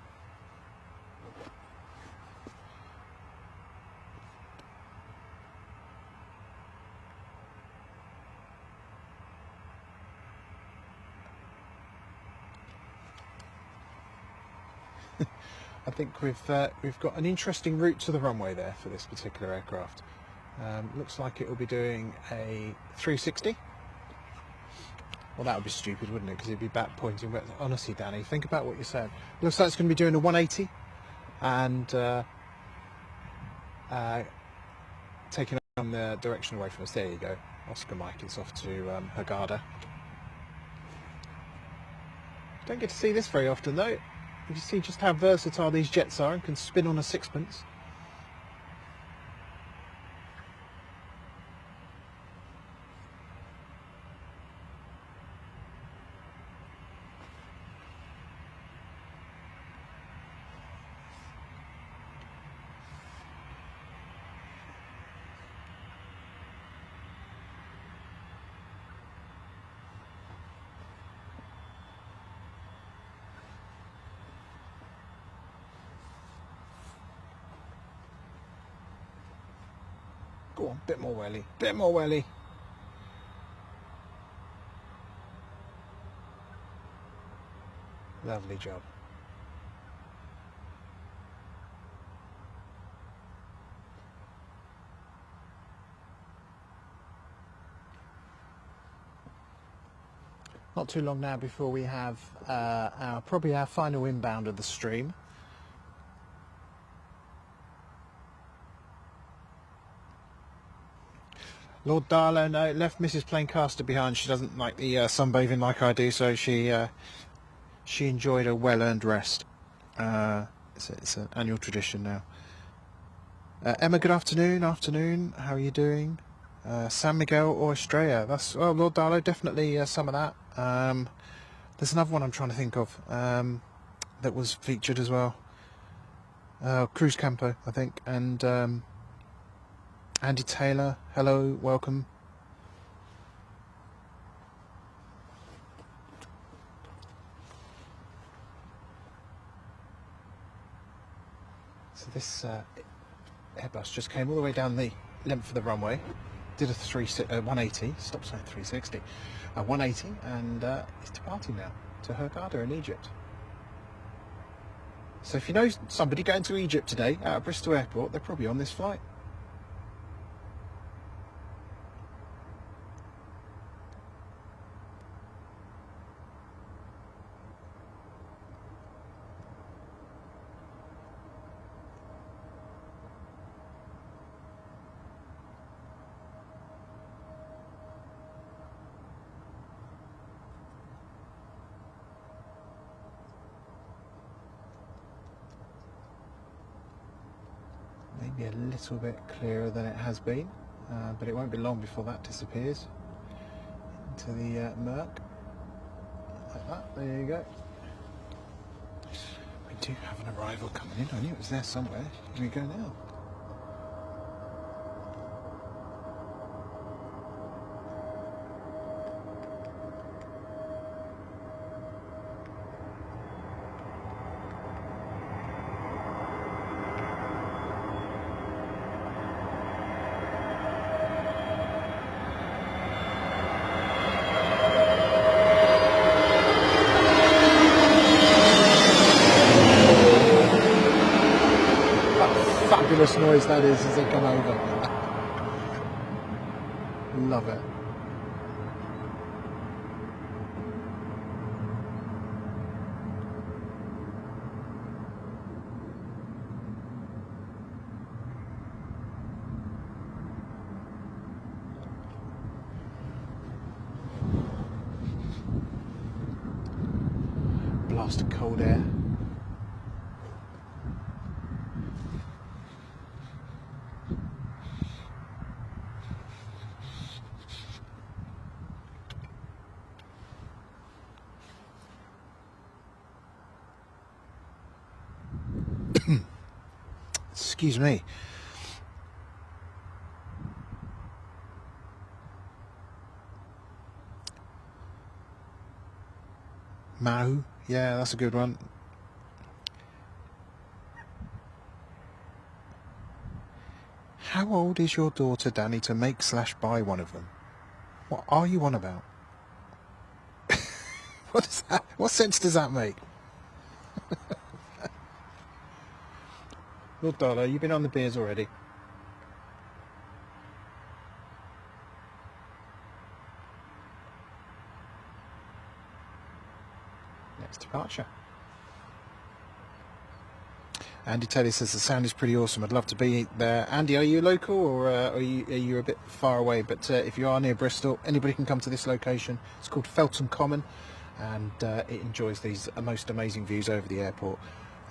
I think we've got an interesting route to the runway there for this particular aircraft. Looks like it will be doing a 360. Well, that would be stupid, wouldn't it? Because it'd be back pointing. But honestly, Danny, think about what you're saying. Looks like it's going to be doing a 180 and taking on the direction away from us. There you go. Oscar Mike is off to Hurghada. Don't get to see this very often, though. You see just how versatile these jets are and can spin on a sixpence. Go on, bit more welly, bit more welly. Lovely job. Not too long now before we have probably our final inbound of the stream. Lord Darlow, no, left Mrs. Plaincaster behind. She doesn't like the sunbathing like I do, so she enjoyed a well-earned rest. It's an annual tradition now. Emma, good afternoon. Afternoon. How are you doing? San Miguel or Estrella? That's Lord Darlow, definitely some of that. There's another one I'm trying to think of that was featured as well. Cruz Campo, I think, and Andy Taylor. Hello, welcome. So this Airbus just came all the way down the length of the runway, did a 180, stop saying 360, 180, and is departing now to Hurghada in Egypt. So if you know somebody going to Egypt today out of Bristol Airport, they're probably on this flight. Maybe a little bit clearer than it has been, but it won't be long before that disappears into the murk. Like that, there you go. We do have an arrival coming in. I knew it was there somewhere. Here we go now. Fabulous noise that is as they come over. Love it. Blast of cold air. Excuse me. Mau. Yeah, that's a good one. How old is your daughter, Danny, to make/buy one of them? What are you on about? What is that? What sense does that make? Lord Darlow, you've been on the beers already. Next departure. Andy Taylor says the sound is pretty awesome. I'd love to be there. Andy, are you local or are you a bit far away? But if you are near Bristol, anybody can come to this location. It's called Felton Common, and it enjoys these most amazing views over the airport.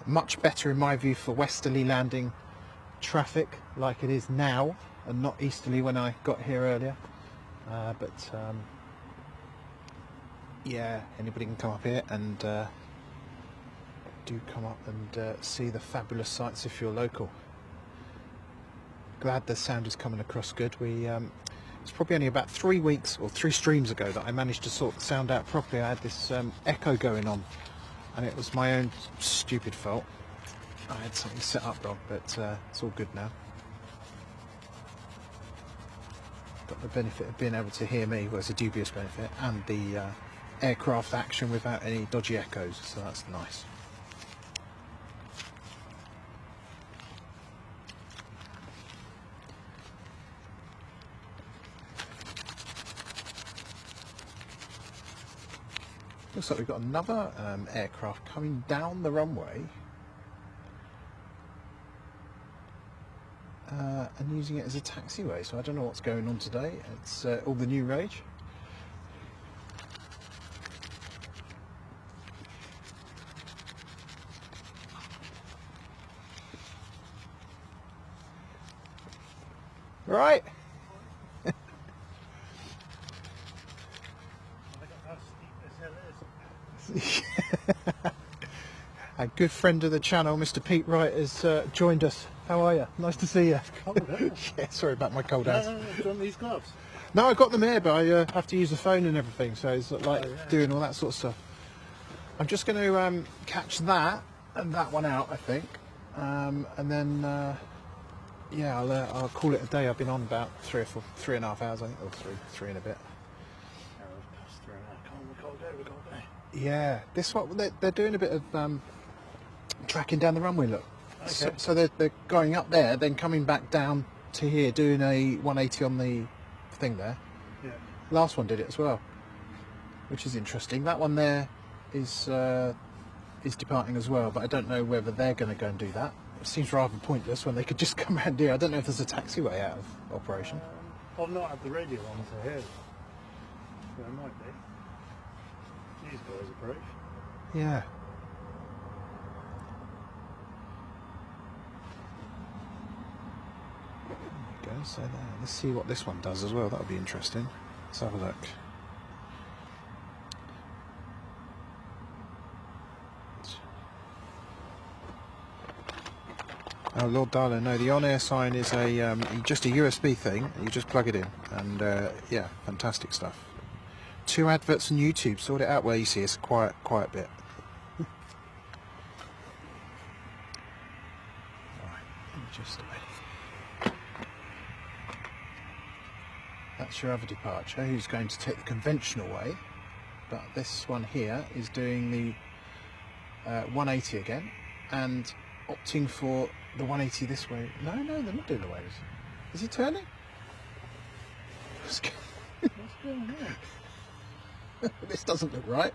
Much better in my view for westerly landing traffic like it is now, and not easterly when I got here earlier. Yeah, anybody can come up here and do come up and see the fabulous sights if you're local. Glad the sound is coming across good. It's probably only about 3 weeks or 3 streams ago that I managed to sort the sound out properly. I had this echo going on, and it was my own stupid fault. I had something set up wrong, but it's all good now. Got the benefit of being able to hear me, well, it's a dubious benefit, and the aircraft action without any dodgy echoes, so that's nice. Looks like we've got another aircraft coming down the runway and using it as a taxiway, so I don't know what's going on today. It's all the new rage. Right. A good friend of the channel, Mr. Pete Wright, has joined us. How are you? Nice to see you. Yeah, sorry about my cold hands. Do you want these gloves? No, I got them here, but I have to use the phone and everything, so it's like doing all that sort of stuff. I'm just going to catch that and that one out, I think, and then yeah, I'll call it a day. I've been on about 3.5 hours, I think, or three and a bit. Yeah, this one they're doing a bit of tracking down the runway. Look, Okay. so they're going up there, then coming back down to here, doing a 180 on the thing there. Yeah. Last one did it as well, which is interesting. That one there is departing as well, but I don't know whether they're going to go and do that. It seems rather pointless when they could just come around here. I don't know if there's a taxiway out of operation. I've not had the radio on to hear. There might be. These guys approach. Yeah. There we go. So there. Let's see what this one does as well. That'll be interesting. Let's have a look. Oh, Lord Darling, no, the on-air sign is a just a USB thing. You just plug it in, and yeah, fantastic stuff. 2 adverts on YouTube. Sort it out where you see it's a quiet bit. Right, just that's your other departure. Who's going to take the conventional way? But this one here is doing the 180 again, and opting for the 180 this way. No, they're not doing the waves. Is he turning? What's going on? This doesn't look right.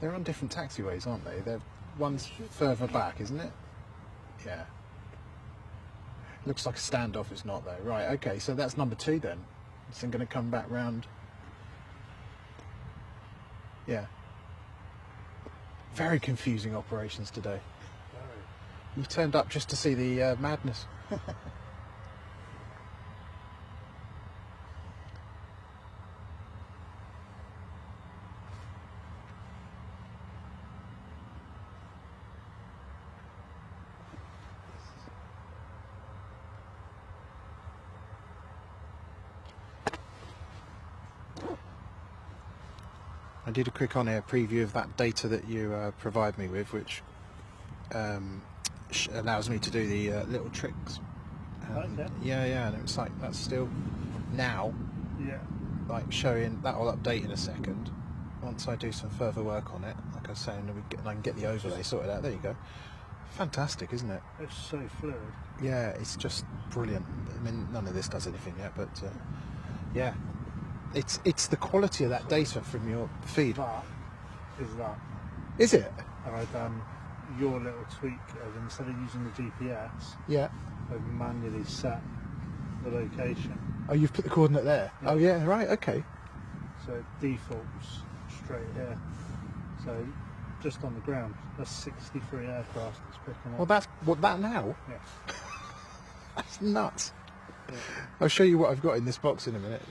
They're on different taxiways, aren't they? One's further back, isn't it? Yeah. Looks like a standoff, it's not though. Right, okay, so that's number 2 then. It's then going to come back round. Yeah. Very confusing operations today. You've turned up just to see the madness. I did a quick on-air preview of that data that you provide me with, which allows me to do the little tricks. Okay. Yeah, and it was like that's still now Yeah. like showing that will update in a second. Once I do some further work on it, like I was saying, I can get the overlay sorted out. There you go. Fantastic, isn't it? It's so fluid. Yeah, it's just brilliant. I mean, none of this does anything yet, but yeah, it's the quality of that data from your feed. That is that. Is it? And I've done your little tweak of instead of using the GPS, Yeah. I've manually set the location. Oh, you've put the coordinate there. Yeah. Oh, yeah, right, okay. So it defaults straight here. So just on the ground, that's 63 aircraft that's picking up. Well, that's that now. Yeah. That's nuts. Yeah. I'll show you what I've got in this box in a minute.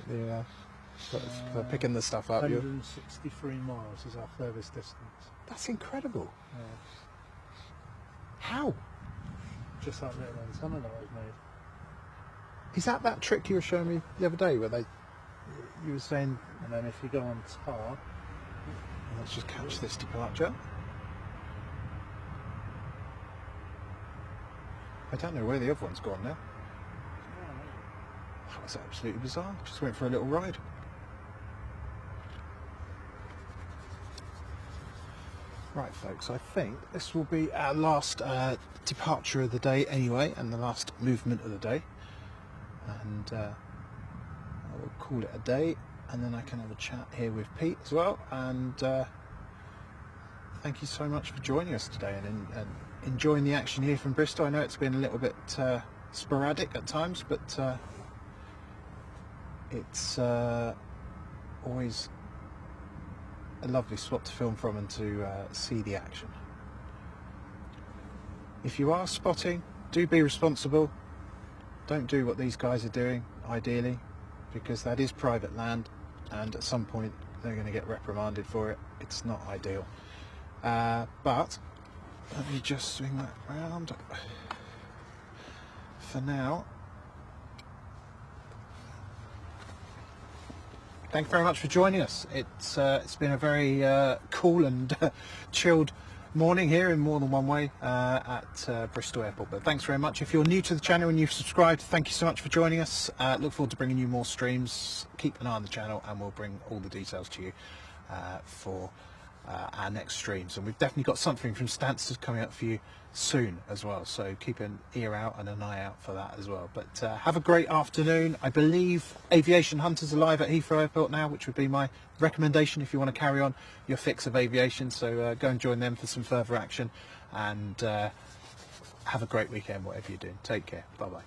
For picking the stuff up. 163 miles is our furthest distance. That's incredible. Yeah. How? Just that little antenna that I've made. Is that trick you were showing me the other day where you were saying, And then if you go on tar, let's just catch this departure. I don't know where the other one's gone now. That was absolutely bizarre. Just went for a little ride. Right, folks, I think this will be our last departure of the day anyway, and the last movement of the day. And I will call it a day, and then I can have a chat here with Pete as well. And thank you so much for joining us today and enjoying the action here from Bristol. I know it's been a little bit sporadic at times, but it's always a lovely spot to film from and to see the action. If you are spotting, do be responsible. Don't do what these guys are doing, ideally, because that is private land, and at some point they're going to get reprimanded for it. It's not ideal. But let me just swing that round. For now, thank you very much for joining us. It's been a very cool and chilled morning here in more than one way at Bristol Airport. But thanks very much. If you're new to the channel and you've subscribed, thank you so much for joining us. Look forward to bringing you more streams. Keep an eye on the channel and we'll bring all the details to you for our next streams. And we've definitely got something from Stansted coming up for you soon as well, so keep an ear out and an eye out for that as well. But have a great afternoon. I believe Aviation Hunters are live at Heathrow Airport now, which would be my recommendation if you want to carry on your fix of aviation. So go and join them for some further action, and have a great weekend whatever you're doing. Take care. Bye bye.